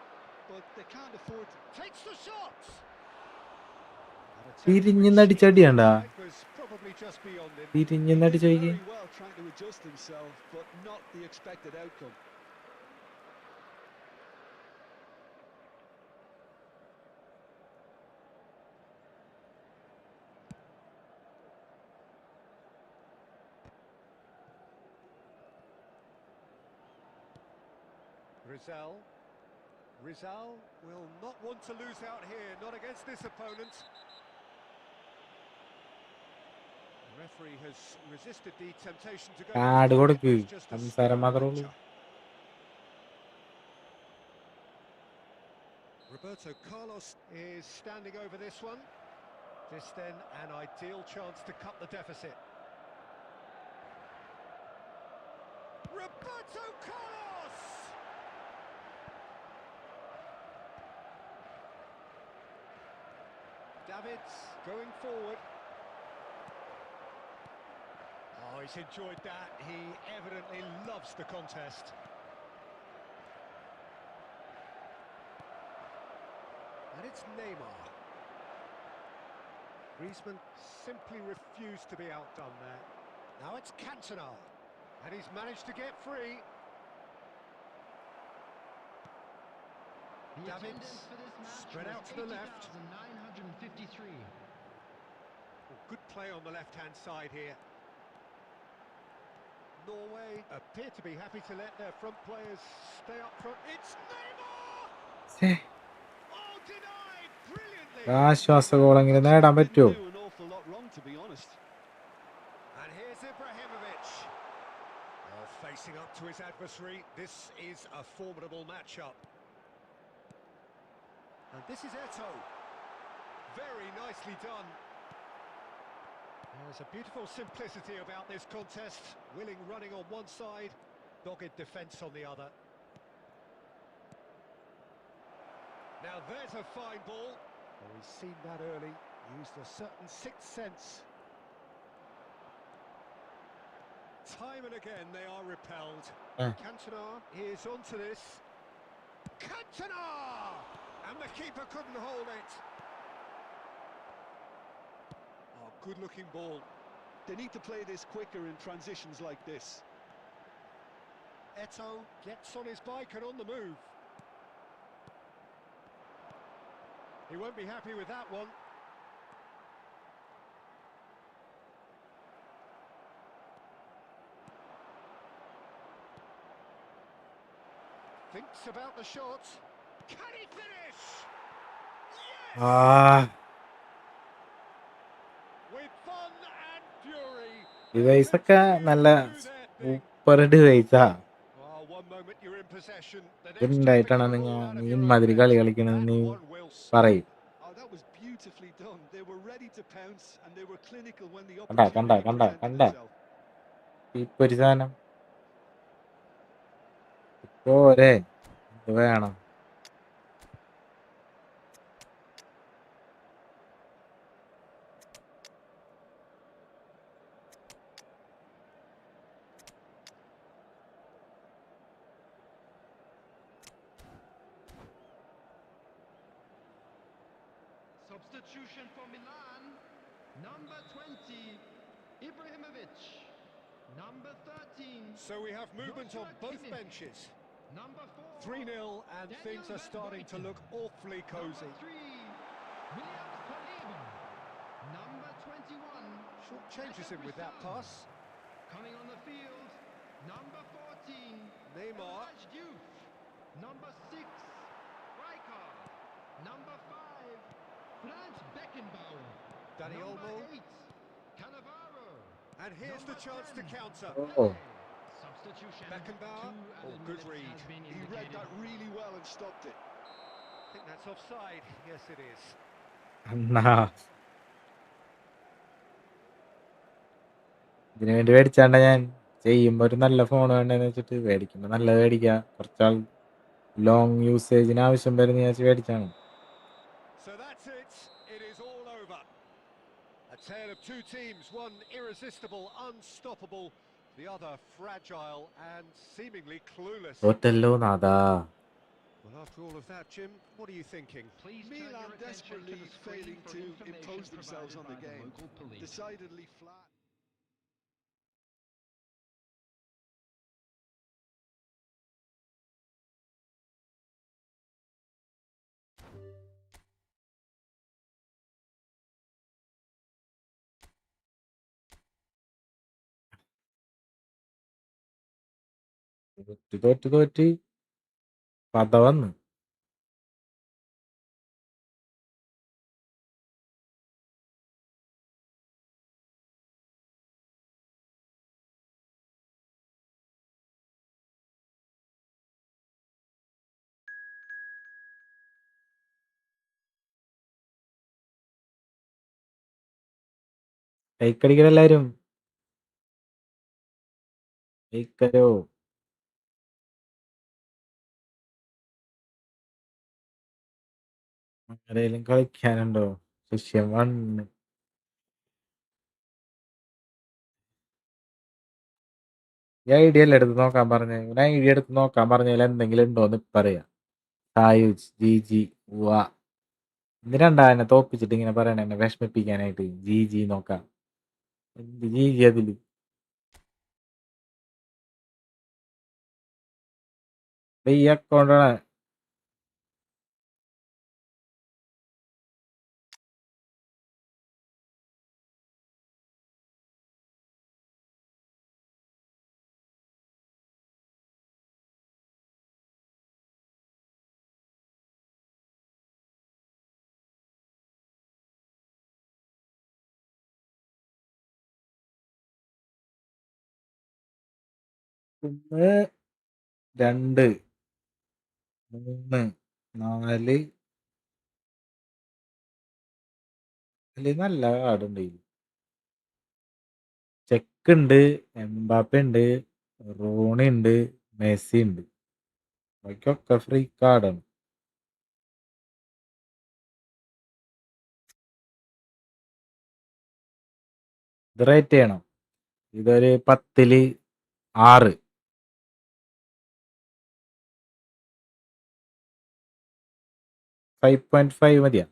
but they can't afford to. Takes the shot. That attempt to തിരിഞ്ഞിന്നടിച്ചടിയാണ്ടാ. reach the inside was probably just beyond him. He തിരിഞ്ഞിന്നടിച്ച് did നോക്കി. very well trying to adjust himself, but not the expected outcome. Rizal will not want to lose out here, not against this opponent. The referee has resisted the temptation to go. Card കൊടുക്ക്. It was just a സംസാരം slow മാത്രമേ ഉള്ളൂ. adventure. Roberto Carlos is standing over this one. This then an ideal chance to cut the deficit. Roberto Carlos! Davids going forward. Oh, he's enjoyed that. He evidently loves the contest. And it's Neymar. Griezmann simply refused to be outdone there. Now it's Cantona. And he's managed to get free. The Davids attendance for this match spread was out to the left. 80,953. Good play on the left-hand side here. Norway appear to be happy to let their front players stay up front. It's Neymar! Oh, denied brilliantly. ആശ്വാസ ഗോളെങ്കിലും നേടാൻ Didn't പറ്റുമോ? do an awful lot wrong, to be honest. And here's Ibrahimovic. Oh, facing up to his adversary. This is a formidable matchup. And this is Eto'o. Very nicely done. There's a beautiful simplicity about this contest. Willing running on one side, dogged defence on the other. Now there's a fine ball. Oh, he's seen that early. Used a certain sixth sense. Time and again they are repelled. Cantona is onto this. Cantona! And the keeper couldn't hold it. Oh, good-looking ball. They need to play this quicker in transitions like this. Eto'o gets on his bike and on the move. He won't be happy with that one. Thinks about the shot. Can he finish? Yes! With fun and fury. ഡിവൈസൊക്കെ നല്ല super ഡിവൈസാ. Oh, one moment you're in possession, the next ഇതുണ്ടായിട്ടാണ് you're നിങ്ങൾ ball out of നീ your own മാതിരി കളി net. കളിക്കണമെന്ന് നീ That one will പറയും. Oh, that was beautifully done. They were ready to pounce and they were clinical when the കണ്ടാ opportunity presented itself. ഇപ്പൊ ഒരു സാധനം പോരെ, ഇത് വേണം. Substitution for Milan. Number 20, Ibrahimovic. Number 13. So we have movement on Joshua both Kimmich. benches. Number 4. 3-0 and Daniel things are starting to Van look awfully Number cosy. 3, Williams Poleben. Number 21, Short changes him with that pass. Coming on the field, number 14, Neymar. Diouf. Number 6, Rijkaard. Number 5, Franz Beckenbauer. Dani Number Olmo. 8, Cannavaro. And here's the Number chance to 10. counter. Oh. Substitution. Beckenbauer. 2 Oh, added good minutes read. has been He read indicated. that really well and stopped it. I think that's offside. Yes, it is. അണ്ണാ ഇതിനു വേണ്ടി മേടിച്ചാണ്ട ഞാൻ ചെയ്യുമ്പോ ഒരു നല്ല phone വേണ്ടെന്ന് വെച്ചിട്ട് മേടിക്കുമ്പോ നല്ലത് മേടിക്കുക. കുറച്ചാൾ ലോങ് യൂസേജിന് ആവശ്യം വരുന്ന ഞാൻ മേടിച്ചാണ്. So that's it. It is all over. A tale of two teams, one irresistible, unstoppable, the other fragile and seemingly clueless. തോറ്റല്ലോ നാദാ. Well, after all of that, Jim, what are you thinking? Please turn Milan your attention to desperately the screen failing for to information impose themselves on provided the by game. local police. Decidedly flat. തോറ്റ് പത വന്ന്. കൈക്കടിക്കലെല്ലാരും കൈക്കരോ. ആരേലും കളിക്കാനുണ്ടോ? ശിഷ്യം one. ഈ idea അല്ലേ എടുത്ത് നോക്കാൻ പറഞ്ഞ. ഒരു ഐഡിയ എടുത്ത് നോക്കാൻ പറഞ്ഞാൽ എന്തെങ്കിലും ഉണ്ടോന്ന് പറയാ. സായുജ് ജി ജി വാ. എന്തിനാണ്ടാ എന്നെ തോപ്പിച്ചിട്ട് ഇങ്ങനെ പറയണ, എന്നെ വിഷമിപ്പിക്കാനായിട്ട്. ജി ജി നോക്കാം. എന്ത് ജി ജി അതില്? ഈ അക്കൗണ്ടാണ്. ഒന്ന് 2 3 4 നല്ല കാർഡുണ്ട്. ചെക്ക് ഉണ്ട്, എംബാപ്പ ഉണ്ട്, റോണി ഉണ്ട്, മെസ്സി ഉണ്ട്. ബാക്കിയൊക്കെ ഫ്രീ കാർഡാണ്. ഇത് റേറ്റ് ചെയ്യണം. ഇതൊരു 10ല് 6. 5.5 മതിയാ.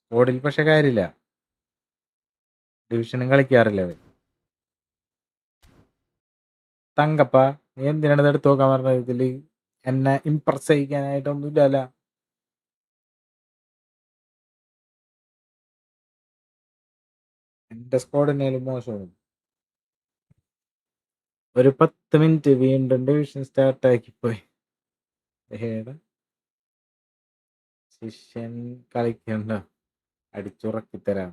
സ്കോഡിൽ പക്ഷെ കാര്യമില്ല. ഡിവിഷനും കളിക്കാറില്ല അവൻ. തങ്കപ്പ, നീ എന്തിനാണ് ഇത് എടുത്ത് നോക്കാൻ പറഞ്ഞത്? ഇതില് എന്നെ ഇംപ്രസ് ചെയ്യിക്കാനായിട്ടൊന്നും ഇല്ലല്ല. എന്റെ സ്കോഡിനേലും മോശമാണ്. ഒരു 10 മിനിറ്റ് വീണ്ടും ഡിവിഷൻ സ്റ്റാർട്ട് ആക്കിപ്പോയി. ശിഷ്യൻ കളിക്കണ്ട, അടിച്ചുറക്കിത്തരാം.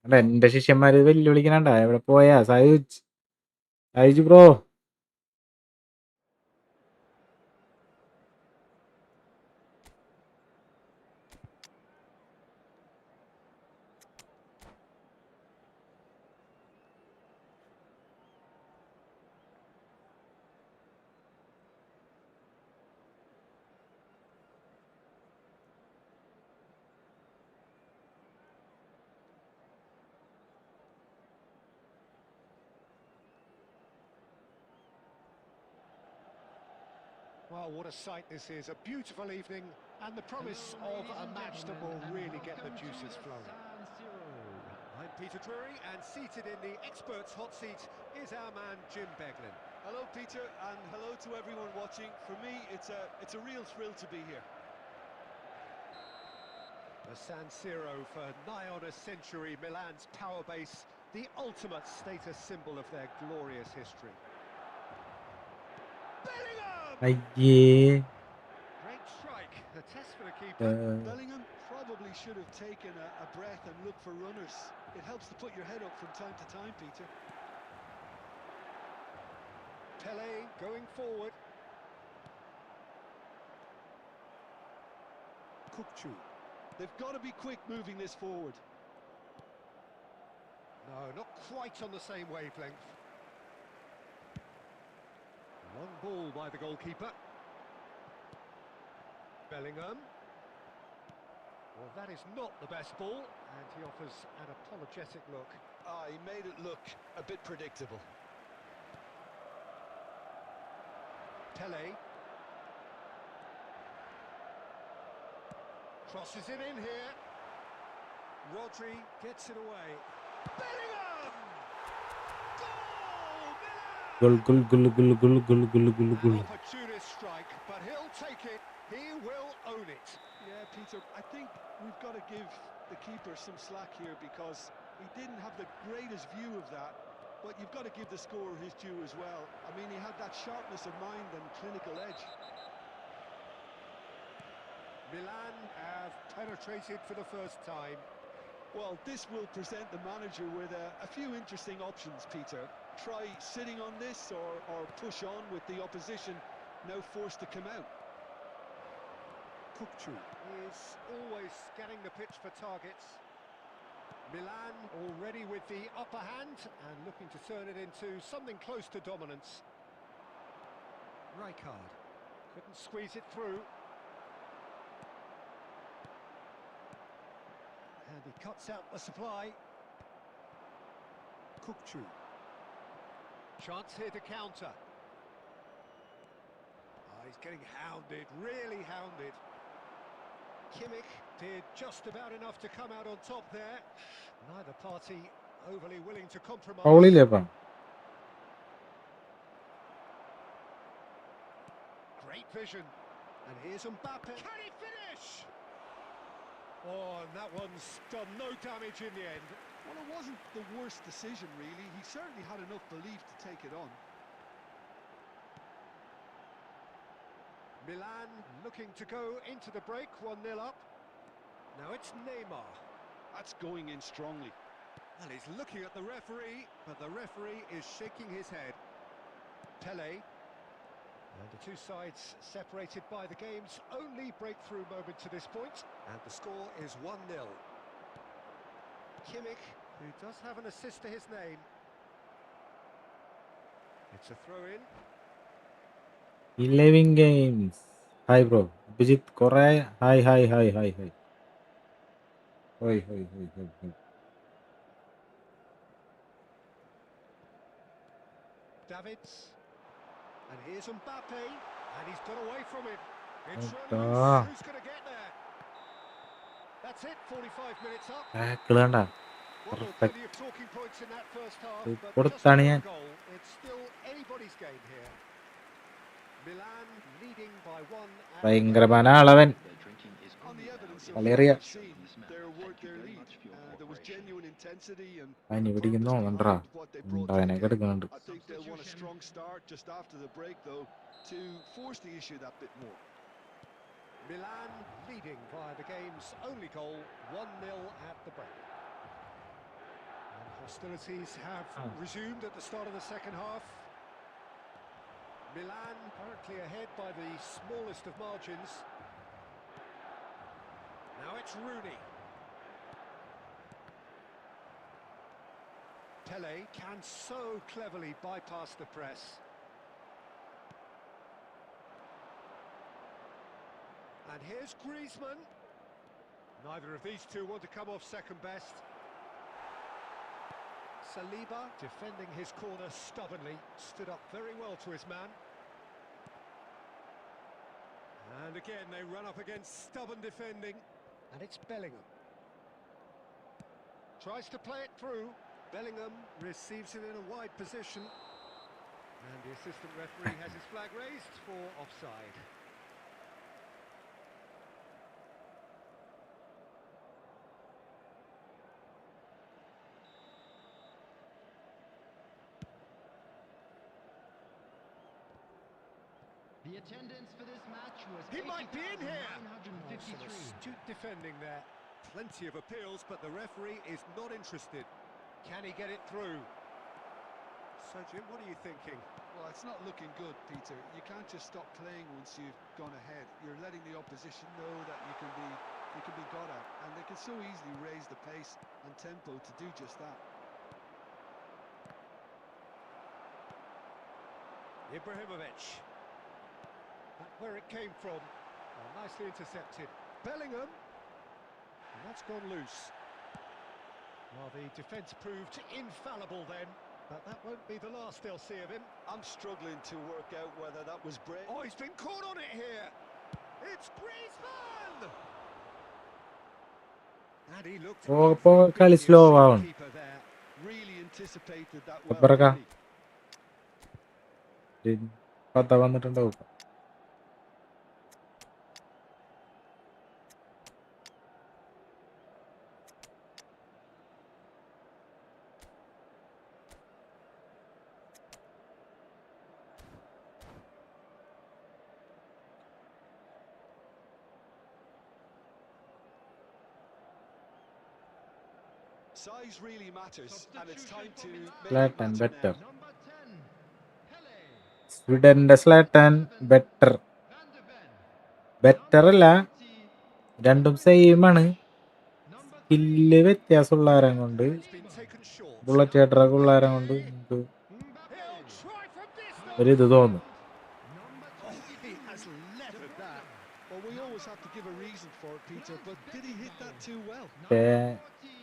അല്ല, എന്റെ ശിഷ്യന്മാര് വെല്ലുവിളിക്കണണ്ട. എവിടെ പോയാ Sayuj? Sayuj bro. Well, what a sight this is. A beautiful evening and the promise of a match that will really get the juices flowing. I'm Peter Drury, and seated in the experts' hot seat is our man Jim Beglin. Hello, Peter, and hello to everyone watching. For me, it's a real thrill to be here. A San Siro for nigh on a century, Milan's power base, the ultimate status symbol of their glorious history. Bellingham! അയ്യേ Great strike, a test for the keeper. Bellingham probably should have taken a breath and looked for runners. It helps to put your head up from time to time, Peter. Pele going forward. Kukçu. They've got to be quick moving this forward. No, not quite on the same wavelength. Long ball by the goalkeeper. Bellingham. Well, that is not the best ball, and he offers an apologetic look. He made it look a bit predictable. Pele. Crosses it in here. Rodri gets it away. Bellingham! Goal! Milan! An opportunist strike, but he'll take it. He will own it. Yeah, Peter, I think we've got to give the keeper some slack here because he didn't have the greatest view of that. But you've got to give the scorer his due as well. I mean, he had that sharpness of mind and clinical edge. Milan have penetrated for the first time. Well, this will present the manager with a few interesting options, Peter. Try sitting on this or push on with the opposition now forced to come out. Kukçu is always scanning the pitch for targets. Milan already with the upper hand and looking to turn it into something close to dominance. Rijkaard couldn't squeeze it through. And he cuts out the supply. Kukçu. Chance here to counter. He's getting hounded, really hounded. Kimmich did just about enough to come out on top there. Neither party overly willing to compromise. ഫൗളില്ലേപ്പാ Great vision. And here's Mbappe. Can he finish? Oh, and that one's done no damage in the end. Well, it wasn't the worst decision, really. He certainly had enough belief to take it on. Milan looking to go into the break, 1-0 up. Now it's Neymar. That's going in strongly. And he's looking at the referee, but the referee is shaking his head. Pele. And the two sides separated by the game's only breakthrough moment to this point. And the score is 1-0. Kimmich, who does have an assist to his name. It's a throw-in. 11 games. Hi bro. Abhijith കുറേ hi hi hi hi hi ഹോയ് ഹോയ് ഹോയ് ഹോയ് ഹോയ് Davids. And here's Mbappe. And he's got away from it. It's run Ah. loose. Who's going to get there? That's it, 45 minutes up. Tackle കണ്ട Well, there were perfect. plenty of talking points in that first half, ഇത് but just കൊടുത്താണ് one ഞാൻ. goal. It's still anybody's game here. Milan leading by one. and- ഭയങ്കരமான അളവൻ On the evidence of Valeria. what we've seen, their word, their lead. There was genuine intensity and അതിന് purpose പിടിക്കുന്നോ കണ്ടാ behind what they brought to the ഉണ്ടായനൊക്കെ game. എടുക്കുന്നുണ്ട് I think they'll want a strong start just after the break, though, to force the issue that bit more. Milan leading via the game's only goal, 1-0 at the break. And hostilities have resumed at the start of the second half. Milan currently ahead by the smallest of margins. Now it's Rooney. Pele can so cleverly bypass the press. And here's Griezmann. Neither of these two want to come off second best. Saliba defending his corner stubbornly, stood up very well to his man. And again they run up against stubborn defending. And it's Bellingham. Tries to play it through. Bellingham receives it in a wide position. And the assistant referee has his flag raised for offside. The attendance for this match was He might be in here. Oh, some 80,953. astute defending there. Plenty of appeals, but the referee is not interested. Can he get it through? So, Jim, what are you thinking? Well, it's not looking good, Peter. You can't just stop playing once you've gone ahead. You're letting the opposition know that you can be got at, and they can so easily raise the pace and tempo to do just that. Ibrahimovic. Back where it came from. Oh, nicely intercepted. Bellingham. And that's gone loose. Well, the defence proved infallible then. But that won't be the last they'll see of him. I'm struggling to work out whether that was brave. Oh, he's been caught on it here. It's Griezmann! And he looked കളി slow ആവണം. keeper there. Really anticipated that well, അപ്പറക്ക didn't he? പത്ത വന്നിട്ടുണ്ടാവും. Size really matters, and it's time to make Flat it and matter better. now. Number 10, Pele. സ്വീഡന്റെ Zlatan better. Van de Ven. Better അല്ല, 20, രണ്ടും same ആണ്. number 3, skill വ്യത്യാസമുള്ള ആരം കൊണ്ട്, It's been taken short. Bullet ഹെഡറൊക്കെ ഉള്ള ആരം കൊണ്ട് നമുക്ക് Mbappe. He'll try from distance. ഒരിത് തോന്നും. Number Oh, he 22, has leathered that. Well, we always have to give a reason for it, Peter, but did he hit that too well? പക്ഷേ number 14,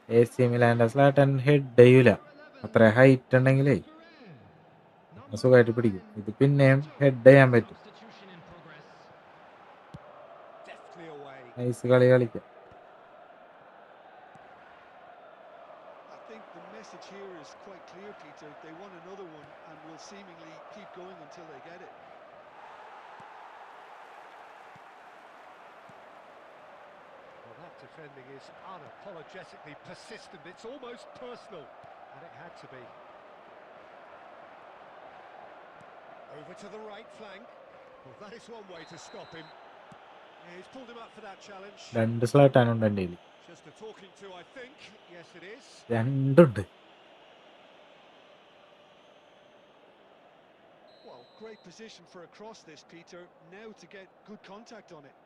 A C മിലാന്റെ Zlatan head ചെയ്യൂല. അത്ര height ഉണ്ടെങ്കിലേ Number സുഖമായിട്ട് 9, പിടിക്കും. ഇത് പിന്നെയും head ചെയ്യാൻ പറ്റും. substitution in progress. Deftly away. Nice കളി കളിക്കാം. I think the message here is quite clear, Peter. They want another one and will seemingly keep going until they get it. Well, that defending is unapologetically persistent. It's almost personal, and it had to be. Over to the right flank. Well, that is one way to stop him. Yeah, he's pulled him up for that challenge. രണ്ട് സ്ലാറ്റാനുണ്ട് എൻ്റെ കയ്യിൽ. Just a talking to, I think. Yes, it is. രണ്ടുണ്ട്. Well, great position for a cross this, Peter. Now to get good contact on it.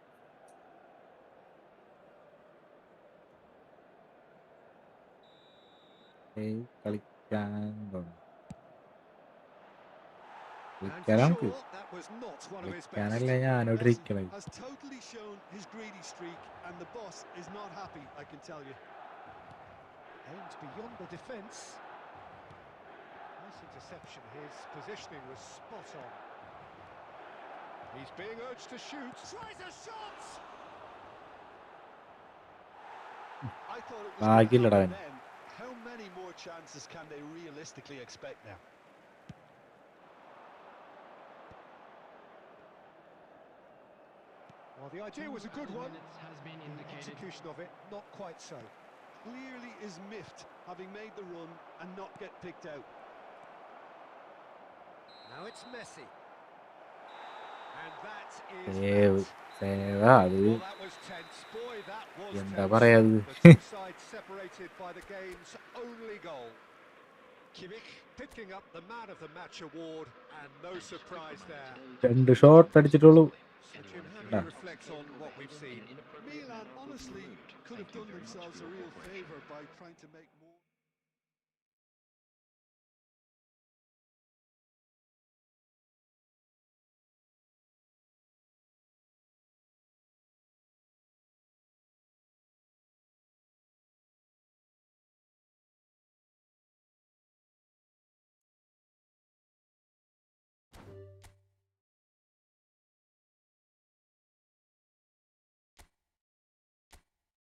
കളിക്കാൻ തുടങ്ങി. And കളിക്കാൻ for നമുക്ക് sure, that was not one of his best. കളിക്കാനല്ലേ ഞാനോട് ഇരിക്കണത്. Has totally shown his greedy streak, and the boss is not happy, I can tell you. Aimed beyond the defence. Nice interception. His positioning was spot on. He's being urged to shoot. Tries a shot! I thought it was ഭാഗ്യമില്ലടാ gonna അവന്. happen then. How many more chances can they realistically expect now? Well, the idea was a good one. Minutes has been The indicated. execution of it, not quite so. Clearly is miffed, having made the run and not get picked out. Now it's Messi. And that save is... സേവാ അത്. Well, that was tense. Boy, that was എന്താ tense. പറയാ അത്. The two sides separated by the game's only goal. Kimmich picking up the Man of the Match award, and no surprise there. രണ്ട് shot അടിച്ചിട്ടുള്ളൂ. So, Jim, how do you reflect on what we've seen? Milan honestly could have done themselves a real favour by trying to make more.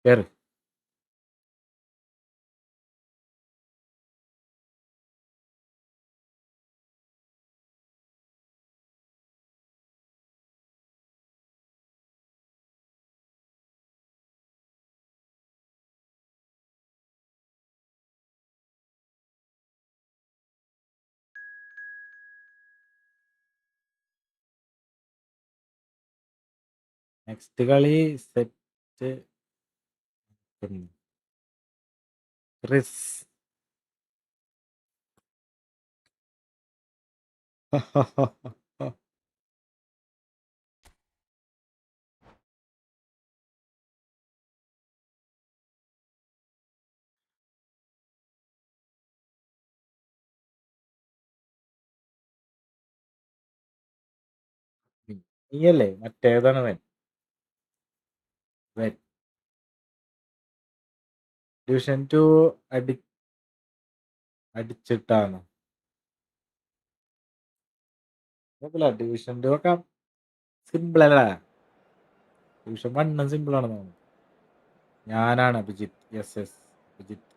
കേറ്. Next കളി set Chris. നീയല്ലേ മറ്റേതാണ് വൻ വൻ division 2 അടിച്ചിട്ടാണ് division 2 ഒക്കെ simple അല്ലേ? Division 1 simple ആണെന്ന് തോന്നുന്നു. ഞാനാണ് അഭിജിത്ത്. യെസ് അഭിജിത്ത്.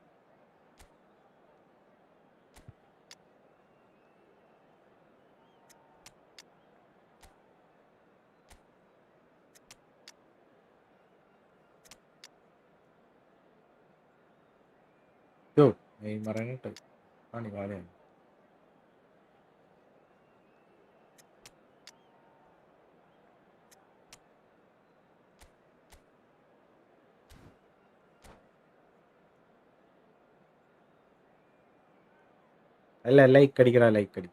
നെയ്മറിനിട്ട് പണി പാടിയാണ്. അല്ല ലൈക്ക് അടിക്കടാ ലൈക്ക് അടി.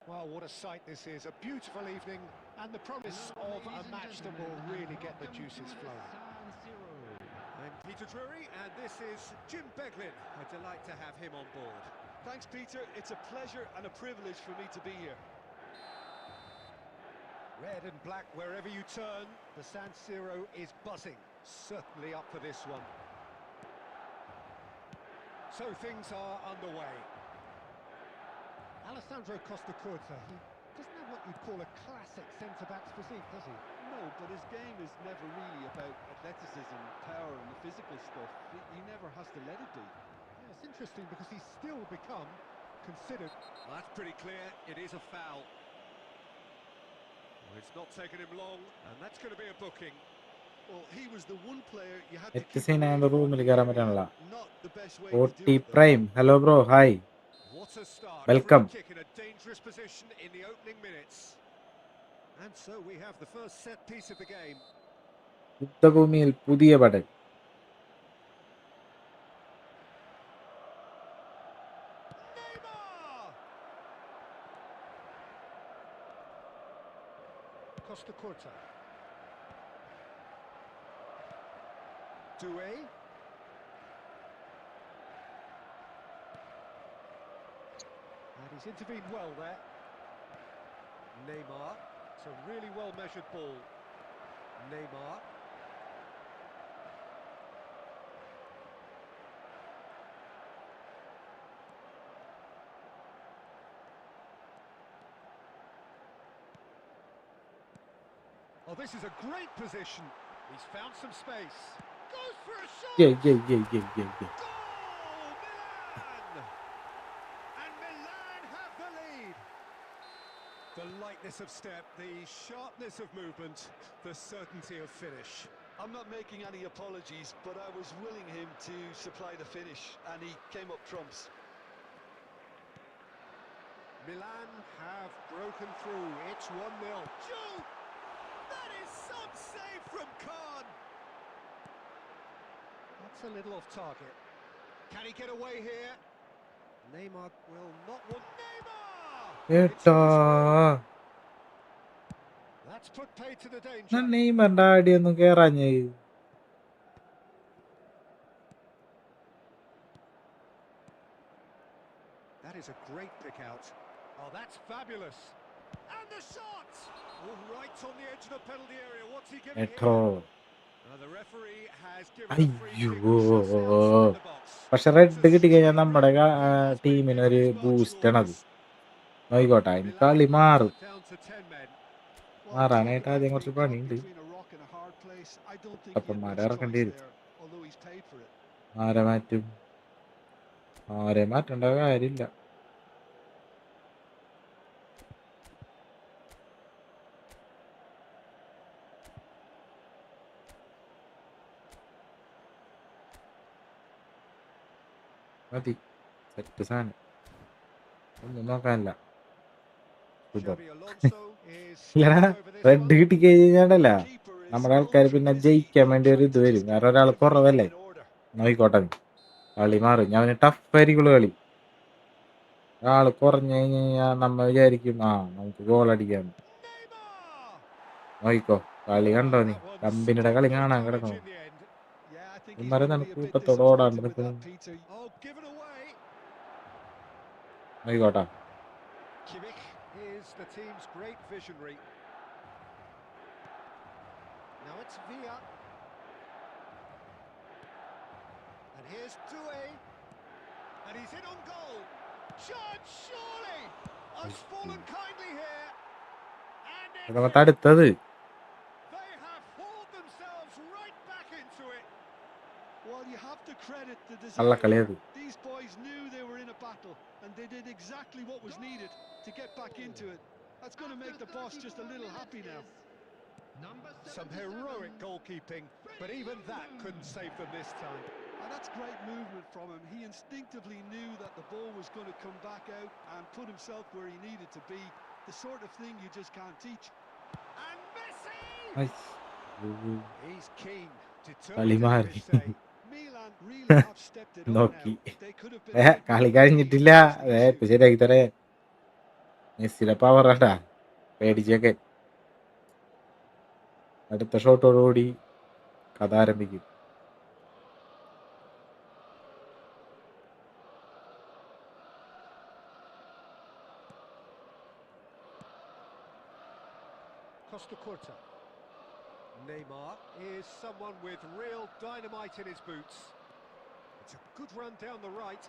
Well, what a sight this is. A beautiful evening and the promise of a match that will really get the juices flowing. I'm Peter Drury and this is Jim Beglin. A delight to have him on board. Thanks, Peter. It's a pleasure and a privilege for me to be here. Red and black wherever you turn, the San Siro is buzzing. Certainly up for this one. So things are underway. Alessandro Costacurta, he doesn't have what you'd call a classic centre-back's physique, does he? No, but his game is never really about athleticism, power and the physical stuff. He never has to let it be. Yeah, it's interesting because he's still become considered... Well, that's pretty clear, it is a foul. Well, it's not taken him long, and that's going to be a booking. Well, he was the one player you had to എറ്റ് keep scene ആയതുകൊണ്ട് റൂമിൽ കയറാൻ പറ്റാനുള്ള not the best way to do OT it. Prime. Hello bro, hi, What a start. Welcome. Free kick in a dangerous position in the opening minutes. And so we have the first set piece of the game. യുദ്ധഭൂമിയിൽ പുതിയ പടൽ. Neymar! Costacurta. Doué. And he's intervened well there. Neymar. It's a really well-measured ball. Neymar. Oh, this is a great position. He's found some space. Goes for a shot! Yeah. Goal! Milan! And Milan have the lead. The lightness of step, the sharpness of movement, the certainty of finish. I'm not making any apologies, but I was willing him to supply the finish, and he came up trumps. Milan have broken through. It's 1-0. Shoot! That is some save from Khan. That's a little off target. Can he get away here? Neymar will not want Neymar! ഏട്ടാ, That's put paid to the danger. ഞാൻ നെയ്മറിന്റെ അടിയൊന്നും കേറാഞ്ഞേ. That is a great pick out. Oh, that's fabulous. And the shot! Oh, right on the edge of the penalty area. What's he giving എട്ടോ, here? The referee has given a free kick അയ്യോ. just outside the box. പക്ഷെ red കിട്ടിക്കഴിഞ്ഞാൽ നമ്മുടെ ടീമിന് ഒരു boost ആണത്. നോയിക്കോട്ടെ, ഇനി കളി മാറും. Down to 10 men. മാറാനായിട്ട് ആദ്യം കുറച്ച് പണിയുണ്ട്. Between a rock and a hard place, I don't think he had അപ്പന്മാരെ much ഇറക്കേണ്ടി choice വരും. there, although he's paid for it. ആരെ മാറ്റും? ആരെ മാറ്റേണ്ട കാര്യമില്ല. മതി, സെറ്റ് സാധനം, ഒന്നും നോക്കാനില്ല. ശുഭം. Xabi Alonso is ഇല്ലടാ, studying over this red one. കിട്ടി കഴിഞ്ഞാണ്ടല്ല The keeper is നമ്മുടെ ആൾക്കാർ ultra പിന്നെ busy ജയിക്കാൻ വേണ്ടി ഒരു trying ഇത് to വരും. just വേറെ get ഒരാൾ everything കുറവല്ലേ, in order. നോക്കിക്കോട്ടെ നീ. കളി മാറും, ഞാൻ ടഫ് ആയിരിക്കുള്ളൂ കളി. ഒരാൾ കുറഞ്ഞു കഴിഞ്ഞ് കഴിഞ്ഞാൽ നമ്മ വിചാരിക്കും നമുക്ക് ഗോൾ അടിക്കാം. Neymar! നോക്കിക്കോ, കളി Oh, കണ്ടോ നീ, that one's കമ്പനിയുടെ done കളി no കാണാൻ damage കിടക്കണം. in the end. Yeah, I think he's ഇവന്മാരെ going to നട be a bit കൂട്ടത്തോടെ ഓടാണ്ട് disappointed with നിൽക്കുന്നു. that, Peter. Oh, given away. നോക്കിക്കോട്ടാ. Kimmich is the team's great visionary. Now it's Villa. And here's Doué. And he's in on goal. Chance, surely! Oh, it's fallen kindly here. And it's നമുക്ക് in. അടുത്തത് They have hauled themselves right back into it. Well, you have to credit the നല്ല desire. കളിയത്. These boys knew they were in a battle, and they did exactly what was needed to get back into it. That's going to make the boss just a little happy now. Some heroic goalkeeping, but even that couldn't save them this time. And that's great movement from him. He instinctively knew that the ball was going to come back out and put himself where he needed to be. The sort of thing you just can't teach. And Messi! He's keen, കളി determined to മാറി. do his say. Milan really have stepped it up നോക്കി. now. They could have been a bit കളി more കഴിഞ്ഞിട്ടില്ല. risky in ഇപ്പൊ ശരിയാക്കി തരേ. മെസ്സിയുടെ പവറാട്ടാ, പേടിച്ചൊക്കെ. അടുത്ത ഷോട്ടോടുകൂടി കഥ ആരംഭിക്കും. Costa Curta. Neymar is someone with real dynamite in his boots. It's a good run down the right.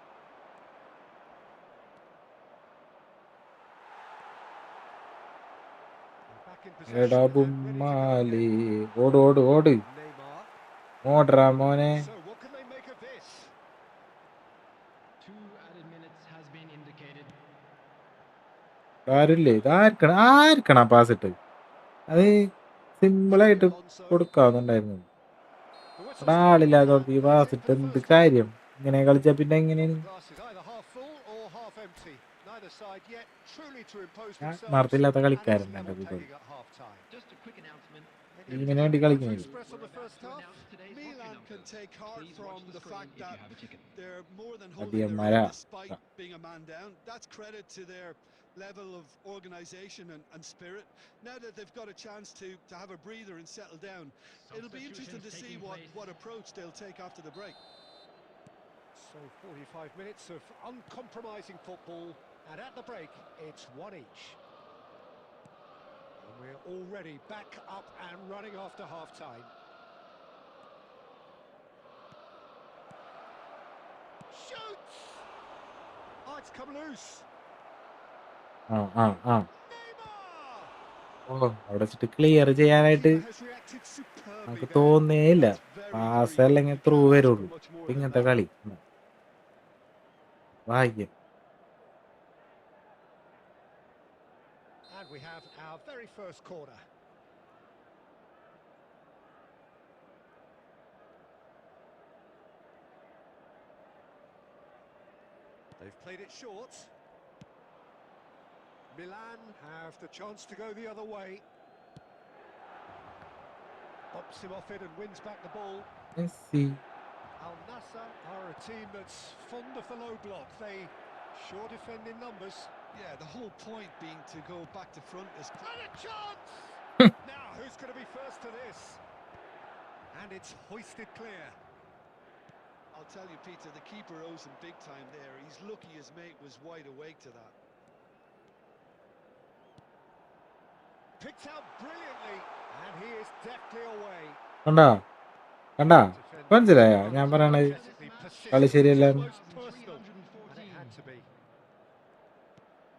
And back in possession എടാ and ready to go ബുമ്മാലി, again. ഓട് ഓട് ഓട്, Neymar. ഓടറാ മോനെ. So what can they make of this? 2 added minutes has been indicated. ആരില്ലേ, ആർക്കണ pass ഇട്ട്, അത് സിമ്പിളായിട്ട് Alonso. കൊടുക്കാവുന്നുണ്ടായിരുന്നു. The whistle's അവിടെ gone. ആളില്ലാത്തോടത്ത് ഈ And പാസ് that's it ഇട്ട് for the എന്ത് first half. കാര്യം? ഇങ്ങനെ കളിച്ചാ പിന്നെ എങ്ങനെയാണ്? The glass is either half full or half empty. Neither side yet truly to impose ഞാൻ themselves. മാർത്തില്ലാത്ത And it's കളിക്കാരൻ എൻ്റെ level കൂട്ടത്തിൽ. pegging at half time. Just a quick announcement. ടീമിന് വേണ്ടി Anything more to കളിക്കുന്നത്. express on the first half? Milan can take heart from the fact that they're more than holding അധികം their മര. own despite being a man down. That's credit to their level of organisation and spirit. Now that they've got a chance to have a breather and settle down, it'll be interesting to see what approach they'll take after the break. So 45 minutes of uncompromising football, and at the break, it's one each. And we're already back up and running after half-time. Shoots! Oh, it's come loose. ആ Neymar! ഓ, അവിടെ വെച്ചിട്ട് clear ചെയ്യാനായിട്ട് Keeper has reacted superbly നമുക്ക് there. തോന്നേയില്ല. That's very, pass very good. അല്ലെങ്കിൽ You through can't ask വരുള്ളൂ. for much more than ഇങ്ങനത്തെ that. കളി ഭാഗ്യം. And we have our very first corner. They've played it short. Milan have the chance to go the other way. Bumps him off it and wins back the ball. Messi Al Nassr are a team that's fond of the low block. They sure defend in numbers. Yeah, the whole point being to go back to front is... And a chance! Now, who's going to be first to this? And it's hoisted clear. I'll tell you, Peter, the keeper owes him big time there. He's lucky his mate was wide awake to that. Picked out brilliantly, and he is deftly away. കണ്ടാ മനസ്സിലായോ ഞാൻ പറയണത്? കളി ശരിയല്ല.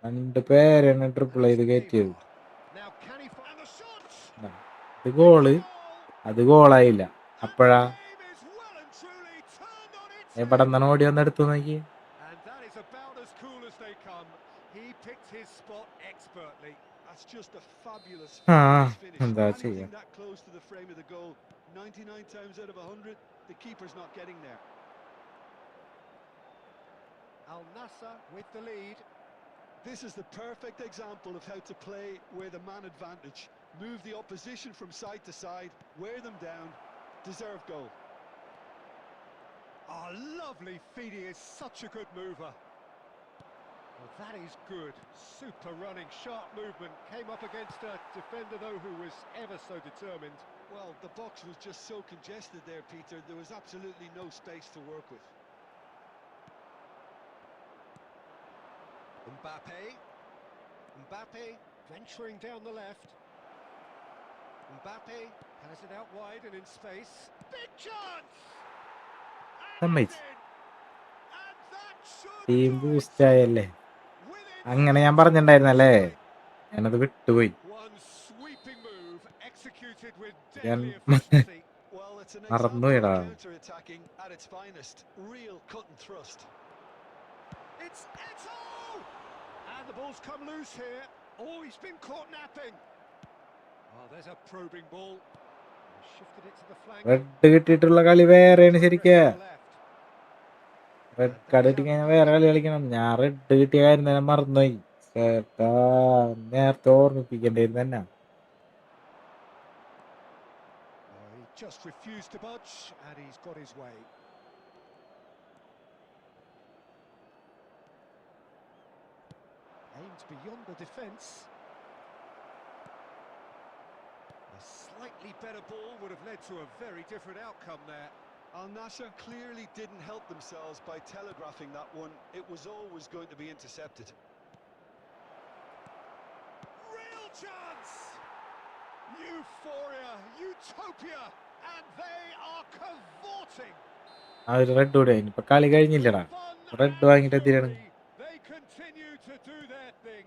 രണ്ട് പേരാണ് triple ചെയ്ത് കയറ്റിയത്. ഇത് ഗോള്, അത് ഗോളായില്ല. അപ്പോഴാ എവിടെ നിന്നാണ് ഓടി വന്ന് എടുത്തു നോക്കി. That's just a fabulous finish. എന്താ Anything ചെയ്യാ? that close to the frame of the goal, 99 times out of 100, the keeper's not getting there. Al Nassr with the lead. This is the perfect example of how to play with a man advantage. Move the opposition from side to side, wear them down, deserve goal. Oh, lovely feed. He is such a good mover. Well, that is good. Super running, sharp movement. Came up against a defender, though, who was ever so determined. Well, the box was just so congested there, Peter. There was absolutely no space to work with. Mbappe venturing down the left. Mbappe has it out wide and in space. Big chance! And സമ്മതിച്ച് it's in! And that should team do it! Boost ആയല്ലേ. Within അങ്ങനെ ഞാൻ seconds of പറഞ്ഞിട്ടുണ്ടായിരുന്നല്ലേ, half-time. ഞാനത് വിട്ടുപോയി. One sweeping move executed with ഞാൻ deadly efficiency. Well, it's an example മറന്നുപോയിടാ. of counter-attacking at its finest. Real cut and thrust. It's Eto'o! And the ball's come loose here. Oh, he's been caught napping. Oh, there's a probing ball. Shifted it to the flank. Red കിട്ടിയിട്ടുള്ള കളി വേറെയാണ് ശരിക്ക്. Progress to the left. Red card കിട്ടി കഴിഞ്ഞാൽ വേറെ കളി കളിക്കണം. ഞാൻ റെഡ് കിട്ടിയ കാര്യം തന്നെ മറന്നുപോയി. ചേട്ടാ, നേരത്തെ ഓർമ്മിപ്പിക്കേണ്ടിയിരുന്നു തന്നെ. Oh, he just refused to budge, and he's got his way. Aimed beyond the defence. A slightly better ball would have led to a very different outcome there. Al Nassr clearly didn't help themselves by telegraphing that one. It was always going to be intercepted. Real chance! Euphoria, utopia, and they are cavorting. ആ ഒരു red കൂടെ ഇനിയിപ്പോ കളി കഴിഞ്ഞില്ലടാ. Fun red and വാങ്ങിട്ട് എന്തിനാണ്? fury, they continue to do their thing.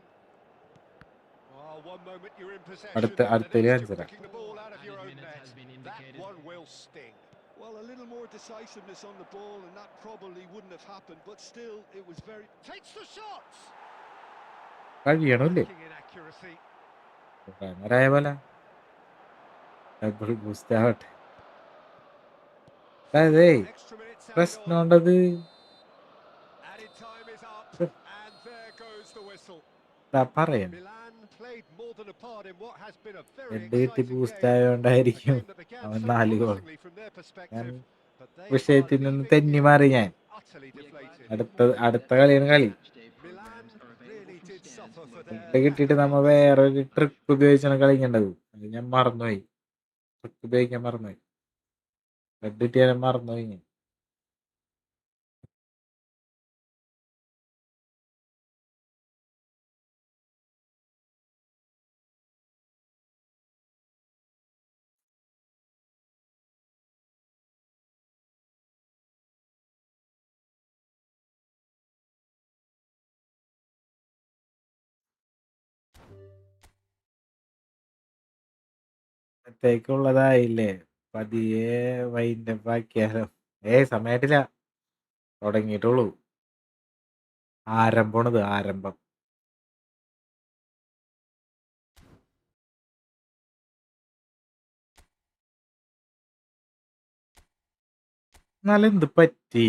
Oh, one moment you're in possession, അടുത്ത and the അടുത്തൊരു next ആൻസറാ. you're picking the ball out of your own net. That one will sting. Well, a little more decisiveness on the ball, and that probably wouldn't have happened, but still, it was very... Takes the shot. കഴിയണല്ലേ Lacking in accuracy. നേരായ പോലെ double boost ആവട്ടെ. അതെ Extra minutes added പ്രശ്നം on. ഉണ്ടത്. Added time is up, and there goes the whistle. പറയാം Milan played more than a part in what has been a very red കിട്ടി exciting boost game. A ആയോണ്ടായിരിക്കും game that began അവൻ so 4 goal. promisingly from their ഞാൻ perspective, but they are വിഷയത്തിൽ നിന്ന് leaving തെന്നി here മാറി. ഞാൻ utterly deflated. അടുത്ത കളിയാണ് കളി. Milan really did suffer for their red കിട്ടിയിട്ട് lack of നമ്മ answers. വേറൊരു ട്രിക്ക് ഉപയോഗിച്ചാണ് കളിക്കേണ്ടത്. അത് ഞാൻ മറന്നുപോയി. ട്രിക്ക് ഉപയോഗിക്കാൻ മറന്നുപോയി. റെഡ് കിട്ടിയാലും മറന്നുപോയി ഞാൻ. ത്തേക്കുള്ളതായില്ലേ, പതിയെ വൈൻഡപ്പ് ആക്കിയാലോ. സമയമായിട്ടില്ല, തുടങ്ങിയിട്ടുള്ളൂ. ആരംഭമാണിത്, ആരംഭം. എന്നാലും എന്ത് പറ്റി?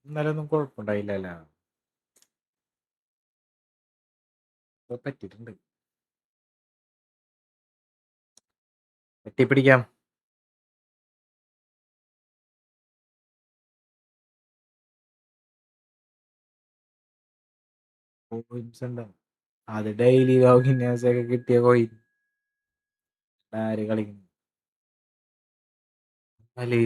ഇന്നലെ ഒന്നും കുഴപ്പമുണ്ടായില്ലല്ലോ. ഇപ്പൊ പറ്റിയിട്ടുണ്ട്. വെട്ടിപ്പിടിക്കാം. കോയിൻസ് ഉണ്ട്. അത് ഡെയിലി ലോഗിനേഴ്സ് ഒക്കെ കിട്ടിയ കോയിൻ ആര് കളിക്കുന്നു? അല്ലേ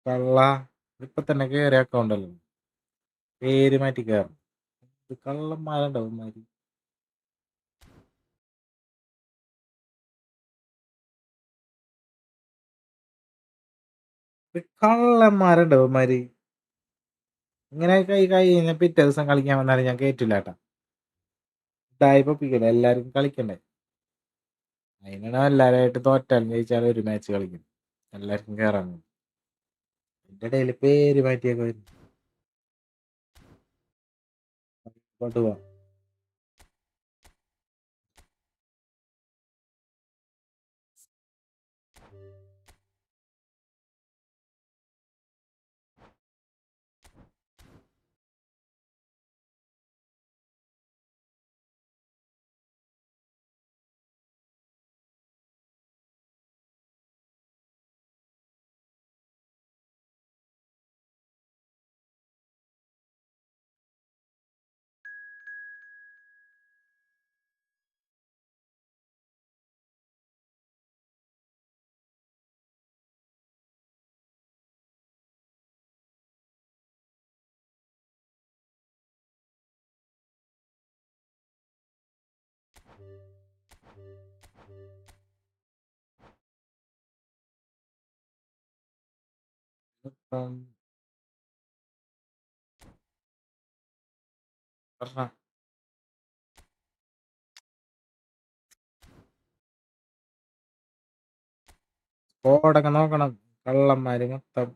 കള്ള. ഇപ്പൊ തന്നെ കേറിയ അക്കൗണ്ട് അല്ലോ, പേര് മാറ്റി കയറും. ഇത് കള്ളന്മാരുണ്ടാവും മാതിരി. കള്ളന്മാരുണ്ടാവും മാതിരി. ഇങ്ങനെ കൈ കഴിഞ്ഞ പിറ്റേ ദിവസം കളിക്കാൻ വന്നാലും ഞാൻ കേറ്റില്ല കേട്ടാ. ഡായിപ്പിക്കല, എല്ലാവർക്കും കളിക്കണ്ടേ. അതിനാണ് എല്ലാവരുമായിട്ട് തോറ്റാലും ജയിച്ചാലും ഒരു മാച്ച് കളിക്കും. എല്ലാവർക്കും കയറാൻ എന്റെ ഇടയിൽ പേര് മാറ്റിയൊക്കെ വരും. ഇങ്ങോട്ട് പോവാം. ഇപ്പം പറഞ്ഞ സ്കോഡൊക്കെ നോക്കണം. കള്ളന്മാര് മൊത്തം.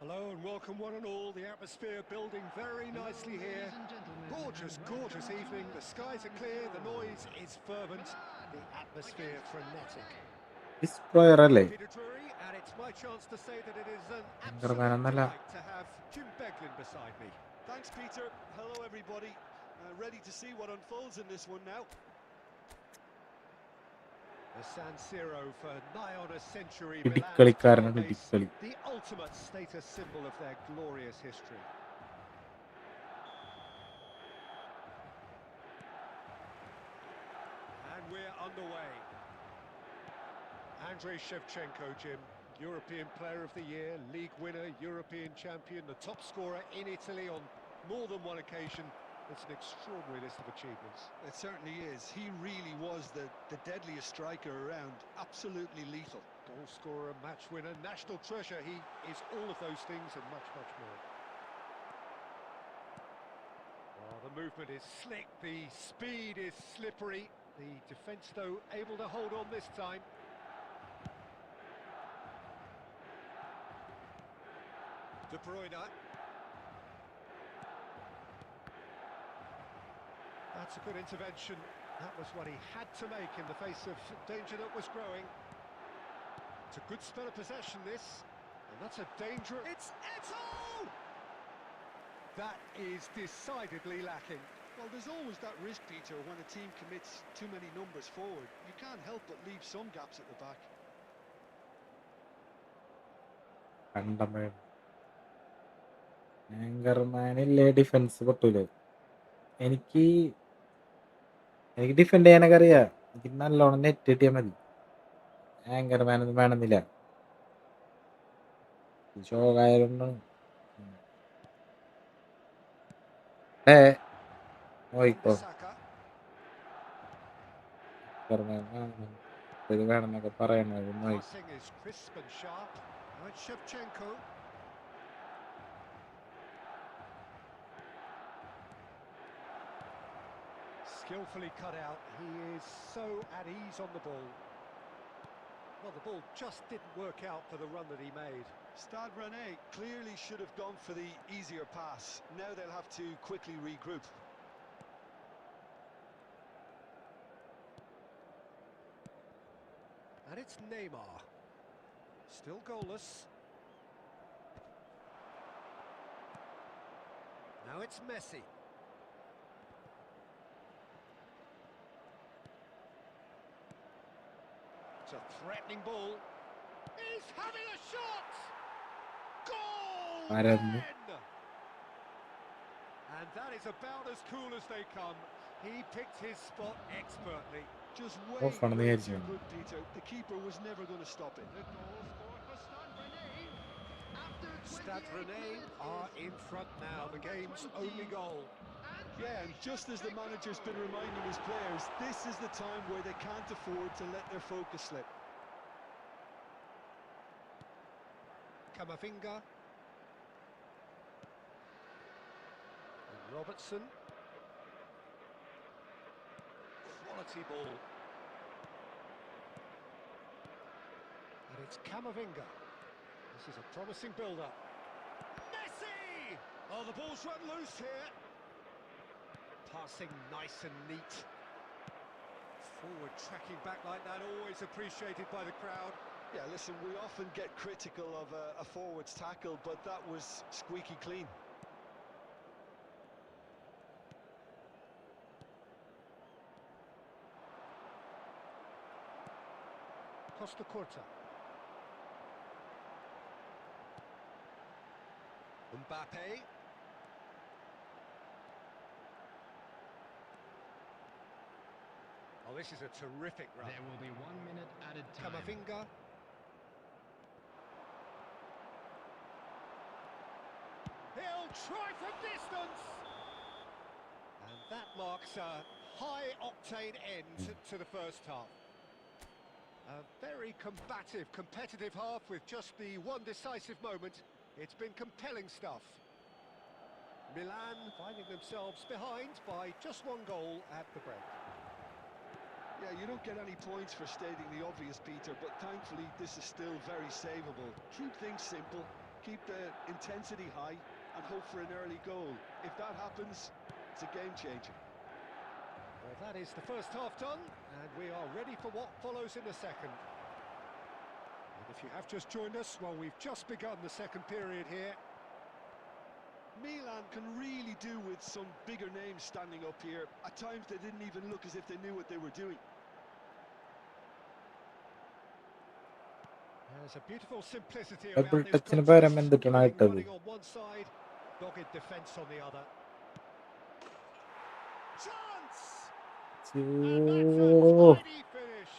Hello and welcome one and all. The atmosphere building very nicely here. Gorgeous, gorgeous evening. The skies are clear, the noise is fervent, the atmosphere frenetic. Destroyer അല്ലേ? Peter Drury, and it's my chance to say that it is an ഭയങ്കര absolute എന്നല്ല. delight to have Jim Beglin beside me. Thanks, Peter. Hello, everybody. Ready to see what unfolds in this one now. The San Siro for nigh on a century, ഇടിക്കളിക്കാരനാണ് Milan's ഇടിക്കളി. the ultimate status symbol of their glorious history. And we're underway. Andrei Shevchenko, Jim, European Player of the Year, League winner, European champion, the top scorer in Italy on more than one occasion. It's an extraordinary list of achievements. It certainly is. He really was the deadliest striker around. Absolutely lethal. Goal scorer, match winner, national treasure. He is all of those things and much, much more. Oh, the movement is slick, the speed is slippery. The defence, though, able to hold on this time. De Bruyne. That's a good intervention. That was what he had to make in the face of danger that was growing. It's a good spell of possession, this. And that's a dangerous... It's Eto'o! That is decidedly lacking. Well, there's always that risk, Peter, when a team commits too many numbers forward. You can't help but leave some gaps at the back. ആങ്കർമാനില്ലേ defence പൊട്ടൂലേ? എനിക്ക് defend ചെയ്യാനൊക്കെ അറിയാം. എനിക്ക് നല്ലോണം net കിട്ടിയാൽ മതി. ആങ്കർമാനൊന്നും വേണമെന്നില്ല. ഷോകായാലും നോയിക്കോ Bissaka. ഇത് വേണമെന്നൊക്കെ പറയണത് നോയി. Passing is crisp and sharp. Now it's Shevchenko. Skillfully cut out. He is so at ease on the ball. Well, the ball just didn't work out for the run that he made. Stade Rennais clearly should have gone for the easier pass. Now they'll have to quickly regroup. And it's Neymar. Still goalless. Now it's Messi. It's a threatening ball. He's having a shot! Goal! ആരായിരുന്നു? Then! And that is about as cool as they come. He picked his spot expertly. Just Oh, way, funny way idea. too good, Peter. The keeper was never going to stop it. The goal scored for Stade Rennais. After Stade 28 Rennais minutes are is in front now, the number game's 20. only goal. Yeah, and just as the manager's been reminding his players, this is the time where they can't afford to let their focus slip. Camavinga. And Robertson. Quality ball. And it's Camavinga. This is a promising build-up. Messi! Oh, the ball's run loose here. Passing nice and neat. Forward tracking back like that, always appreciated by the crowd. Yeah, listen, we often get critical of a forward's tackle, but that was squeaky clean. Costa Curta. Mbappe. Oh, this is a terrific run. There will be 1 minute added time. Camavinga. He'll try from distance. And that marks a high-octane end to the first half. A very combative, competitive half with just the one decisive moment. It's been compelling stuff. Milan finding themselves behind by just one goal at the break. Yeah, you don't get any points for stating the obvious, Peter, but thankfully this is still very savable. Keep things simple, keep the intensity high, and hope for an early goal. If that happens, it's a game changer. Well, that is the first half done, and we are ready for what follows in the second. And if you have just joined us, well, we've just begun the second period here. Milan can really do with some bigger names standing up here. At times they didn't even look as if they knew what they were doing. There's a beautiful simplicity Double about this touchന് പകരം contest. എന്തിട്ടാണ് Killing ഇട്ടത്? running on one side, dogged defence on the other. Chance! And that's a tidy finish.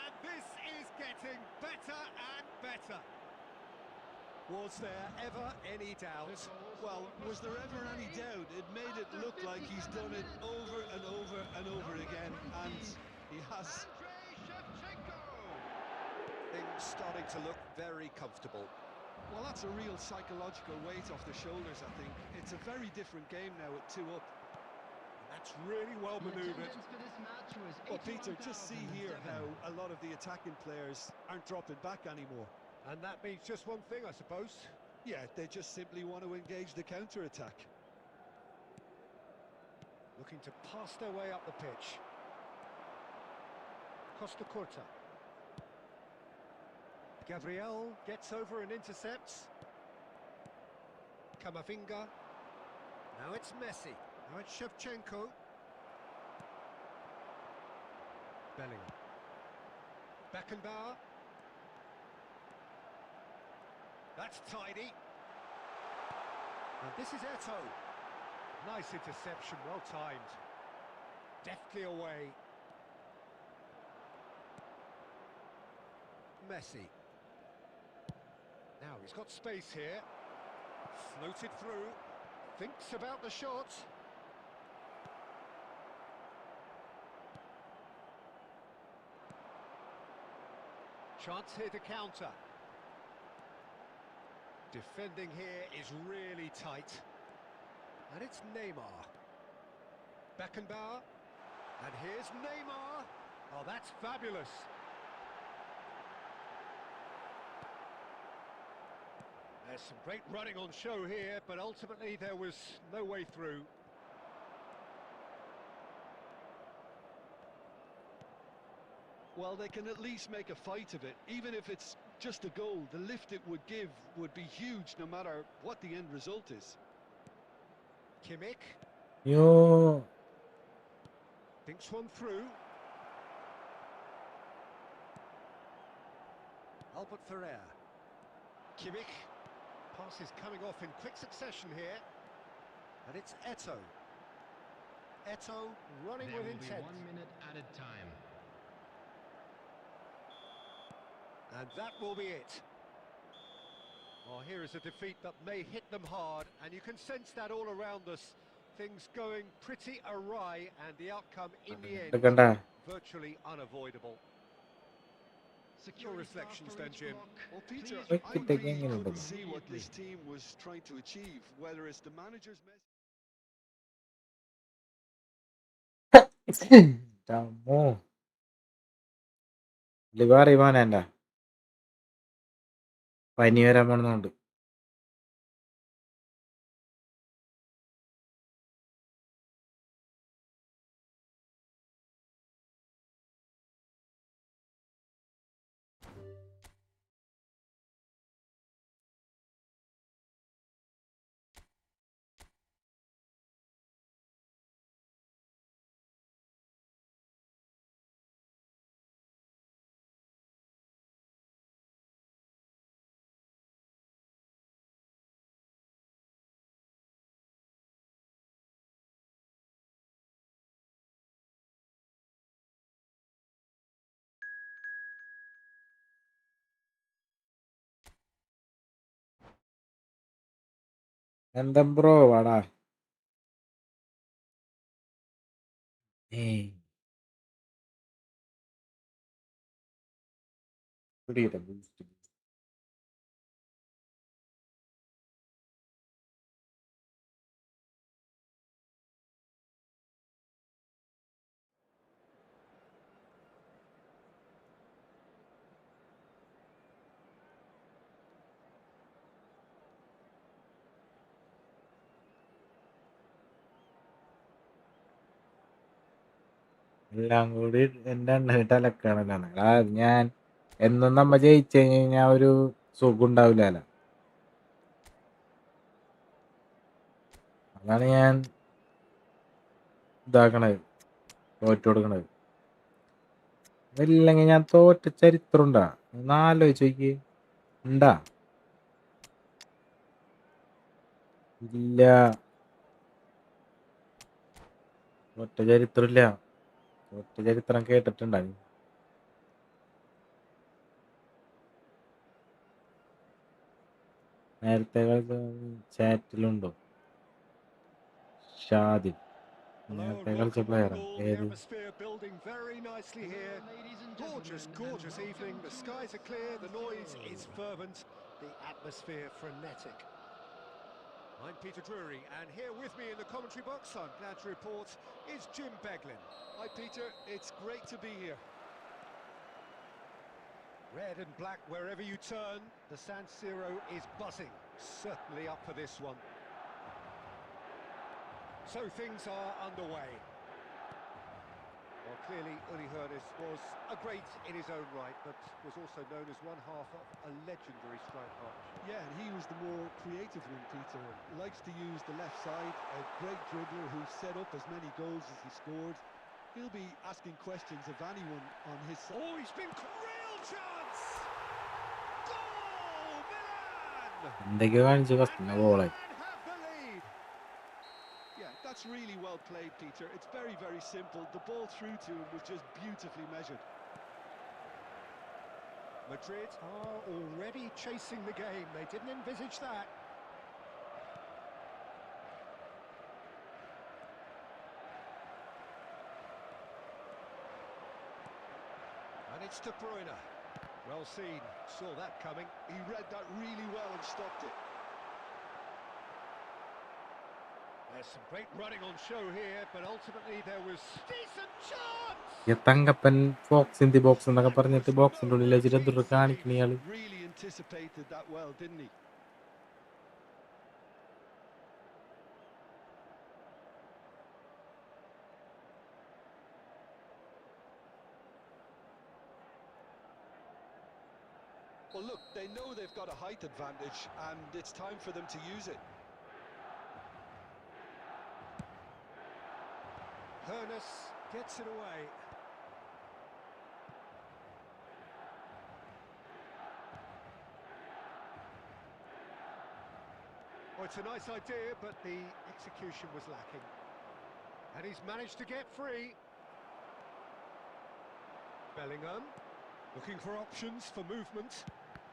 And this is getting better and better. Was there ever any doubt? Well, was there ever any doubt? It made it look like he's done it over and over and over again, and he has. Shevchenko. Things starting to look very comfortable. Well, that's a real psychological weight off the shoulders, I think. It's a very different game now at 2 up. That's really well The manoeuvred. attendance for this match was Well, Peter, just see here 81,007. how a lot of the attacking players aren't dropping back anymore. And that means just one thing, I suppose. Yeah, they just simply want to engage the counter-attack. Looking to pass their way up the pitch. Costa Curta. Gabriel gets over and intercepts. Camavinga. Now it's Messi. Now it's Shevchenko. Bellingham. Beckenbauer. That's tidy. And this is Eto'o. Nice interception, well timed. Deftly away. Messi. Now he's got space here. Floated through. Thinks about the shot. Chance here to counter. Defending here is really tight. And it's Neymar. Beckenbauer. And here's Neymar. Oh, that's fabulous. There's some great running on show here, but ultimately there was no way through. Well, they can at least make a fight of it. Even if it's just a goal, the lift it would give would be huge no matter what the end result is. Kimmich Yo. thinks one through. Albert Ferrer. Kimmich. Passes coming off in quick succession here. And it's Eto'o. Eto'o running There with will be intent. 1 minute added time. And that will be it. Oh, here is a defeat that may hit them hard, and you can sense that all around us. Things going pretty awry, and the outcome in the end Edukanda. virtually unavoidable. Your Security staff reflections for then, each Jim. block. Well, Peter, Please I Wicket really എങ്ങനെ couldn't ഉണ്ട്? see what this team was trying to achieve, whether it's the manager's message. അമ്മോ. ലിവാർ ഇവാനല്ല പനി വരാൻ പോണെന്നുണ്ട്. എന്താ bro വാടാ. പിടിയില്ല boost. എല്ലാം കൂടി എന്റെ എണ്ണ ലക്കാണല്ലാണ്. ഞാൻ എന്നും നമ്മ ജയിച്ചു കഴിഞ്ഞാൽ ഒരു സുഖം ഉണ്ടാവില്ല. അതാണ് ഞാൻ ഇതാക്കണത്, തോറ്റു കൊടുക്കണത്. ഇല്ലെങ്കിൽ ഞാൻ തോറ്റ ചരിത്രം ഉണ്ടാ എന്നാലോചിച്ച് നോക്കി ഉണ്ടാ? ഇല്ല, ഒറ്റ ചരിത്രം ഇല്ല. ഒറ്റ ചരിത്രം കേട്ടിട്ടുണ്ടായി. നേരത്തെ ചാറ്റിലുണ്ടോ ഷാദിൽ? Hello നേരത്തെ and കളിച്ച welcome one and പ്ലെയറാ all. The ഏത്? atmosphere building very nicely here. Ladies and Gorgeous, gentlemen, gorgeous and evening. welcome The to skies are clear, the noise Efootball. is fervent, the atmosphere frenetic. I'm Peter Drury, and here with me in the commentary box, I'm glad to report, is Jim Beglin. Hi, Peter. It's great to be here. Red and black wherever you turn, the San Siro is buzzing. Certainly up for this one. So things are underway. Well, clearly Uli Hoeneß was a great in his own right, but was also known as one half of a legendary strike partnership. Yeah, and he was the more creative one, Peter. Likes to use the left side, a great dribbler who set up as many goals as he scored. He'll be asking questions of anyone on his side. Oh, he's been real chance! Goal, Milan! എന്തൊക്കെയോ കാണിച്ചു And customer ബോളെ. Milan have the lead. Yeah, that's really well played, Peter. It's very, very simple. The ball through to him was just beautifully measured. Madrid are already chasing the game. They didn't envisage that. It's De Bruyne. Well seen, saw that coming. He read that really well and stopped it. There's some great running on show here, but ultimately there was decent chance. Thankappan fox in the box എന്നൊക്കെ That പറഞ്ഞിട്ട് was ബോക്സിന്റെ No ഉള്ളിൽ real വെച്ചിട്ട് chance എന്തൊരു to leave. കാണിക്കണ ഇയാള്. Really anticipated that well, didn't he? Well, look, they know they've got a height advantage, and it's time for them to use it. Hernus gets it away. Well, it's a nice idea, but the execution was lacking. And he's managed to get free. Bellingham, looking for options for movement.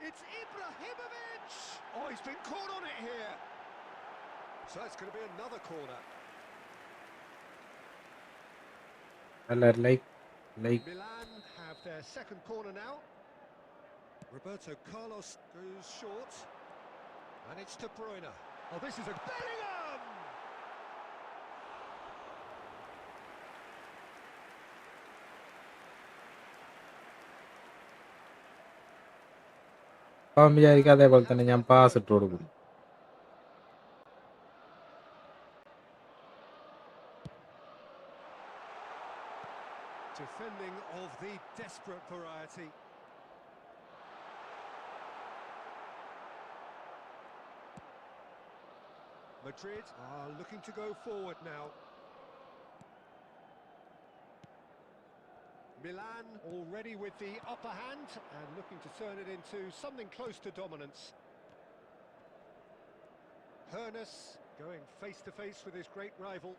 It's Ibrahimovic! Oh, he's been caught on it here. So it's going to be another corner. like Milan have their second corner now. Roberto Carlos goes short. And it's De Bruyne. Oh, this is a Bellingham! അവൻ വിചാരിക്കും അതേപോലെ തന്നെ ഞാൻ pass ഇട്ട് കൊടുക്കും. Defending of the desperate variety. Madrid are looking to go forward now. Milan already with the upper hand and looking to turn it into something close to dominance. Hernus going face to face with his great rival.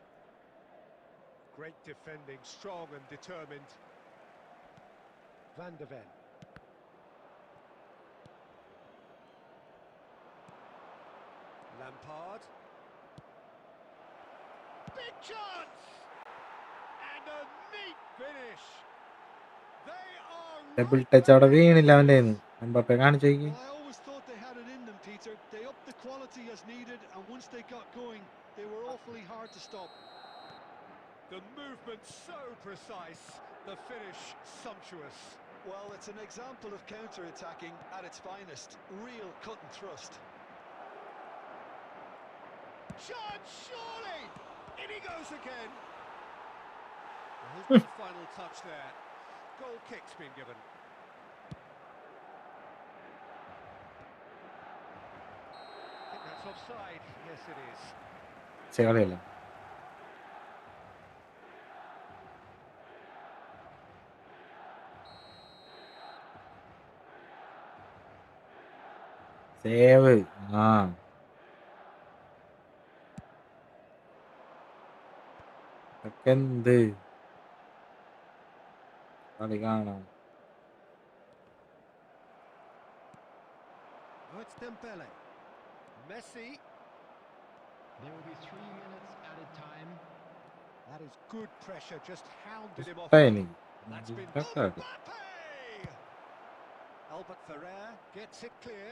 Great defending, strong and determined. Van de Ven. Lampard. Big chance! And a neat finish. They are double right touch അവിടെ back. വീണില്ല അവൻ്റെ Mbappe കാണിച്ചു നോക്കി. Well, I always thought they had it in them, Peter. They upped the quality as needed, and once they got going, they were awfully hard to stop. The movement so precise, the finish sumptuous. Well, it's an example of counter-attacking at its finest. Real cut and thrust. Chance, surely! In he goes again. Well, final touch there. Goal kick's been given. I think that's offside. Yes, it is. ചെകളിയല്ല. Save. ആ എന്ത് കളി കാണാം. Oh, it's Dembele. Messi. There will be 3 minutes added time. That is good pressure, just hounded him off. ഇഷ്ടമായി എനിക്ക്. That's been ഇതൊക്കെ Mbappe! Albert Ferrer gets it clear.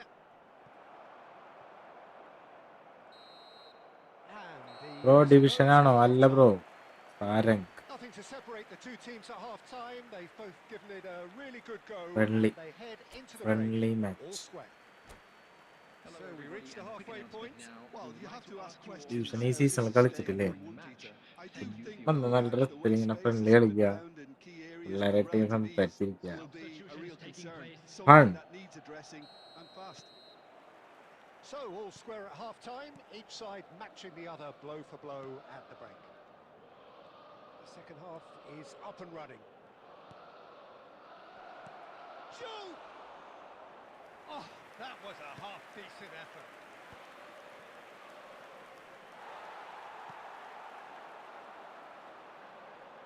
And the bro division goes ആണോ? to അല്ല half-time. Bro, Sarang. Nothing to separate the two teams at half-time. They've both given it a really good go. Friendly. They head into the Friendly break. match. All square. So we reach the halfway point. Well, you have to ask questions. Division ഈ This സീസണിൽ is കളിച്ചിട്ടില്ലേ? step one, Peter. I do think വന്ന് നല്ല the രസത്തിൽ way ഇങ്ങനെ space friendly has കളിക്കുക, been found in key areas പിള്ളേരായിട്ട് with relative ease സംസാരിച്ചിരിക്കുക. will be a real concern. Fun. Something that needs addressing and fast. So all square at half-time. Each side matching the other blow for blow at the break. The second half is up and running. Shoot! Oh, that was a half-decent effort.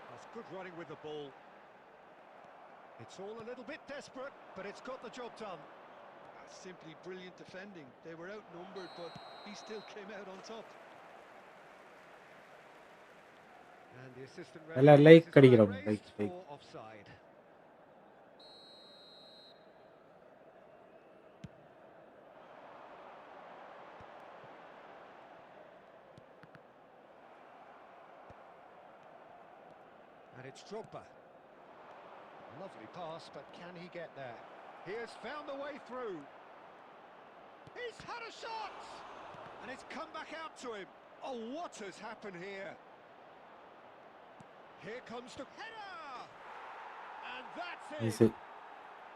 That's good running with the ball. It's all a little bit desperate, but it's got the job done. That's simply brilliant defending. They were outnumbered, but he still came out on top. And the assistant അല്ല referee like has his അടിക്കണം. flag like raised for offside. It's Drogba. Lovely pass, but can he get there? He has found the way through. He's had a shot! And it's come back out to him. Oh, what has happened here? Here comes the header! And that's is it!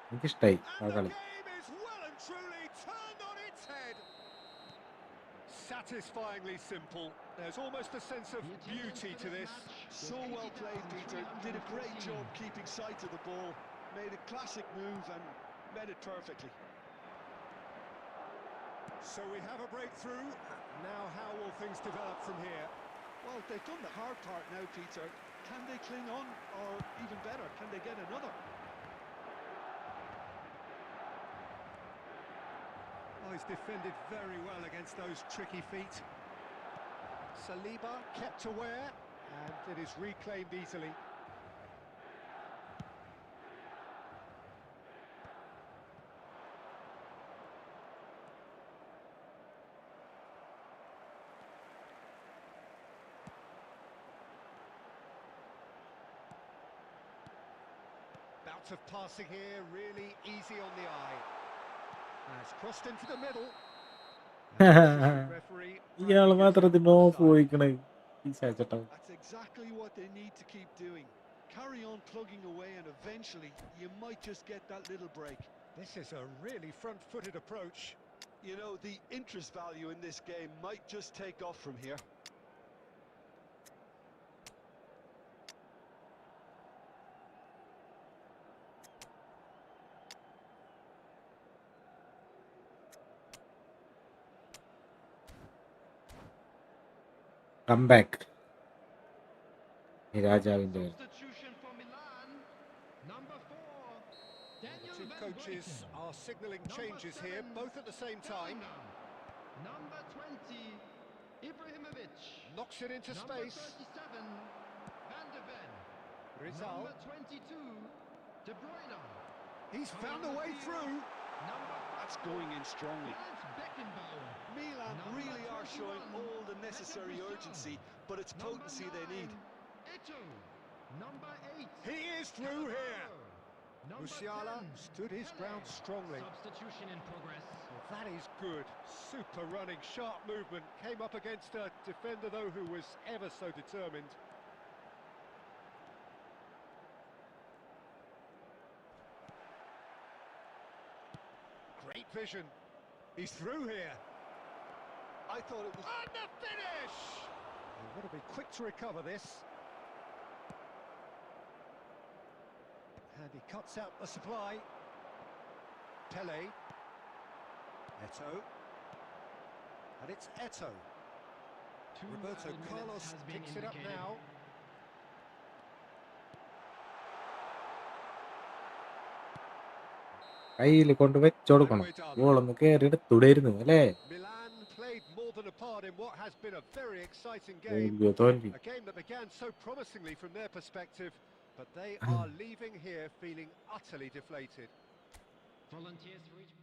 എനിക്കിഷ്ടായി ആ And the കളി. game is well and truly turned on its head. Satisfyingly simple. There's almost a sense of beauty to this. So well played, Peter. Did a great job keeping sight of the ball. Made a classic move and met it perfectly. So we have a breakthrough. Now how will things develop from here? Well, they've done the hard part now, Peter. Can they cling on? Or even better, can they get another? Oh, he's defended very well against those tricky feet. Saliba kept aware, and it is reclaimed easily. Bout of passing here, really easy on the eye. It's crossed into the middle. Referee ഇയാള് മാത്രം of പോയിക്കണേ ഈ ചേച്ചട്ട. That's exactly what they need to keep doing. Carry on plugging away and eventually you might just get that little break. This is a really front-footed approach. You know, the interest value in this game might just take off from here. Come back. ഈ രാജാവിന്റെ Substitution for Milan. Number 4. The Daniel two Van coaches Breuten. are signalling Number changes here, 7, both at the same time. Bellingham. Number 20, Ibrahimovic. Knocks it into Number space. 37, Van de Ven. Rizal. Number 22, De Bruyne. He's found a way through. Number That's going in strongly. Lance Beckenbauer. Milan Number really are showing 21, all the necessary Peter urgency, but it's Number potency they need. 9, Eto'o. Number 8, He is through here. Number Musiala 10, stood his Pele. ground strongly. Substitution in progress. Well, that is good. Super running, sharp movement. Came up against a defender, though, who was ever so determined. Great vision. He's through here. I thought it was... And the finish! He would have been quick to recover this. And he cuts out the supply. Pele. Eto'o. And it's Eto'o. Roberto Carlos picks it up now. കയ്യിൽ കൊണ്ട് വെച്ചോടുക്കണം. ഗോളൊന്ന് കേറിയിട്ട് തുടരുന്നു അല്ലേ? Milan played more than a part in what has been a very exciting തോൽവിയോ game. തോൽവി. A game that began so promisingly from their perspective, but they are leaving here feeling utterly deflated. Volunteers for each.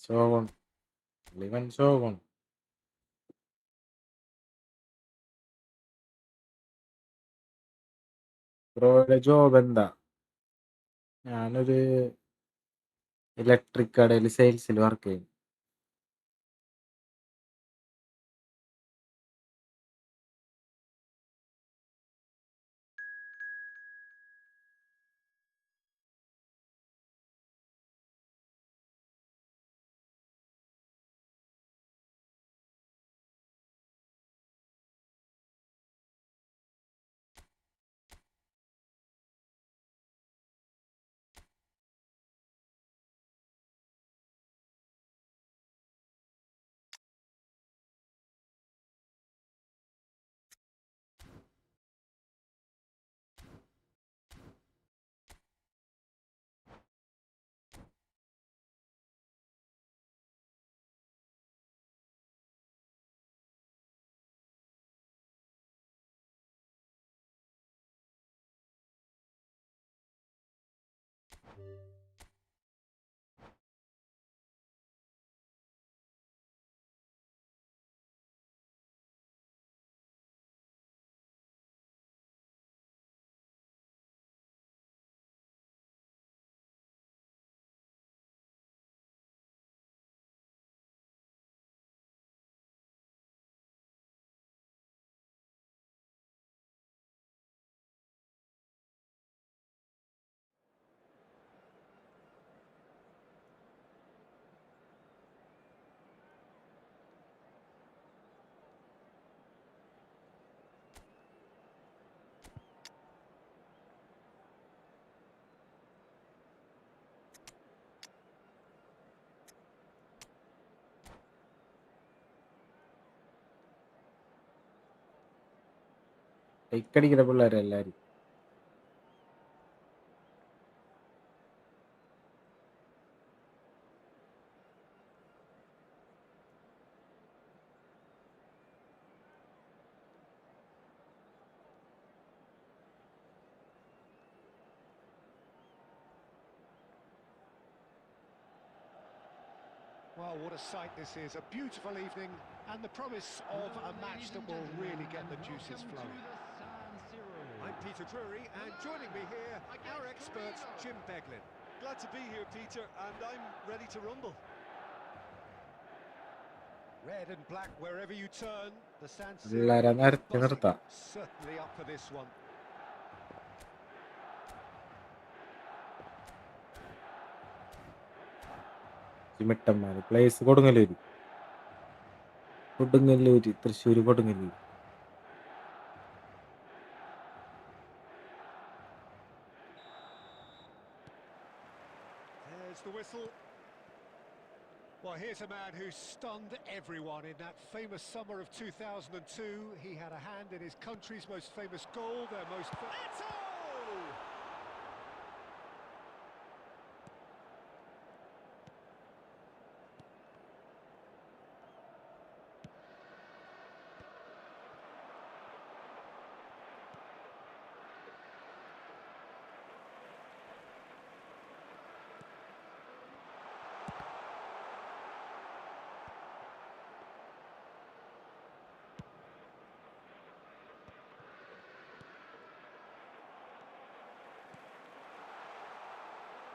ശോകം. Leaven ശോകം. ബ്രോയുടെ job എന്താ? ഞാനൊരു electric കടയിൽ സെയിൽസിൽ work ചെയ്യും. ടൈക്കടിക്കുന്ന പിള്ളേരെ എല്ലാരും. Well, what a sight this is. A beautiful evening and the promise of a match that will really get the juices flowing. I'm Peter Drury, and joining me here, our expert, Jim Beglin. Glad to be here, Peter, and I'm ready to rumble. Red and black wherever you turn. The San എല്ലാരെ Siro നിരത്തി നിർത്താം. certainly up for this one. ചിമിട്ടന്മാര് place Kodungallur, Thrissur Kodungallur. There's the whistle. Well, here's a man who stunned everyone in that famous summer of 2002. He had a hand in his country's most famous goal, their most... Eto!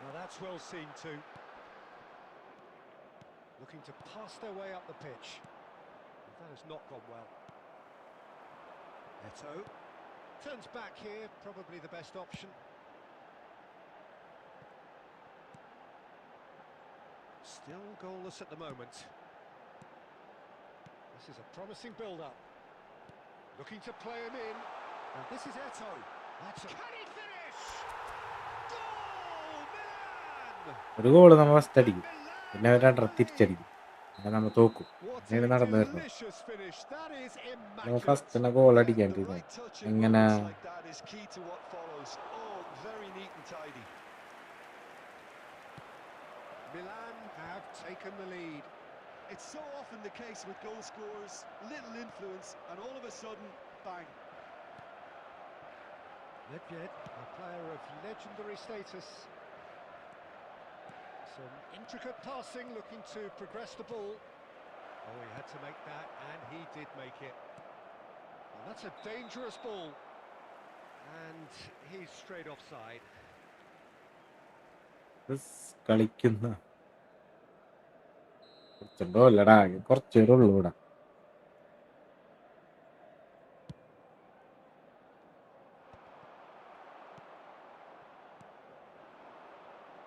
Well, that's well seen too. Looking to pass their way up the pitch. That has not gone well. Eto turns back here, probably the best option. Still goalless at the moment. This is a promising build-up. Looking to play him in. And this is Eto. That's a... Can he finish? Goal! Milan! ഒരു goal നമ്മൾ first അടിക്കും, പിന്നെ രണ്ടെണ്ണം തിരിച്ചടിക്കും, പിന്നെ നമ്മൾ തോക്കും. What അങ്ങനെ a നടന്നു വരുന്നു. delicious finish. That is നമ്മൾ immaculate. ഫസ്റ്റ് തന്നെ goal The അടിക്കാണ്ടിരുന്നു. right touch in എങ്ങനെ moments like that is key to what follows. Oh, very neat and tidy. Milan have taken the lead. It's so often the case with goal scorers, little influence, and all of a sudden, bang. Nedved, a player of legendary status. Some intricate passing, looking to progress the ball. Oh, he had to make that, and he did make it. Well, that's a dangerous ball. And he's straight offside. കളിക്കുന്ന കുറച്ചുണ്ടോ അല്ലടാ, കുറച്ചു പേരുള്ളൂ ഇവിടെ.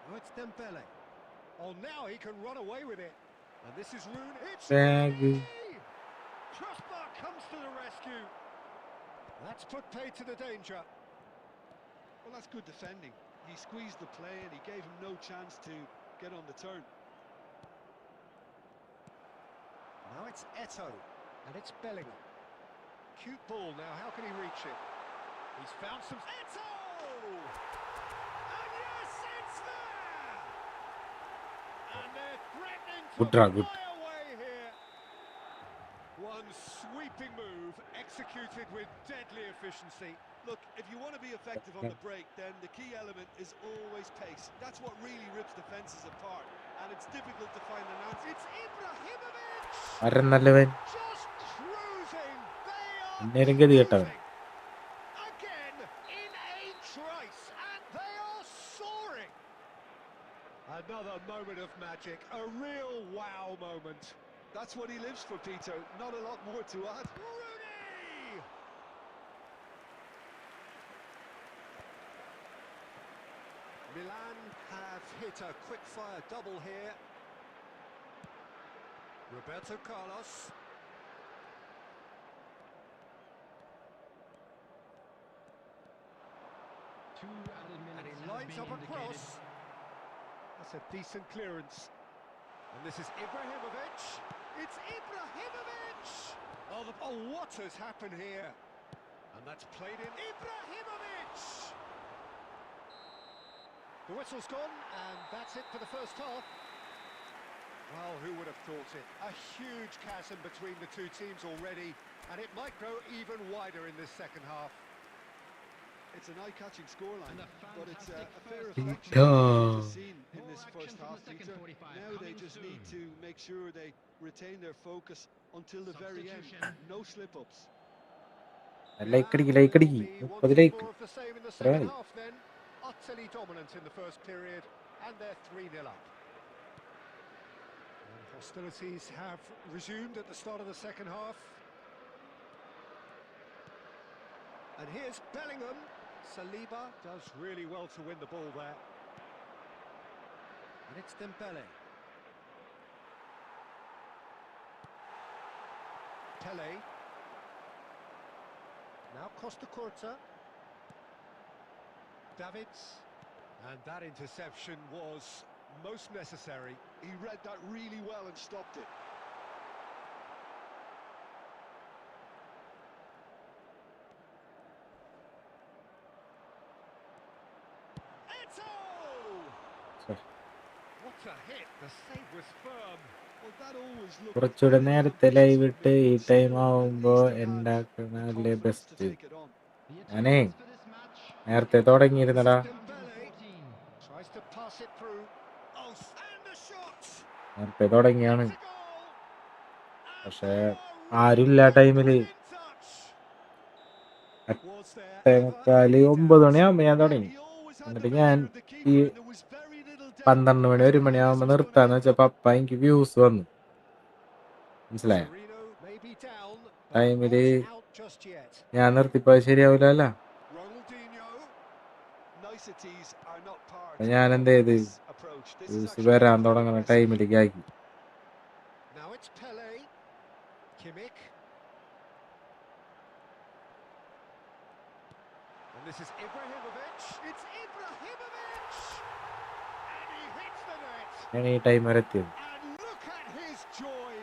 Oh, it's Dembele. Oh, now he can run away with it. And this is Rooney. It's Thank you. Rooney! Crossbar comes to the rescue. That's put paid to the danger. Well, that's good defending. He squeezed the play and he gave him no chance to get on the turn. Now it's Eto, and it's Bellingham. Cute ball now, how can he reach it? He's found some... Eto! And yes, it's there! And they're threatening to Good. fly away here. One sweeping move executed executed with deadly efficiency. Look, if you want to be effective on the break, then the key element is always pace. That's what really rips defenses apart, and it's difficult to find an answer. It's Ibrahimovic! ആരും നല്ലവൻ Just cruising! They are എന്നേരം ഗതി കേട്ടവൻ. cruising! Again, in a trice, and they are soaring! Another moment of magic, a real wow moment. That's what he lives for, Peter. Not a lot more to add. Rooney! Milan have hit a quick-fire double here. Roberto Carlos. And he lines up a cross. That's a decent clearance. And this is Ibrahimovic. It's Ibrahimovic! Oh, what has happened here? And that's played in. Ibrahimovic! The whistle's gone, and that's it for the first half. Well, who would have thought it? A huge chasm between the two teams already, and it might grow even wider in this second half. It's an eye-catching scoreline, but it's a fair Peter. reflection of what we've seen in this first half, Peter. Now they just need to make sure they retain their focus until the very end. No slip-ups. ലൈക്കടിക്ക് ലൈക്കടിക്ക് 30 like. More of the same in the Right. second half then. Utterly dominant in the first period, and they're 3-0 up. And hostilities have resumed at the start of the second half. And here's Bellingham. Saliba does really well to win the ball there. And it's Dembele. Pele. Now Costa Curta. Davids. And that interception was most necessary. He read that really well and stopped it. What a hit! The save was firm. Well, that always looked കുറച്ചുകൂടെ നേരത്തെ live ഇട്ട് ഈ time ആവുമ്പോ ഉണ്ടാക്കണല്ലേ confidence to best. take it on. ഞാനേ നേരത്തെ തുടങ്ങിയിരുന്നടാ. Dembele tries to pass it through. Oh, and the shot! നേരത്തെ തുടങ്ങിയാണ്. It's a goal! And പക്ഷേ they are ആരുമില്ല ആ ടൈമില്. in touch. Was there 8:45 ever any 9 doubt? മണിയാകുമ്പോ ഞാൻ തുടങ്ങി. He always had the എന്നിട്ട് ഞാൻ measure of the ഈ keeper, and there was very little doubt 12 money as 1 to how മണിയാകുമ്പോ this was നിർത്താന്ന് gonna end. വെച്ചപ്പോ അപ്പ എനിക്ക് വ്യൂസ് വന്നു. മനസ്സിലായോ? Torino may be down, but ടൈമില് not out just yet. ഞാൻ നിർത്തിപ്പോ ശരിയാവൂലല്ല. Ronaldinho. Niceties are not part അപ്പൊ ഞാൻ എന്ത് of ചെയ്ത് this approach. This is views actually വരാൻ a തുടങ്ങുന്ന recipe. ടൈമിലേക്ക് ആക്കി. Now it's Pele. Kimmich. And this is Ibrahimovic. It's Ibrahimovic! And he hits the net. ഞാൻ ഈ ടൈം വരെ എത്തിയത്. And look at his joy.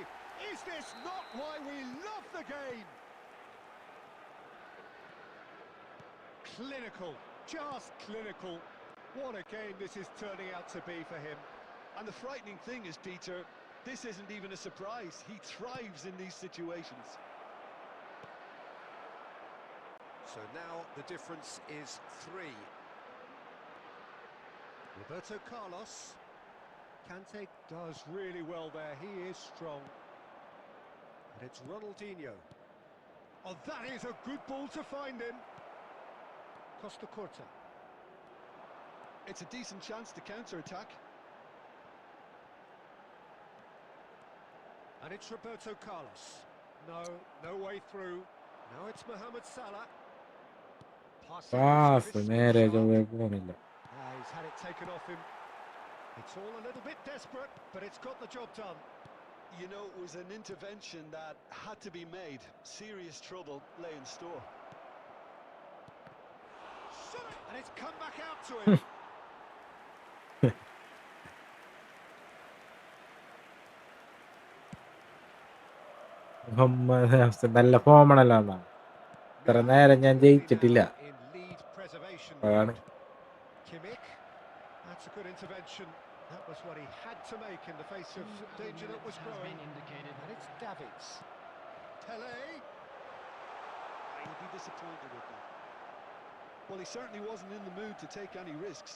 Is this not why we love the game? Clinical. Just clinical. What a game this is turning out to be for him. And the frightening thing is, Peter, this isn't even a surprise. He thrives in these situations. So now the difference is 3. Roberto Carlos. Kante does really well there. He is strong. And it's Ronaldinho. Oh, that is a good ball to find him. Costa Curta. It's a decent chance to counter-attack. And it's Roberto Carlos. No way through. Now it's Mohamed Salah. Pass നേരെ ചൊവ്വേ പോണില്ല. He's had it taken off him. It's all a little bit desperate, but it's got the job done. You know, it was an intervention that had to be made. Serious trouble lay in store. And it's come back out to him. Muhammad Hasan നല്ല ഫോമാണല്ലോ എന്നാ. ഇത്ര നേരം ഞാൻ ജയിച്ചിട്ടില്ല. In lead preservation അതാണ്. mode. Kimmich. That's a good intervention. That was what he had to make in the face of danger that was growing. And it's Davids. Pele. He'll be disappointed with that. Well, he certainly wasn't in the mood to take any risks.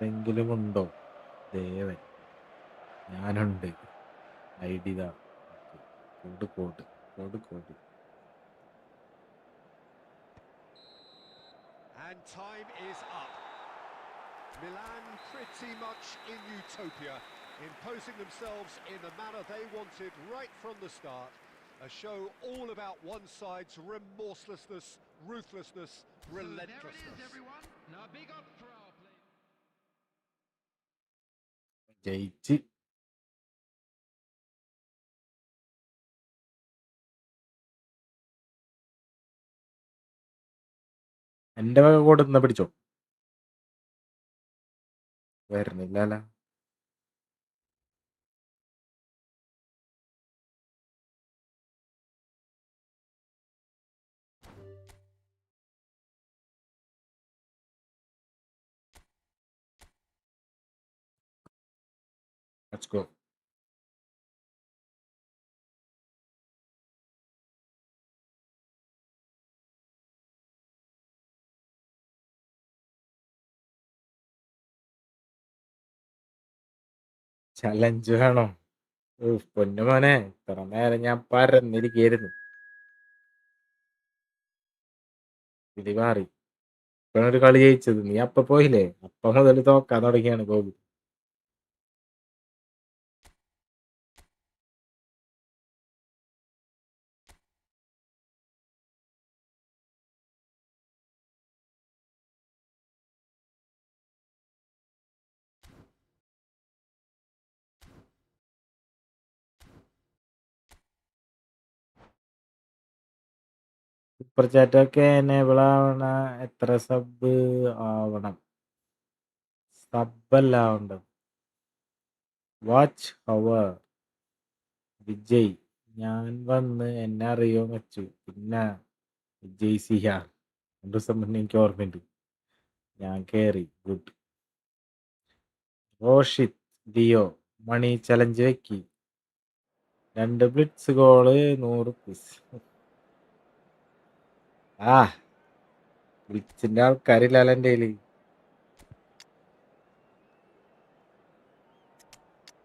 എന്തെങ്കിലും ഉണ്ടോ ദേവൻ? ഞാനുണ്ട്. Idea code code code code. And time is up. Milan pretty much in utopia, imposing themselves in the manner they wanted right from the start. A show all about one side's remorselessness, ruthlessness, relentlessness. There it is, everyone. Now big up for our play. ജയിച്ച്. എന്റെ വക code എന്നാ പിടിച്ചോ. വരുന്നില്ല. Let's go. Challenge വേണോ? പൊന്നുമോനെ, ഇത്ര നേരം ഞാൻ പരന്നിരിക്കായിരുന്നു. പിടിമാറി. ഇപ്പഴൊരു കളി ജയിച്ചത്. നീ അപ്പ പോയില്ലേ? അപ്പ മുതൽ തോക്കാൻ തുടങ്ങിയാണ് ഗോകുൽ. സൂപ്പർ ചാറ്റൊക്കെ എനേബിൾ ആവണ എത്ര സബ് ആവണം? സബല്ല ആവണ്ടത്. വാച്ച് അവർ വിജയ്, ഞാൻ വന്ന് എന്നെ അറിയോ വെച്ചു. പിന്നെ വിജയ് സിഹാർ 2 ദിവസം മുന്നേ എനിക്ക് ഓർമ്മയുണ്ട്. ഞാൻ കേറി. Good. Roshith Leo, money challenge വെക്കി. 2 ബ്ലിറ്റ്സ് ഗോള് 100 പീസ്. ആ ബ്ലിറ്റ്സിന്റെ ആൾക്കാരില്ലല്ലോ എൻ്റെ കയ്യില്.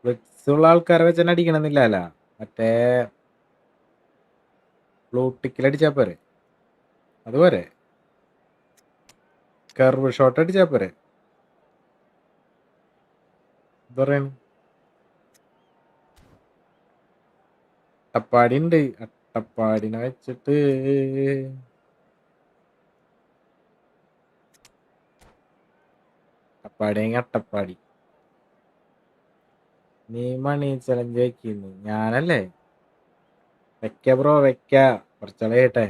ബ്ലിറ്റ്സ് ഉള്ള ആൾക്കാരെ വെച്ച് അടിക്കണമെന്നില്ല. മറ്റേ ബ്ലൂട്ടിക്കിൽ പോരെ? അതുപോലെ കർവ് ഷോട്ട് അടിച്ചാ പോരെ? എന്താ പറയണ? അട്ടപ്പാടി ഉണ്ട്. അട്ടപ്പാടിനെ വെച്ചിട്ട് അട്ടപ്പാടിയെങ്കിൽ അട്ടപ്പാടി. നീ മണി ചലഞ്ച് വെക്കുന്നു. ഞാനല്ലേ? വെക്ക ബ്രോ, വെക്ക. കുറച്ചാളെ കേട്ടെ.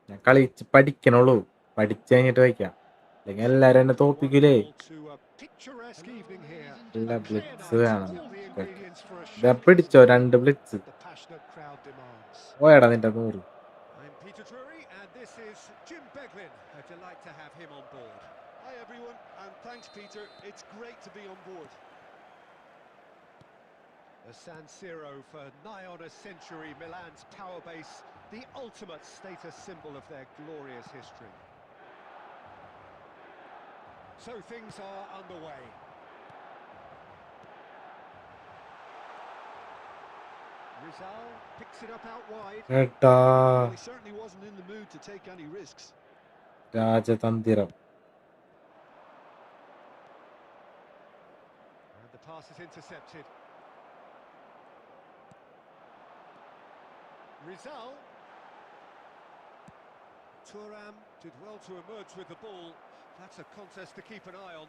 ഞാൻ കളിച്ച് പഠിക്കണുള്ളൂ. പഠിച്ചു കഴിഞ്ഞിട്ട് വയ്ക്കാം. അല്ലെങ്കിൽ എല്ലാരും എന്നെ തോപ്പിക്കൂലേ? Picturesque evening here. ഇല്ല, A clear ബ്ലിറ്റ്സ് night, വേണം. all the ingredients for a ഇതാ shocking പിടിച്ചോ spectacle 2 blitz. the passionate crowd demands. പോയടാ നിന്റെ 100. I'm Peter Drury, and this is Jim Beglin. A delight to have him on board. Hi everyone, and thanks Peter. It's great to be on board. The San Siro for nigh on a century, Milan's power base, the ultimate status symbol of their glorious history. So things are underway. Rizal picks it up out wide. ഏട്ടാ Well, he certainly wasn't in the mood to take any risks. രാജതന്ത്രം. And the pass is intercepted. Rizal. Thuram did well to emerge with the ball. That's a contest to keep an eye on.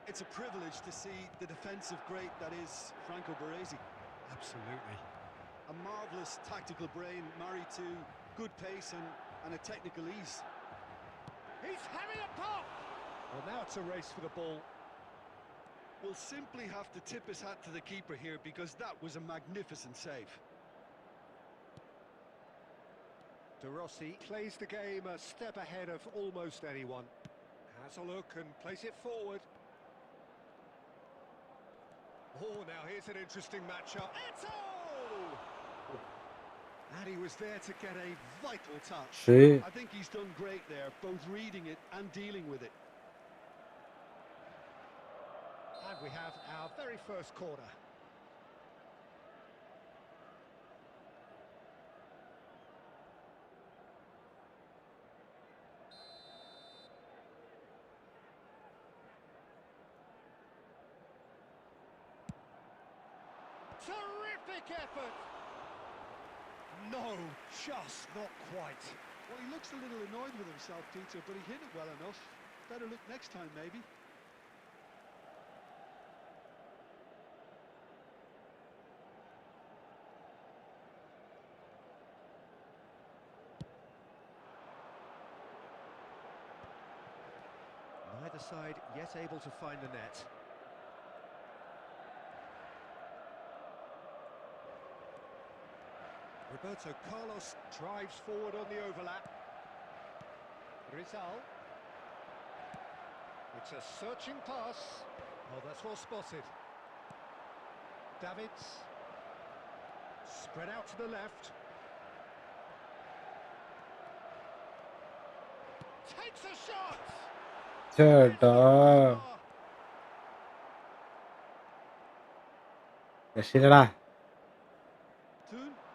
It's a privilege to see the defensive great that is Franco Baresi. Absolutely. A marvellous tactical brain married to good pace and a technical ease. He's having a pop! Well, now it's a race for the ball. We'll simply have to tip his hat to the keeper here because that was a magnificent save. De Rossi plays the game a step ahead of almost anyone. Has a look and place it forward. Oh, now here's an interesting matchup. Eto! And he was there to get a vital touch. See? I think he's done great there, both reading it and dealing with it. And we have our very first corner. Terrific effort! No, just not quite. Well, he looks a little annoyed with himself, Peter, but he hit it well enough. Better look next time, maybe. Neither side yet able to find the net. Roberto Carlos drives forward on the overlap. Rizal. It's a searching pass. Oh, that's well spotted. Davids. Spread out to the left. Takes a shot! ചേട്ടാ രക്ഷിക്കടാ.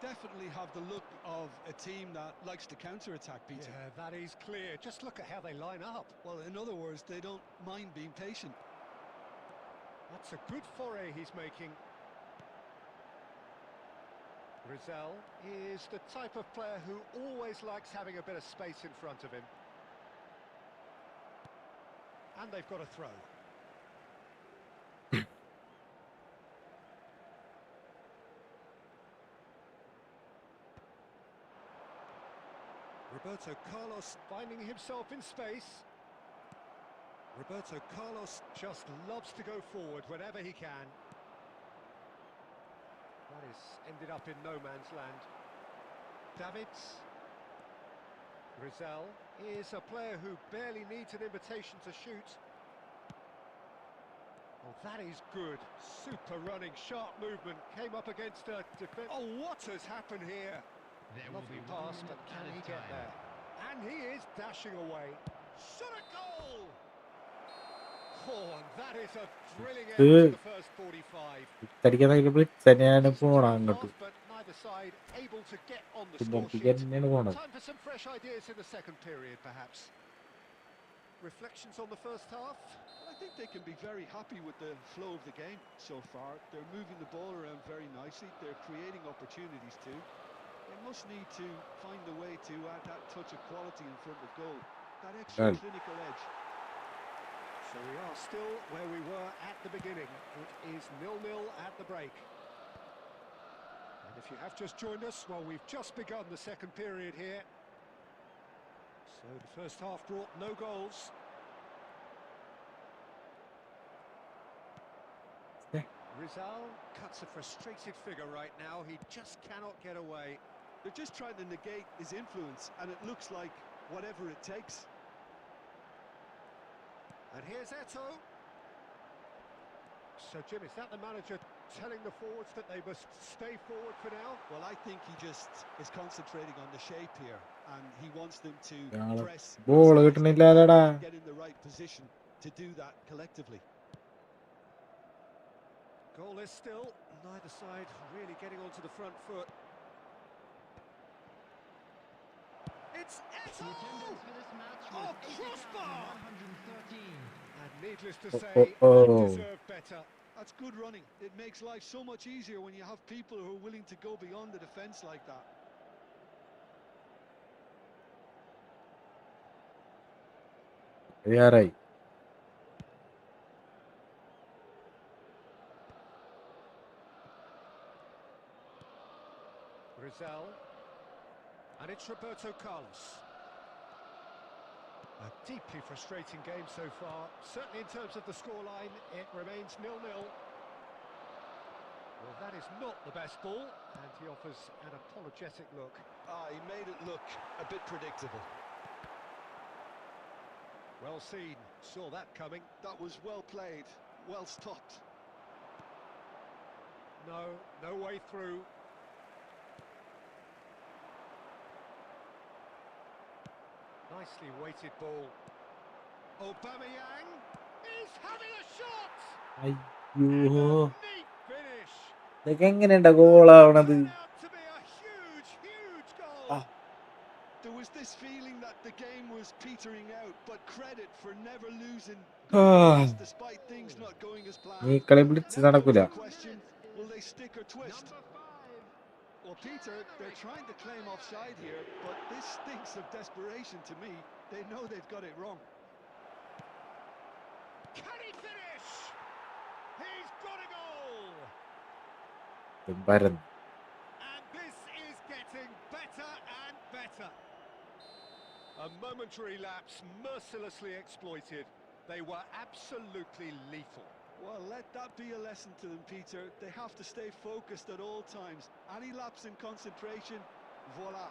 Definitely have the look of a team that likes to counter-attack, Peter. Yeah, that is clear. Just look at how they line up. Well, in other words, they don't mind being patient. That's a good foray he's making. Rizal is the type of player who always likes having a bit of space in front of him. And they've got a throw. Roberto Carlos finding himself in space. Roberto Carlos just loves to go forward whenever he can. That is ended up in no man's land. Davids. Rizal is a player who barely needs an invitation to shoot. Oh, that is good. Super running, sharp movement. Came up against a defence. Oh, what has happened here? There will Lovely be pass, 1 but minute can he added get time. there? And he is dashing away. Shot a goal! Oh, and that is a thrilling end to the first 45. കടിക്കാൻ തന്നെയാണ് Decent പോണം drive അങ്ങോട്ട്. off, but neither side able to get on the football score പിക്കാൻ sheet. തന്നെയാണ് പോണത്. Time for some fresh ideas in the second period, perhaps. Reflections on the first half? I think they can be very happy with the flow of the game so far. They're moving the ball around very nicely. They're creating opportunities too. They must need to find a way to add that touch of quality in front of goal. That extra Right. clinical edge. So we are still where we were at the beginning. It is 0-0 at the break. And if you have just joined us, well, we've just begun the second period here. So the first half brought no goals. Yeah. Rizal cuts a frustrated figure right now. He just cannot get away. They're just trying to negate his influence, and it looks like whatever it takes. And here's Eto. So, Jim, is that the manager telling the forwards that they must stay forward for now? Well, I think he just is concentrating on the shape here, and he wants them to Yeah, press, ball as കിട്ടുന്നില്ലടാ. get in the right position to do that collectively. Goalless still, neither side really getting onto the front foot. It's Eto! The attendance for this match Oh, was crossbar! 80,113. And needless to Oh, say, oh, they oh. deserve better. That's good running. It makes life so much easier when you have people who are willing to go beyond the defence like that. തയ്യാറായി. Rizal. And it's Roberto Carlos. A deeply frustrating game so far. Certainly in terms of the scoreline, it remains 0-0. Well, that is not the best ball, and he offers an apologetic look. He made it look a bit predictable. Well seen. Saw that coming. That was well played, well stopped. No way through. Nicely weighted ball. Aubameyang is having a shot! And അയ്യോ, a neat finish. ഇതൊക്കെ എങ്ങനെയുണ്ടാ ഗോളാവണത്? Turned out to be a huge goal. There was this feeling that the game was petering out, but credit for never losing despite things not going as ഈ planned. കളി വിളിച്ച് Now നടക്കൂല. comes the question, will they stick or twist? Number 5. Well, Peter, they're trying to claim offside here, but this stinks of desperation to me. They know they've got it wrong. Can he finish? He's got a goal. പരന്ന് And this is getting better and better. A momentary lapse mercilessly exploited. They were absolutely lethal. Well, let that be a lesson to them, Peter. They have to stay focused at all times. Any lapse in concentration, voila.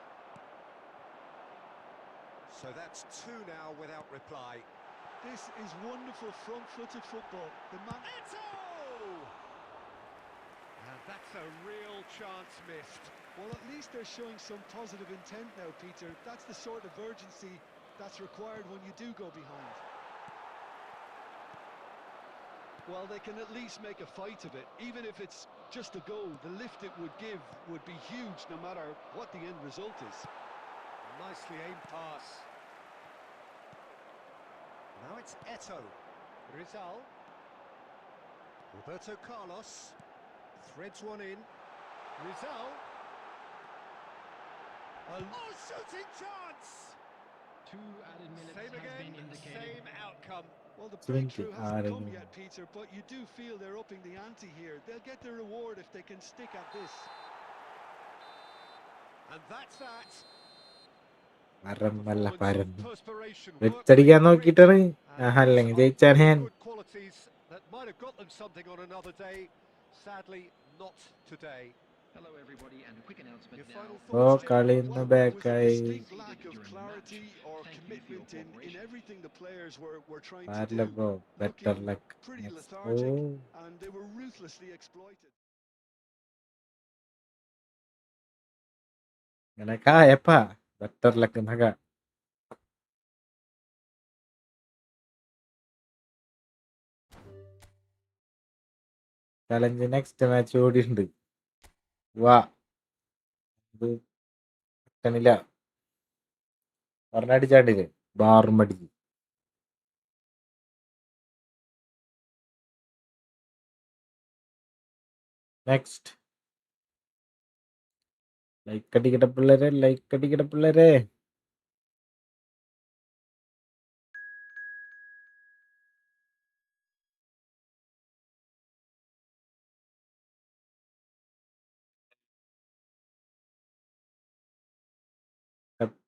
So that's two now without reply. This is wonderful front-footed football. The man... Eto! And that's a real chance missed. Well, at least they're showing some positive intent now, Peter. That's the sort of urgency that's required when you do go behind. Well, they can at least make a fight of it. Even if it's just a goal, the lift it would give would be huge no matter what the end result is. Nicely aimed pass. Now it's Eto. Rizal. Roberto Carlos. Threads one in. Rizal. Oh, shooting chance! 2 added minutes Same has again, been indicated. same outcome. Well, the 70 breakthrough hasn't come ആരെങ്കിലും. yet, Peter, but you do feel they're upping the ante here. They'll get their reward if they can stick at this. And that's that. മരമല്ല Performance of പരന്ന് perspiration, വെച്ചടിക്കാൻ work rate, നോക്കിയിട്ടാണ് and അല്ലെങ്കിൽ these are ജയിച്ചാൻ all ഞാൻ. good qualities that might have got them something on another day. Sadly, not today. Hello everybody, and a quick announcement Your now. final oh thoughts, Jim? കളി ഇന്ന് Well, it was a ബാക്കായി. distinct lack of During the clarity match. or Thank you for your commitment in cooperation. everything the players were trying to സാരില്ല do. Bro, better Looking luck. pretty ഓ lethargic, and they were ruthlessly exploited. നിനക്കായപ്പാ better luck എന്നൊക്കെ. Challenge next match ഓടിയിട്ടുണ്ട്. വാ, ഇത് കിട്ടണില്ല. പറഞ്ഞടിച്ചാണ്ടില്ലേ ബാറും അടിച്ച്. Next like അടിക്കട്ടെ പിള്ളേരെ, ലൈക്ക് അടിക്കട്ടെ പിള്ളേരെ.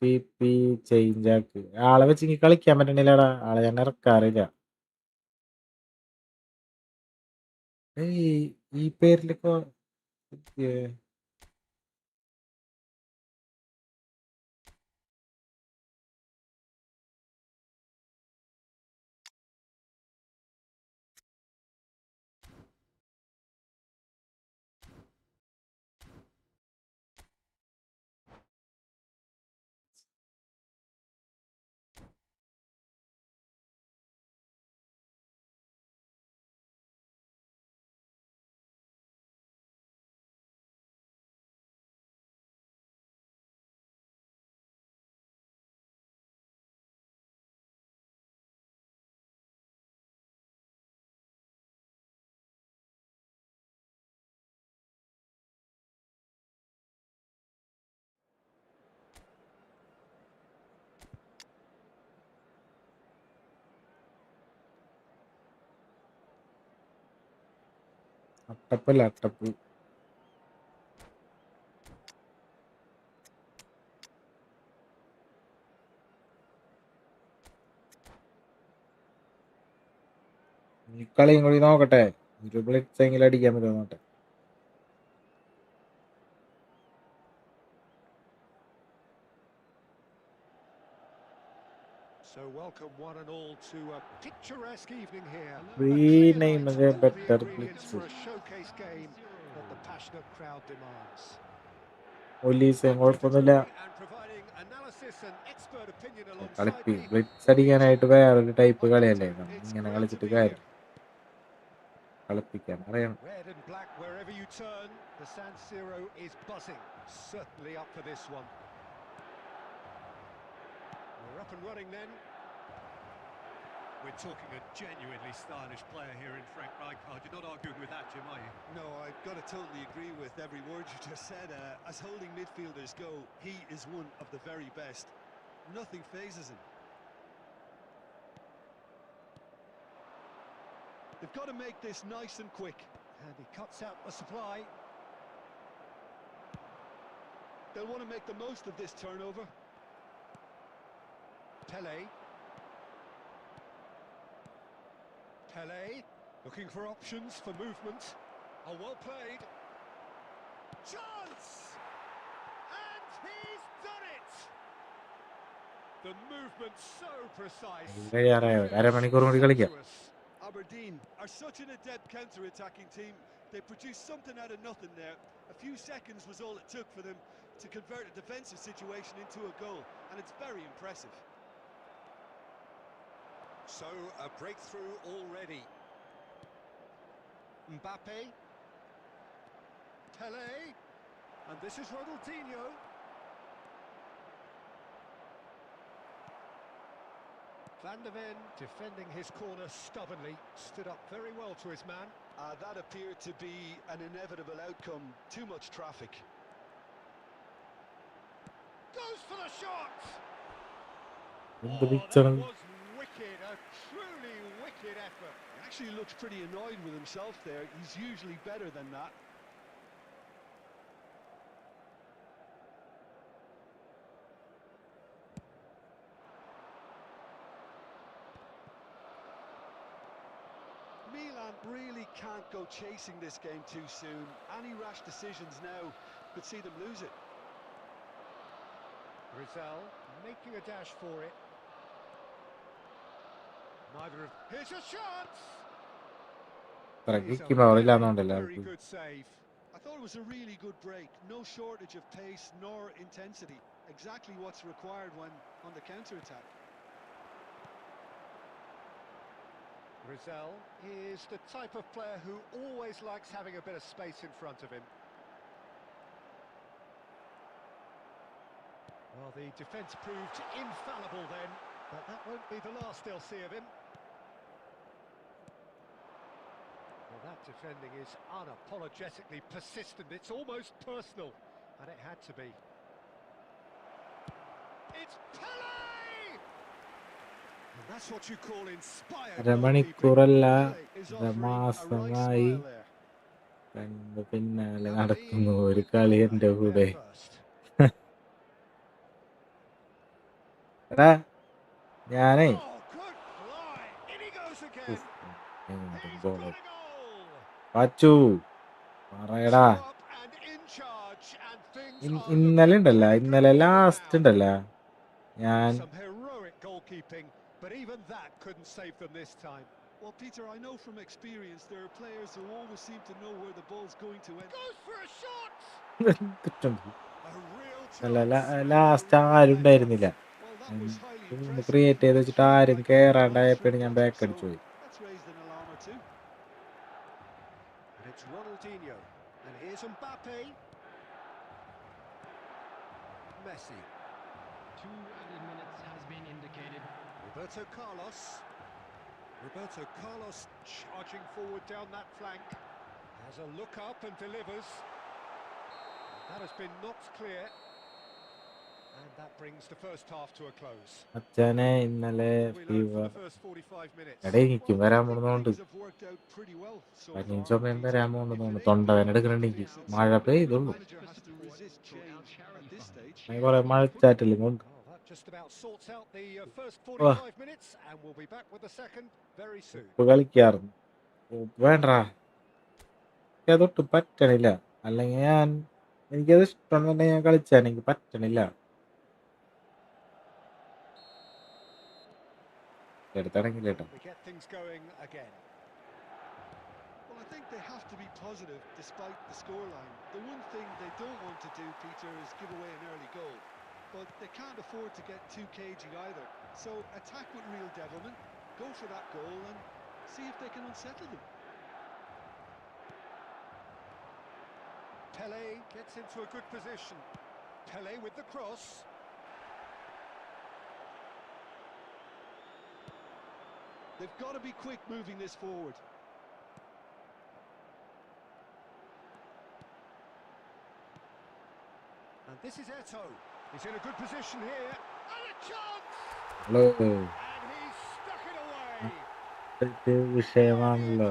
പി ചേഞ്ച് ആക്ക്. ആളെ വെച്ച് ഇനി കളിക്കാൻ പറ്റണില്ലടാ. ആളെ ഞാൻ ഇറക്കാറില്ല. ഏയ് ഈ പേരിലൊക്കെ അട്ടപ്പല്ല അട്ടപ്പ്. ഈ കളിയും കൂടി നോക്കട്ടെ. ഒരു ബ്ലിറ്റ്സ് എങ്കിലും അടിക്കാൻ പറ്റുമോ നോട്ടെ. So welcome one and all to a picturesque evening here. A Rename clear night the with all the better ingredients blitz. for a showcase game that the passionate crowd demands. Police Active കുഴപ്പമൊന്നുമില്ല. delivery and providing analysis and expert opinion alongside me. Blitz അടിക്കാനായിട്ട് വേറൊരു type My കളിയല്ലേ captain, നമ്മൾ it's ഇങ്ങനെ great to കളിച്ചിട്ട് be കാര്യം here. കളിപ്പിക്കാൻ അറിയണം. Red and black wherever you turn, the San Siro is buzzing. Certainly up for this one. We're up and running then. We're talking a genuinely stylish player here in Frank Rijkaard. You're not arguing with that, Jim, are you? No, I've got to totally agree with every word you just said. As holding midfielders go, he is one of the very best. Nothing phases him. They've got to make this nice and quick. And he cuts out the supply. They'll want to make the most of this turnover. Pele. Pele, looking for options for movement. Oh, well played. Chance! And he's done it! The movement so precise. അരമണിക്കൂർ കൂടി കളിക്കാം. Sumptuous. Aberdeen are such an adept counter-attacking team. They produced something out of nothing there. A few seconds was all it took for them to convert a defensive situation into a goal, and it's very impressive. So, a breakthrough already. Mbappe. Pele. And this is Ronaldinho. Van der Ven defending his corner stubbornly. Stood up very well to his man. That appeared to be an inevitable outcome. Too much traffic. Goes for the shot! എന്ത് That പിച്ചാണ്. was wicked, a truly wicked effort. He actually looked pretty annoyed with himself there. He's usually better than that. Milan really can't go chasing this game too soon. Any rash decisions now could see them lose it. Rizal making a dash for it. Neither of... Here's a shot! He's a very good save. I thought it was a really good break. No shortage of pace nor intensity. Exactly what's required when on the counter-attack. Rizal is the type of player who always likes having a bit of space in front of him. Well, the defence proved infallible then, but that won't be the last they'll see of him. Well, that defending is unapologetically persistent. It's almost personal, and it had to be. It's Pele! And that's what you call inspired goalkeeping. അരമണിക്കൂറല്ല Pele is offering a right മാസമായി smile there. കണ്ട് പിന്നാലെ നടക്കുന്നു ഒരു കളി എന്റെ കൂടെ. എടാ ഞാനേ Oh, good fly. In he goes again. He's got a goal. Pachu പറയടാ. Two up and in charge, and things are ഇന്നലെ looking ഉണ്ടല്ല, very ഇന്നലെ comfortable ലാസ്റ്റ് now. ഉണ്ടല്ല ഞാൻ Some heroic goalkeeping, but even that couldn't save them this time. Well, Peter, I know from experience there are players who always seem to know where the ball's going to end. Goes for a shot. കിട്ടുന്നുണ്ട്. A real അല്ല chance. and a last real ആരും leg ഉണ്ടായിരുന്നില്ല. up. Well, that was highly impressive. Create ചെയ്ത് വെച്ചിട്ട് ആരും Like കേറാണ്ടായപ്പോഴാണ് ഞാൻ almost back so അടിച്ചു പോയി. that's raised an alarm or two. And it's Ronaldinho. And here's Mbappe. Messi. 2 added minutes has been indicated. Roberto Carlos. Roberto Carlos charging forward down that flank. Has a look up and delivers. That has been knocked clear. And that brings the first half to a close. അച്ഛനെ ഇന്നലെ What have we learned from fever the first 45 minutes? എടേ എനിക്കും Well, വരാൻ I think പോകുന്നതുകൊണ്ട് things have worked out pretty well so പനിയും far, ചുമയും Peter. വരാൻ If പോകുന്നതുകൊണ്ട് it തൊണ്ടവേന ain't എടുക്കണുണ്ട് എനിക്ക്. convincing, മഴ the പെയ്തുള്ളൂ. manager has to resist change at this stage. കുറെ മഴച്ചാറ്റലും കൊണ്ട്. Oh, that just about sorts out the first Oh. 45 minutes, and we'll be back with the second very soon. ഇപ്പൊ കളിക്കാറുണ്ട്. വേണ്ടാ എനിക്കതൊട്ടും പറ്റണില്ല. അല്ലെങ്കിൽ എനിക്കത് ഇഷ്ടം തന്നെ ഞാൻ കളിച്ചാൽ എനിക്ക് പറ്റണില്ല. എടുത്താണെങ്കിൽ കേട്ടോ. We get things going again. Well, I think they have to be positive despite the scoreline. The one thing they don't want to do, Peter, is give away an early goal. But they can't afford to get too cagey either. So attack with real devilment, go for that goal and see if they can unsettle them. Pele gets into a good position. Pele with the cross. They've got to be quick moving this forward. And this is Eto. He's in a good position here. And a chance! Hello, And he's stuck it away. ഇത് വിഷയമാണല്ലോ.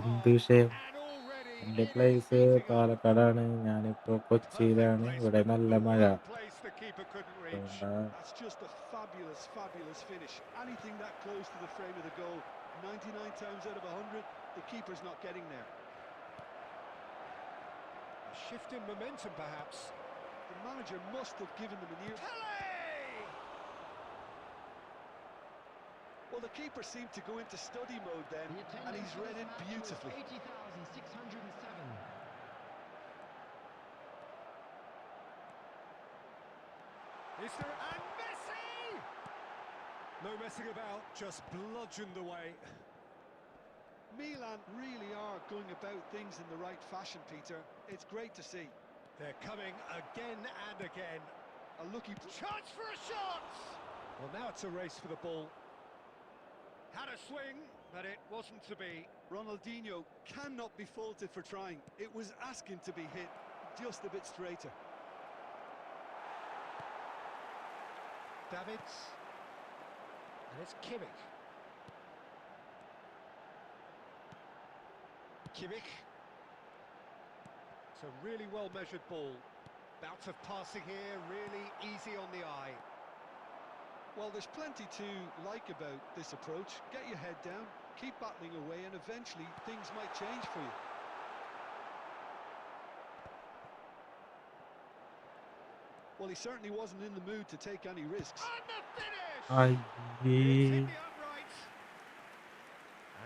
എന്ത് വിഷയം? And already എൻ്റെ it is place heating up. പാലക്കാടാണ്, ഞാനിപ്പോ Perfect കൊച്ചിയിലാണ്. ഇവിടെ placement. നല്ല The മഴ. one place the keeper couldn't reach. അതുകൊണ്ടാ That's just a fabulous, fabulous finish. Anything that close to the frame of the goal, 99 times out of 100, the keeper's not getting there. A shift in momentum, perhaps. The manager must have given them a new... Pele! Well, the keeper seemed to go into study mode then, The and attendance he's for read this it match was beautifully. 80,607. Is there... And Messi! No messing about, just bludgeoned away. Milan really are going about things in the right fashion, Peter. It's great to see. They're coming again and again. A lucky... Chance for a shot! Well, now it's a race for the ball. Had a swing, but it wasn't to be. Ronaldinho cannot be faulted for trying. It was asking to be hit just a bit straighter. Davids. And it's Kimmich. Kimmich. It's a really well-measured ball. Bout of passing here, really easy on the eye. Well, there's plenty to like about this approach. Get your head down, keep battling away, and eventually things might change for you. Well, he certainly wasn't in the mood to take any risks. And the finish! അയ്യേ, It's hit the upright.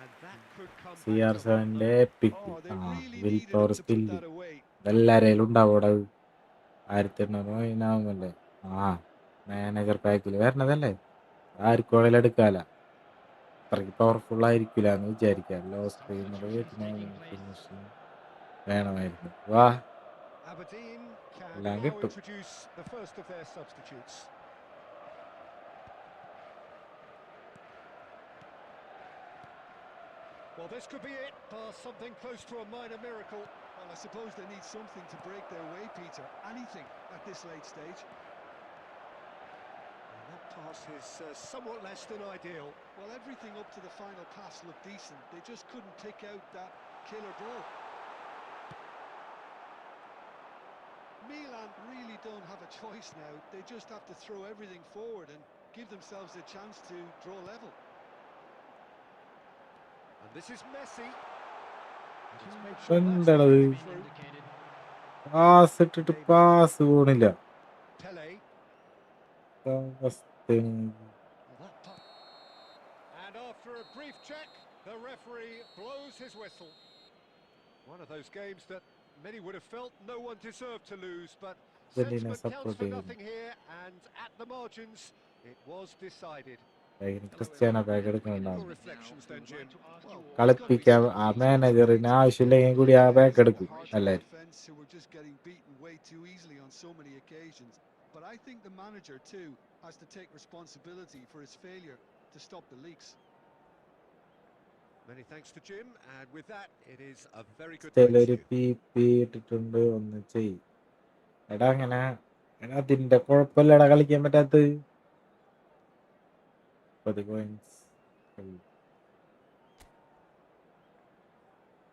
And that could come back to CR7-ന്റെ haunt them. EPIC. Oh, they really will needed power him to put skill that away. ഇതെല്ലാരേലും ഉണ്ടാവും അവിടെ. 1800 manager പാക്കിൽ വരണതല്ലേ, ആർക്കും വേണേലും എടുക്കാല. അത്രയ്ക്ക് powerful ആയിരിക്കില്ല എന്ന് വിചാരിക്കാം. Law screener finishing വേണമായിരുന്നു. വാ, Aberdeen can എല്ലാം now കിട്ടും. introduce the first of their substitutes. Well, this could be it, past something close to a minor miracle. Well, I suppose they need something to break their way, Peter. Anything at this late stage. And that pass is somewhat less than ideal. Well, everything up to the final pass looked decent. They just couldn't pick out that killer ball. Milan really don't have a choice now. They just have to throw everything forward and give themselves a chance to draw level. And this is Messi. Just make sure that's through. Indicated. Pass ഇട്ടിട്ട് pass പോണില്ല. Pele. അവസ്ഥയാണ്. And after a brief check, the referee blows his whistle. One of those games that many would have felt no one deserved to lose, but sentiment counts for nothing here, and at the margins, it was decided. Cristiano bag എടുക്കുന്നുണ്ടാവും. Your reflections then, Jim. കളിപ്പിക്കാൻ ആ മാനേജറിന് ആവശ്യമില്ലെങ്കിൽ കൂടി ആ bag എടുക്കും എല്ലാവരും. Who were just getting beaten way too easily on so many occasions. But I think the manager too has to take responsibility for his failure to stop the leaks. Many thanks to Jim, and with that, it is a very good ചിലര് night to you. P P ഇട്ടിട്ടുണ്ട്, ഒന്ന് ചെയ്. എടാ അങ്ങനെ, എടാ അതിന്റെ കുഴപ്പമില്ലടാ കളിക്കാൻ പറ്റാത്ത.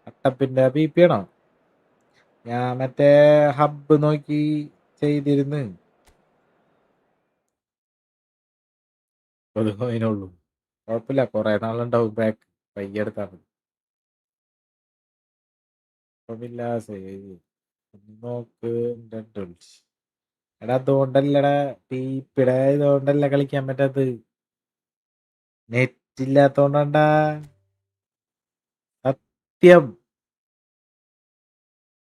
അട്ടപ്പിന്റെ പി പി ആണോ? ഞാൻ മറ്റേ ഹബ്ബ് നോക്കി ചെയ്തിരുന്നു. അതിനുള്ളൂ, കുഴപ്പമില്ല. കൊറേ നാളുണ്ടാവും ബാക്ക്, പയ്യെടുത്താ മതി. കുഴപ്പമില്ല. നോക്ക്. എടാ അതുകൊണ്ടല്ലടാ, പീപ്പിടെ ഇതുകൊണ്ടല്ല കളിക്കാൻ പറ്റാത്തത്. നെറ്റ് ഇല്ലാത്തോണ്ടാ സത്യം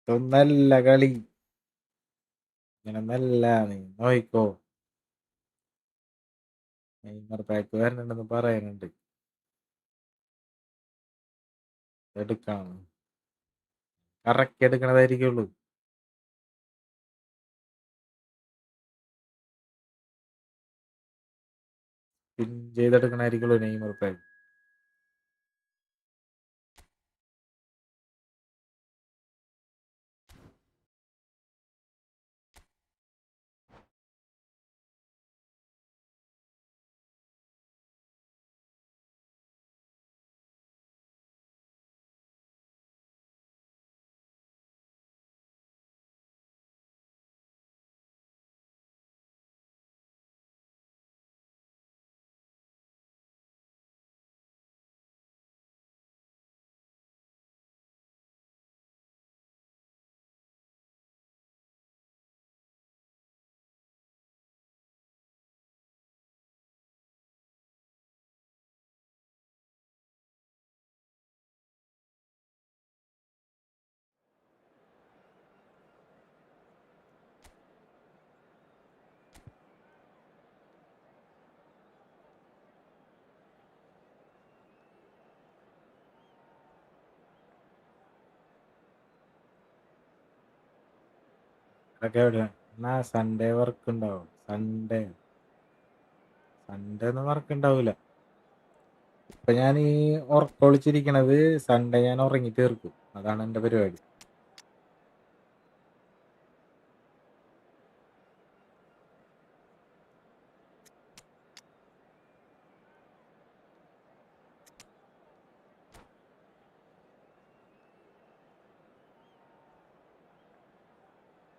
ഇതൊന്നല്ല കളി ഇങ്ങനൊന്നല്ല നീ നോയിക്കോ നെയ്മർ പാക്ക് വരണുണ്ടെന്ന് പറയുന്നുണ്ട് എടുക്കണം കറക്കി എടുക്കണതായിരിക്കുള്ളൂ പിൻ ചെയ്തെടുക്കണായിരിക്കുള്ളൂ നെയ്മർ പാക്ക് അതൊക്കെ എവിടെയാ എന്നാ സൺഡേ വർക്ക് ഉണ്ടാവും സൺഡേ ഒന്നും വർക്ക് ഉണ്ടാവൂല ഇപ്പൊ ഞാൻ ഈ ഉറക്കൊളിച്ചിരിക്കണത് സൺഡേ ഞാൻ ഉറങ്ങി തീർക്കും അതാണ് എന്റെ പരിപാടി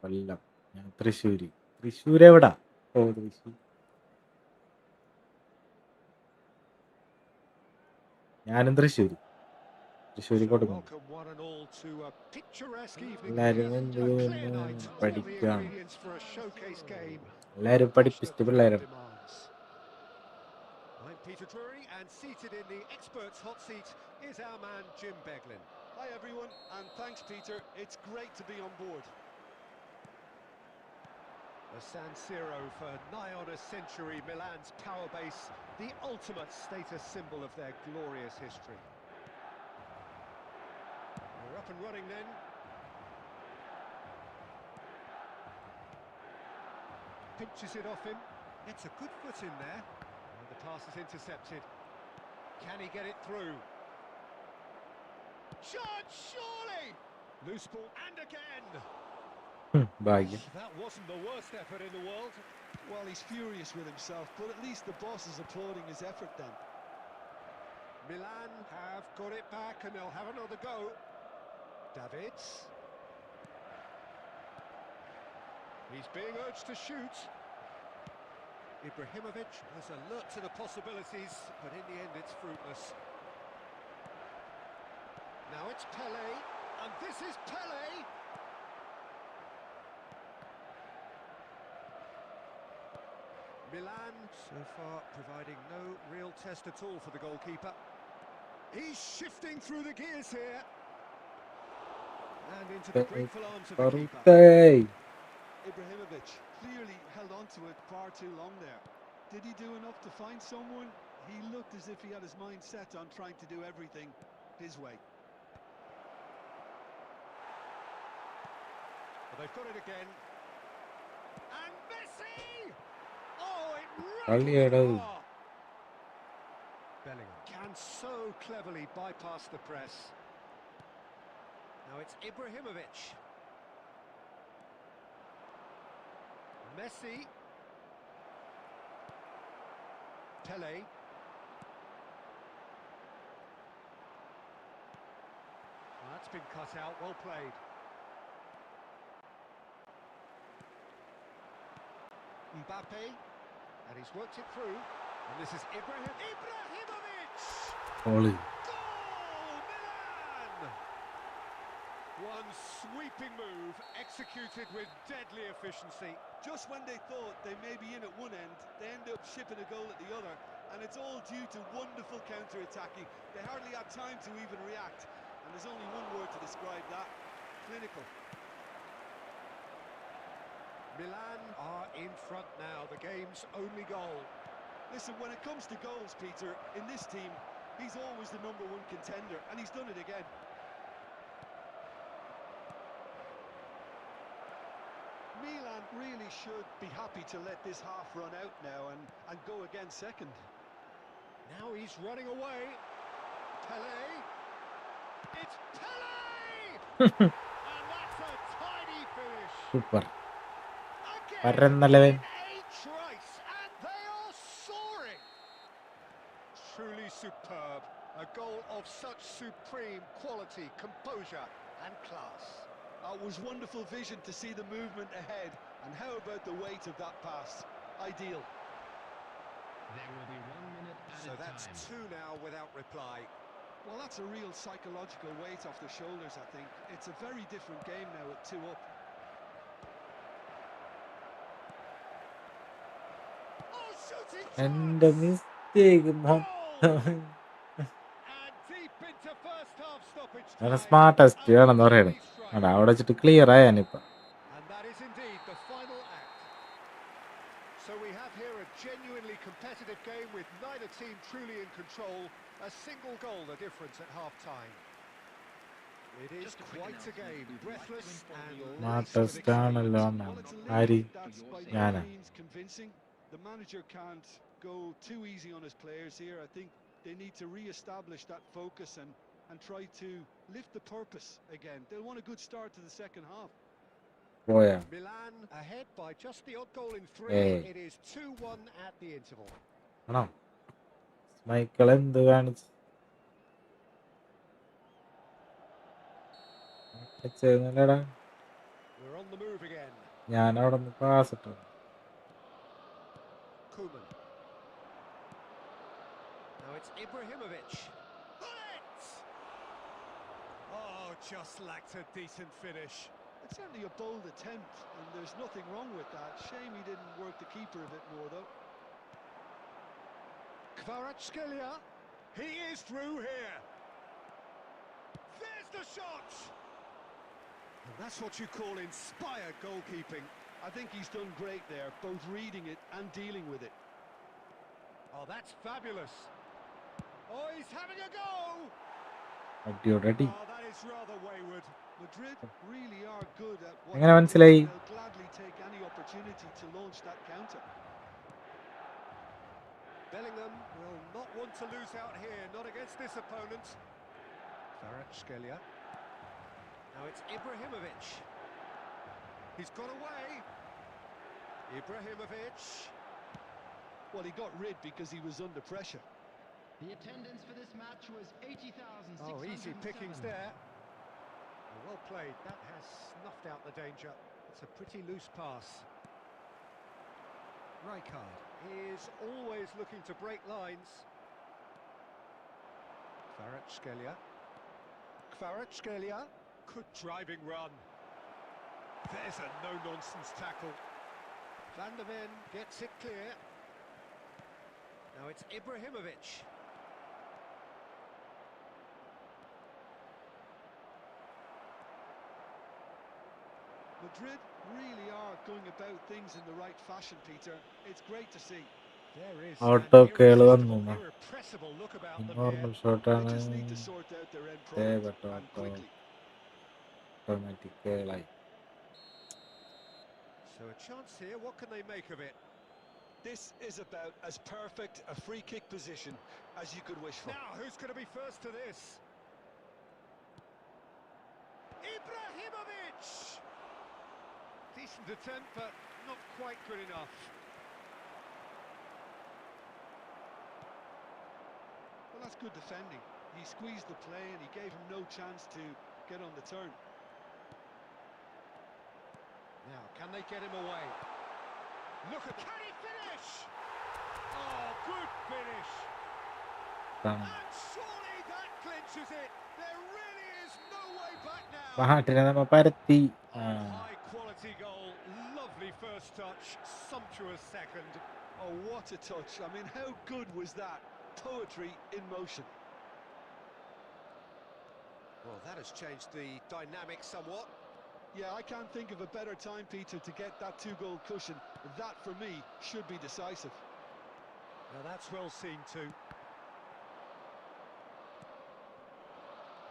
കൊല്ലം ഞാൻ തൃശ്ശൂർ എവിടാ ഓ തൃശ്ശൂർ ഞാനും തൃശ്ശൂർ So കൊടുക്കും welcome one and all to a picturesque evening എല്ലാരും here. എന്ത് A clear ചെയ്യുന്നു? night, all the പഠിക്കാം ingredients for a showcase game. എല്ലാരും Pressure പഠിപ്പിച്ചിട്ട് crowd പിള്ളേരും demands. I'm Peter Drury, and seated in the experts' hot seat is our man Jim Beglin. Hi everyone, and thanks Peter. It's great to be on board. The San Siro for nigh on a century, Milan's power base, the ultimate status symbol of their glorious history. We're up and running then. Pinches it off him. It's a good foot in there. And the pass is intercepted. Can he get it through? Shot, surely! Loose ball, and again! ഭാഗ്യം That wasn't the worst effort in the world. Well, he's furious with himself, but at least the boss is applauding his effort then. Milan have got it back and they'll have another go. Davids. He's being urged to shoot. Ibrahimovic was alert to the possibilities, but in the end it's fruitless. Now it's Pele, and this is Pele! Milan, so far, providing no real test at all for the goalkeeper. He's shifting through the gears here. And into the grateful arms of the keeper. കറുത്തേ Ibrahimovic clearly held on to it far too long there. Did he do enough to find someone? He looked as if he had his mind set on trying to do everything his way. Well, they've got it again. And Messi! Oh, it കളിയാടോ rattles far. Bellingham can so cleverly bypass the press. Now it's Ibrahimovic. Messi. Pele. Well, that's been cut out, well played. Mbappe, and he's worked it through, and this is Ibrahimovic! All Goal, Milan! One sweeping move, executed with deadly efficiency. Just when they thought they may be in at one end, they end up shipping a goal at the other. And it's all due to wonderful counter-attacking. They hardly had time to even react. And there's only one word to describe that: clinical. Milan are in front now, the game's only goal. Listen, when it comes to goals, Peter, in this team, he's always the number one contender, and he's done it again. Milan really should be happy to let this half run out now and go again second. Now he's running away. Pele. It's Pele! And that's a tiny finish. Super. Again, Parennalaven. a tries, and they are soaring. Truly superb. A goal of such supreme quality, composure and class. It was wonderful vision to see the movement ahead. And how about the weight of that pass? Ideal. There will be 1 minute added So that's time. two now without reply. Well, that's a real psychological weight off the shoulders, I think. It's a very different game now at 2 up. Oh, shooting And chance! mistake. Goal! And deep into first half stoppage time. Smartest A ആണെന്ന് പറയണേ. lovely strike. അവിടെ അവിടെ വെച്ചിട്ട് clear ആയാനിപ്പോ. And that is indeed the final act. So we have here a genuinely competitive game with neither team truly in control. A single goal the difference at half-time. It is Just a quick quite a announcement. game, We'd like to breathless inform and you all laced Smartest with experience. ആണല്ലോ അണ്ണാ. Well, it's a ആര്? lead that's by no ഞാനാ. means convincing. The manager can't go too easy on his players here. I think they need to re-establish that focus and try to lift the purpose again. They'll want a good start to the second half. പോയാ. Milan ahead by just the odd goal in 3. Hey. It is 2-1 at the interval. ആണോ? Michael എന്ത് കാണിച്ചു? ചെയ്യുന്നില്ലടാ. We're on the move again. ഞാൻ അവിടെ നിന്ന് pass ഇട്ടു. Koeman. Now it's Ibrahimovic. Bullet! Oh, just lacked a decent finish. It's certainly a bold attempt, and there's nothing wrong with that. Shame he didn't work the keeper a bit more, though. Kvaratskhelia. He is through here. There's the shot! And that's what you call inspired goalkeeping. I think he's done great there, both reading it and dealing with it. Oh, that's fabulous. Oh, he's having a go! അടിയോടടി. Oh, that is rather wayward. Madrid really are good at what എങ്ങനെ they do, മനസ്സിലായി? and they'll gladly take any opportunity to launch that counter. Bellingham will not want to lose out here, not against this opponent. Kvaratskhelia. Now it's Ibrahimovic. He's got away. Ibrahimovic. Well, he got rid because he was under pressure. The attendance for this match was 80,607. Oh, easy pickings there. Well played. That has snuffed out the danger. It's a pretty loose pass. Rijkaard is always looking to break lines. Kvaratskhelia. Kvaratskhelia. Good driving run. There's a no-nonsense tackle. Van der Ven gets it clear. Now it's Ibrahimovic. Madrid really are going about things in the right fashion, Peter. It's great to see. There is Auto an curl irresistible, വന്നു. irrepressible look about them normal here. ഷോട്ടാണ്. They just need to sort out their end product and quickly. Automatic കേളായി. So a chance here, what can they make of it? This is about as perfect a free kick position as you could wish for. Now, who's going to be first to this? Ibrahimovic! Decent attempt, but not quite good enough. Well, that's good defending. He squeezed the play and he gave him no chance to get on the turn. Now, can they get him away? Look at... Can he finish? Oh, good finish. And surely that clinches it. There really is no way back now. പാട്ടിനെ നമ്മ പരത്തി. High quality goal, lovely first first touch, sumptuous second. Oh, what a touch. I mean, how good was that? Poetry in motion. Well, that has changed the dynamic somewhat. Yeah, I can't think of a better time, Peter, to get that two-goal cushion. That, for me, should be decisive. Now that's well seen too.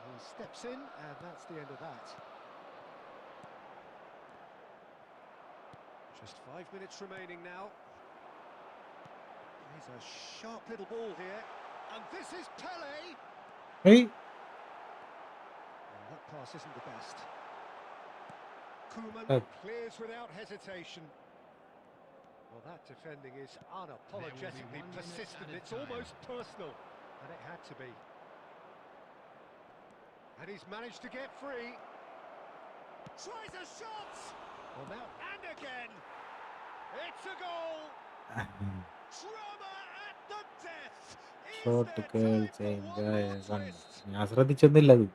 He steps in, and that's the end of that. Just 5 minutes remaining now. Here's a sharp little ball here, and this is Pele. Hey, Well, that pass isn't the best. Koeman Oh. clears without hesitation. Well, that defending is unapologetically 1 minute persistent. at a It's time. almost personal, and it had to be. And he's managed to get free. Tries a shot! Well, now, and again! It's a goal! Drama at the death! Is shot there curl time for change one more വന്നു. twist? ഞാൻ ശ്രദ്ധിച്ചൊന്നുമില്ല അത്.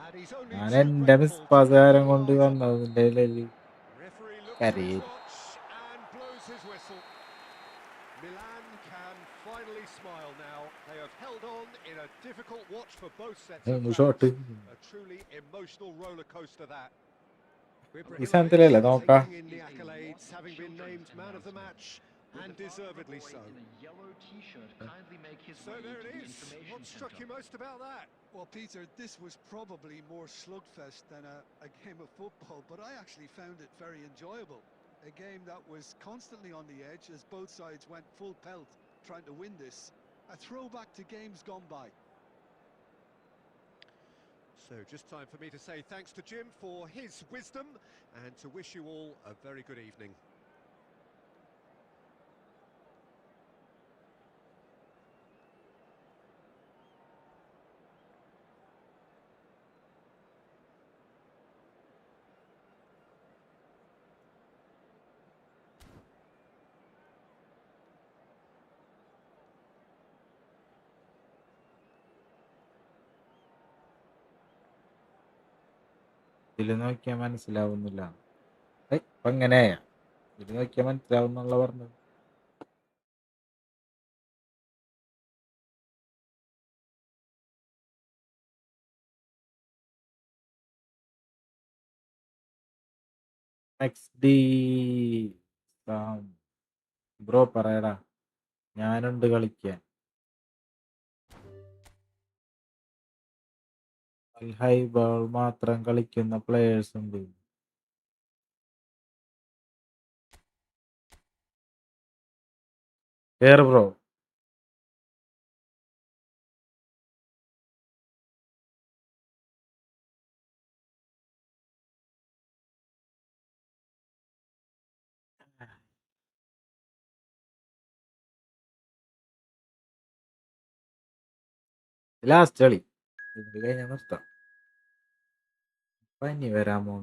And he's only ഞാൻ too എന്റെ grateful to മിസ്പാസുകാരൻ കൊണ്ട് capitalise on. വന്നതിന്റെ Referee looks at his കരയിൽ watch and blows his whistle. Milan can finally smile now. They have held on in a difficult watch for both sets of fans. Shot A truly emotional roller coaster that. ഈ സാധനത്തിലല്ലേ Ibrahimovic നോക്കാം. taking in the accolades, having been named man of the match, and deservedly so. So there it is. What struck you most about that? Well, Peter, this was probably more slugfest than a game of football, but I actually found it very enjoyable. A game that was constantly on the edge as both sides went full pelt trying to win this. A throwback to games gone by. So just time for me to say thanks to Jim for his wisdom and to wish you all a very good evening. ഇതില് നോക്കിയാൽ മനസ്സിലാവുന്നില്ല. ഇപ്പൊ എങ്ങനെയാ ഇതില് നോക്കിയാൽ മനസ്സിലാവുന്നുള്ള പറഞ്ഞത്. XD bro പറയടാ, ഞാനുണ്ട് കളിക്കാൻ. ഹൈ ബോൾ മാത്രം കളിക്കുന്ന പ്ലേയേഴ്സ് ഉണ്ട്. കേറ് ബ്രോ. ലാസ്റ്റ് കളി ഇത് കഴിഞ്ഞാൽ നിർത്താം. പനി വരാമോ?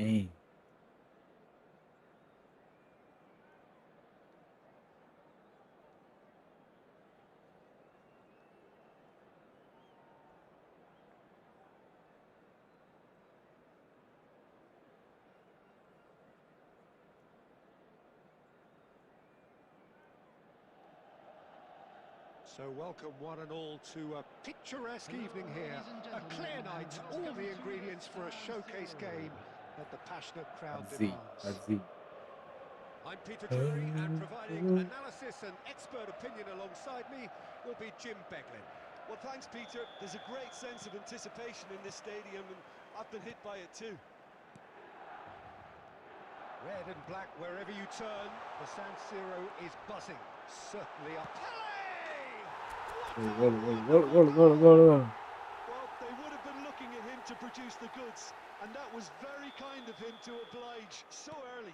ഏയ് So welcome one and all to a picturesque evening here. Ladies and A clear gentlemen, night, let's all go the to ingredients for a the showcase stand game zero. that the passionate crowd Azzi, demands. Azzi. I'm Peter Drury, and providing analysis and expert opinion alongside me will be Jim Beglin. Well, thanks, Peter. There's a great sense of anticipation in this stadium, and I've been hit by it too. Red and black wherever you turn, the San Siro is buzzing. Certainly a Pele! What a wonderful goal! Well, they would have been looking at him to produce the goods, and that was very kind of him to oblige so early.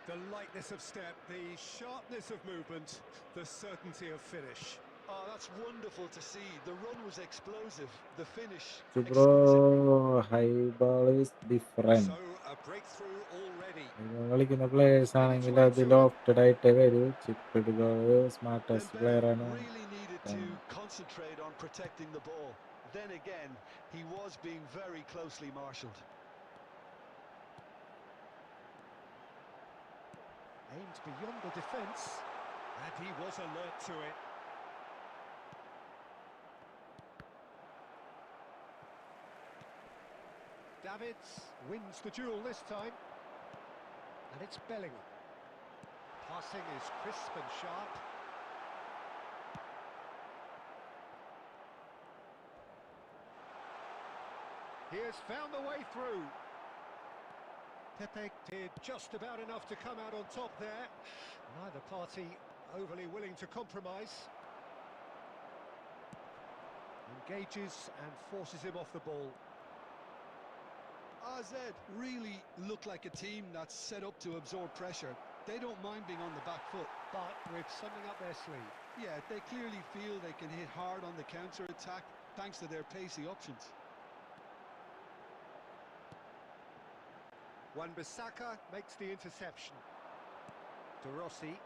The lightness of step, the sharpness of movement, the certainty of finish. Oh, that's wonderful to see. The run was explosive, the finish So exquisite. bro, high ball is different. So, a breakthrough already. കളിക്കുന്ന players ആണെങ്കിൽ അത് lofted ആയിട്ടേ വരൂ. Chip ഇടുക, smartest player Dembele ആണ്. really needed to concentrate on protecting the ball. Then again, he was being very closely marshalled. Aimed beyond the defence, and he was alert to it. Davids wins the duel this time, and it's Bellingham. Passing is crisp and sharp. He has found the way through. Pepe did just about enough to come out on top there. Neither party overly willing to compromise. Engages and forces him off the ball. AZ really look like a team that's set up to absorb pressure. They don't mind being on the back foot. But with something up their sleeve. Yeah, they clearly feel they can hit hard on the counter-attack thanks to their pacey options. Wan-Bissaka makes the interception. De Rossi.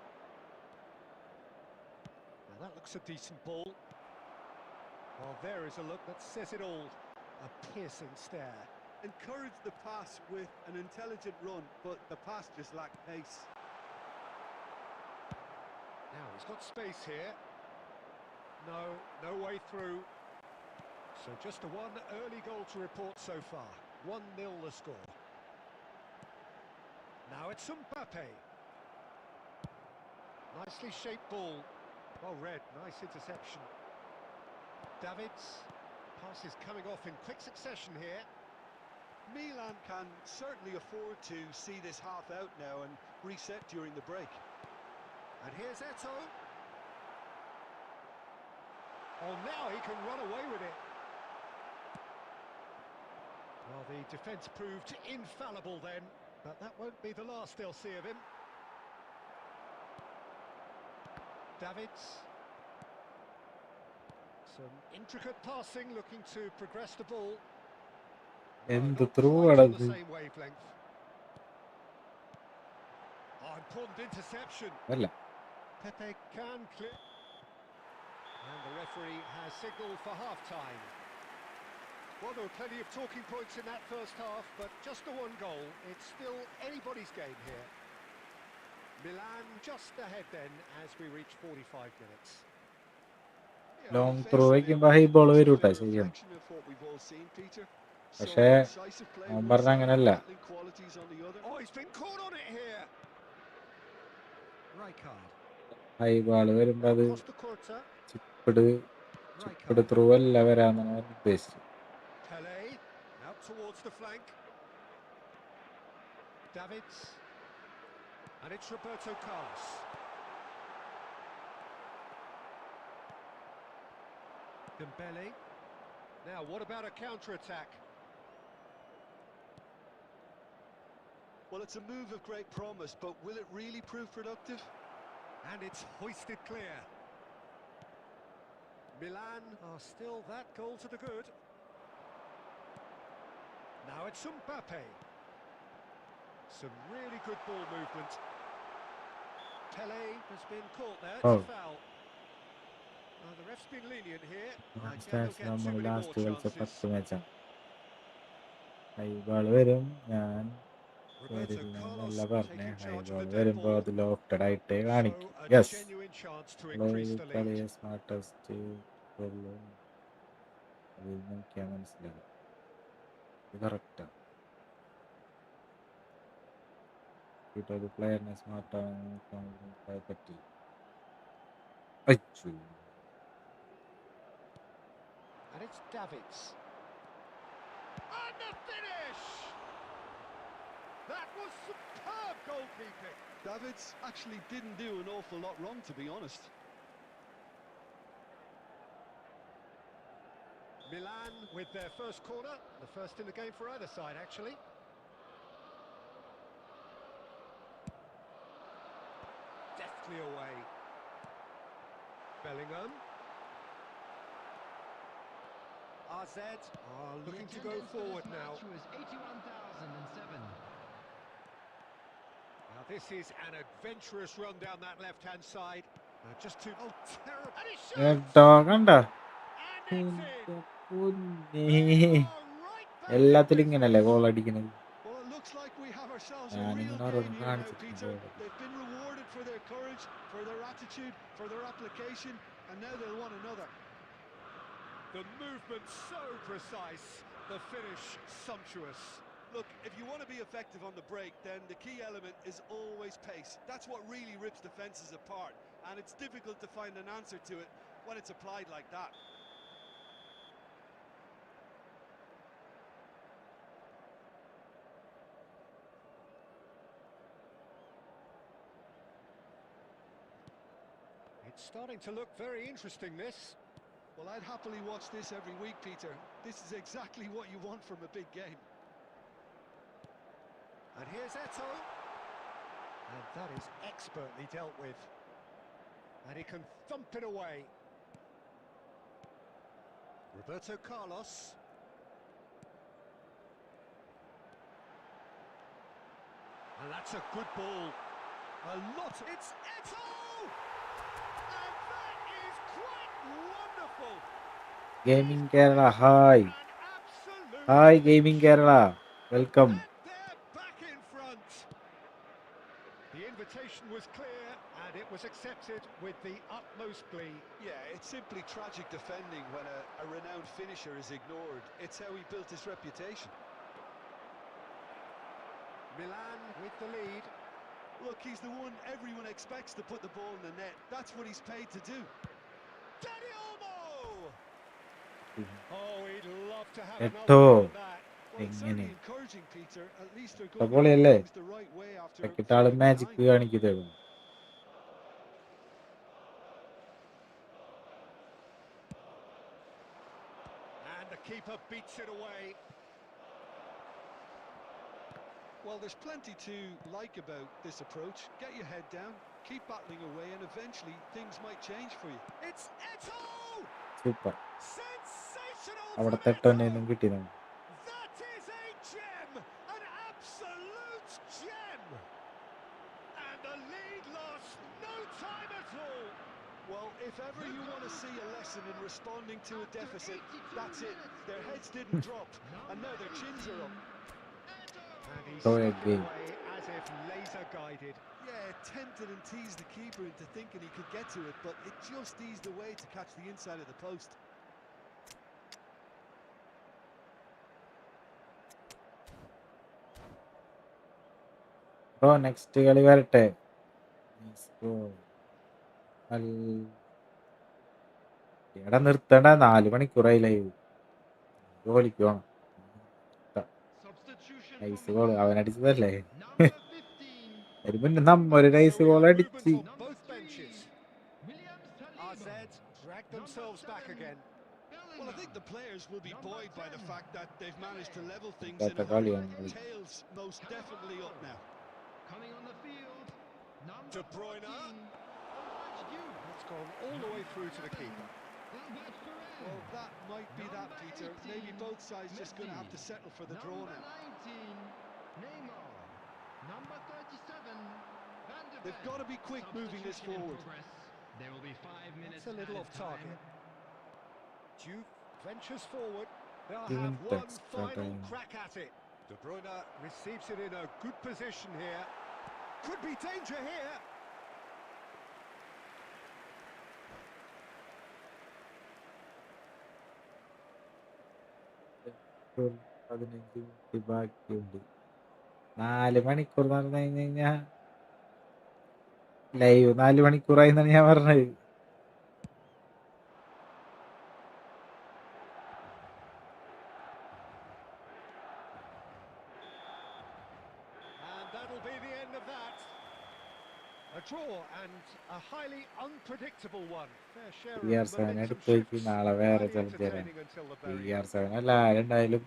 Now that looks a decent ball. Well, there is a look that says it all. A piercing stare. Encouraged the pass with an intelligent run, but the pass just lacked pace. Now he's got space here. No way through. So just a one early goal to report so far. 1-0 the score. Now it's Mbappe. Nicely shaped ball. Well read, nice interception. Davids. Pass is coming off in quick succession here. Milan can certainly afford to see this half out now and reset during the break. And here's Eto. Oh, now he can run away with it. Well, the defence proved infallible then, but that won't be the last they'll see of him. Davids. Some intricate passing, looking to progress the ball. എന്ത് Not through quite on അടത്. the same wavelength. Oh, important interception. അല്ല. Pepe can clear. And the referee has signalled for half-time. Well, there were plenty of talking points in that first half, but just the one goal. It's still anybody's game here. Milan just ahead then as we reach 45 minutes. Yeah, long throw offensively, വയ്ക്കുമ്പോൾ high ball it's a വരും കേട്ടോ, clear ശരിയാണ്. reflection of what we've all seen, Peter. പക്ഷേ Some decisive play അവൻ one പറഞ്ഞ side, അങ്ങനല്ല. battling qualities on the other. Oh, he's been caught on it here. Rijkaard. High ball വരുമ്പോൾ അത് Costa Curta. ചിപ്പിട് through അല്ല വരാന്നാണ് അവൻ ഉദ്ദേശിച്ചത്. Pele. Out towards the flank. Davids. And it's Roberto Carlos. Dembele. Now, what about a counter-attack? Well, it's a move of great promise, but will it really prove productive? And it's hoisted clear. Milan are still that goal to the good. Now it's Mbappe. Some really good ball movement. Pele has been caught there. It's a foul. The ref's been lenient here. I guess he'll get നമ്മൾ too many more last കളിച്ച chances. 10 മാച്ചാണ്. High ball വരും, ഞാൻ Roberto വരില്ല Carlos എന്നല്ല പറഞ്ഞേ. taking high charge of ball the dead വരുമ്പോൾ ball. അത് lofted ആയിട്ടേ So കാണിക്കും. a yes, genuine genuine chance to increase the lead. കളിയെ സ്മാർട്ടസ്റ്റ് നോക്കിയാൽ മനസ്സിലാവും. ഇത് കറക്റ്റാണ്. ഒരു പ്ലെയറിനെ സ്മാർട്ടാകാൻ പറ്റി. അയ്യോ, And it's Davids. And the finish! That was superb goalkeeping. Davids actually didn't do an awful lot wrong, to be honest. Milan with their first corner, the first in the game for either side, actually. Deftly away. Bellingham. RZ are looking to go forward now. Was 81,007. Now this is an adventurous run down that left-hand side. Just too... Oh, terrible. And it shoots! കേട്ടോ കണ്ട And it's in! എല്ലാത്തിലും ഇങ്ങനല്ലേ goal അടിക്കുന്നത്. Well, it looks like we have ourselves a Yeah, real ഇങ്ങനെ game ഓരോന്ന് here now, കാണിച്ചിട്ടുണ്ട്. Peter. They've been rewarded for their courage, for their attitude, for their application, and now they'll want another. The movement so precise, the finish sumptuous. Look, if you want to be effective on the break, then the key element is always pace. That's what really rips defences apart, and it's difficult to find an answer to it when it's applied like that. It's starting to look very interesting, this. Well, I'd happily watch this every week, Peter. This is exactly what you want from a big game. And here's Eto. And that is expertly dealt with. And he can thump it away. Roberto Carlos. And that's a good ball. A lot. It's Eto! And that is quite wonderful. Gaming Kerala hi An absolute... hi gaming Kerala welcome. And they're back in front. The invitation was clear and it was accepted with the utmost glee. Yeah, it's simply tragic defending when a renowned finisher is ignored. It's how he built his reputation. Milan with the lead. Look, he's the one everyone expects to put the ball in the net. That's what he's paid to do. Dani Olmo! Oh, he'd love to have Eto. another one of that. Well, it's certainly എങ്ങനെ encouraging, Peter. At least they're ഇപ്പൊ going പൊളിയല്ലേ? things the right way after കിട്ടാള് falling magic behind. കാണിക്കുന്നത്. And the keeper beats it away. Well, there's plenty to like about this approach. Get your head down, keep battling away, and eventually things might change for you. It's Eto! Super. Sensational അവിടെ from തെട്ടൊന്നും Eto! കിട്ടി നമുക്ക്. That is a gem! An absolute gem! And the lead lost no time at all. Well, if ever you want to see a lesson in responding to a deficit, that's it. Their heads didn't drop, and now their chins are up. And he Go stuck ahead, it game. away as if laser guided. Yeah, tempted and teased the keeper into thinking he could get to it, but it just eased away to catch the inside of the post. Bro next കളി വരട്ടെ. എടാ നിർത്തണ്ട, 4 മണിക്കൂറായി live. ജോലിക്ക് പോണം. Substitution nice from goal Milan. അവനടിച്ചതല്ലേ. Number 15. അതിന് മുന്നേ നമ്മൊരു nice goal അടിച്ച്. On both benches. William Saliba. RZ dragged themselves back again. Well, I think the players will be buoyed by the fact that they've managed to level things in That's a a goal, hurry. yeah. Tails most definitely up now. Coming on the field. Number De Bruyne. 14. Albert Diouf. It's gone all the way through to the keeper. Albert Ferrer. Well, that might be that, Number Peter. 18, Maybe both sides just going to have to Messi. settle for the draw Number now. 19. Neymar. Number 37. Van de They've Ven. got to be quick moving this Substitution in forward. progress. There will be 5 minutes It's a little off added time. target. Diouf ventures forward. They'll Even have one that's final time. crack at it. De Bruyne receives it in a good position here. Could be danger here. 15 minute ബാക്കിയുണ്ട്. 4 മണിക്കൂർ എന്ന് പറഞ്ഞു കഴിഞ്ഞാ live 4 മണിക്കൂറായി എന്നാണ് ഞാൻ പറഞ്ഞത്. And that'll be the end of that. A draw and a highly unpredictable one. Fair share of CR7 momentum എടുത്ത് വെച്ച് shifts. നാളെ വേറെ Highly ചലഞ്ച് തരാം. entertaining until the very end. CR7 അല്ല ആരുണ്ടായാലും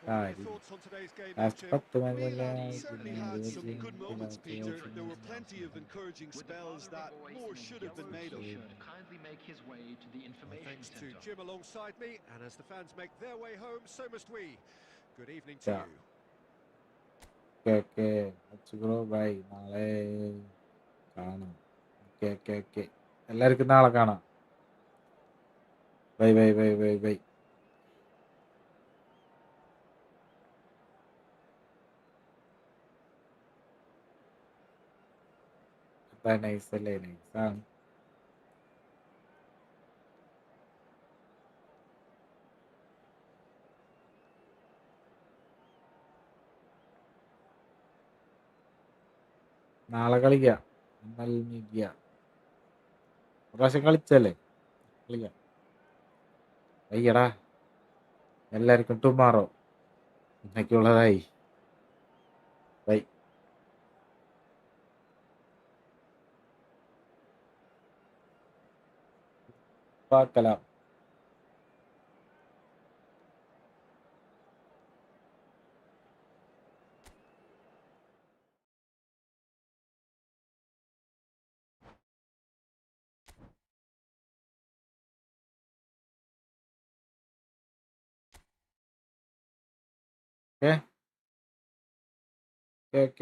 What are your thoughts on today's game, then, last Jim? 10 Milan money certainly had some good moments, Peter. There were plenty of encouraging spells that more should have been made of. Kindly make his way to the information Thanks to centre. Jim alongside me, and as the fans make their way home, so must we. Good evening to Yeah. you. Okay bro bye നാളെ കാണാം. Okay എല്ലാവർക്കും നാളെ കാണാം. Bye bye bye bye bye. Nice അല്ലേ? നൈസാണ്. നാളെ കളിക്കാം. പ്രാവശ്യം കളിച്ചല്ലേ? കളിക്കാം. അയ്യടാ എല്ലാവർക്കും ടുമാറോ എന്നൊക്കെയുള്ളതായി. ബൈ. പാക്കലാം.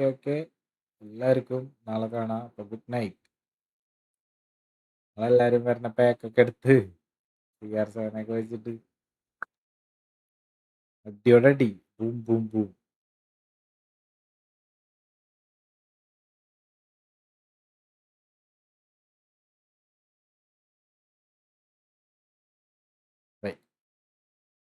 ഓക്കെ എല്ലാവർക്കും നാളെ കാണാം. അപ്പൊ ഗുഡ് നൈറ്റ്. നിങ്ങളെല്ലാരും വരുന്ന പാക്കൊക്കെ എടുത്ത് CR7 ഒക്കെ വെച്ചിട്ട് അടിയോടടി ബൂം ബൂം ബൂം.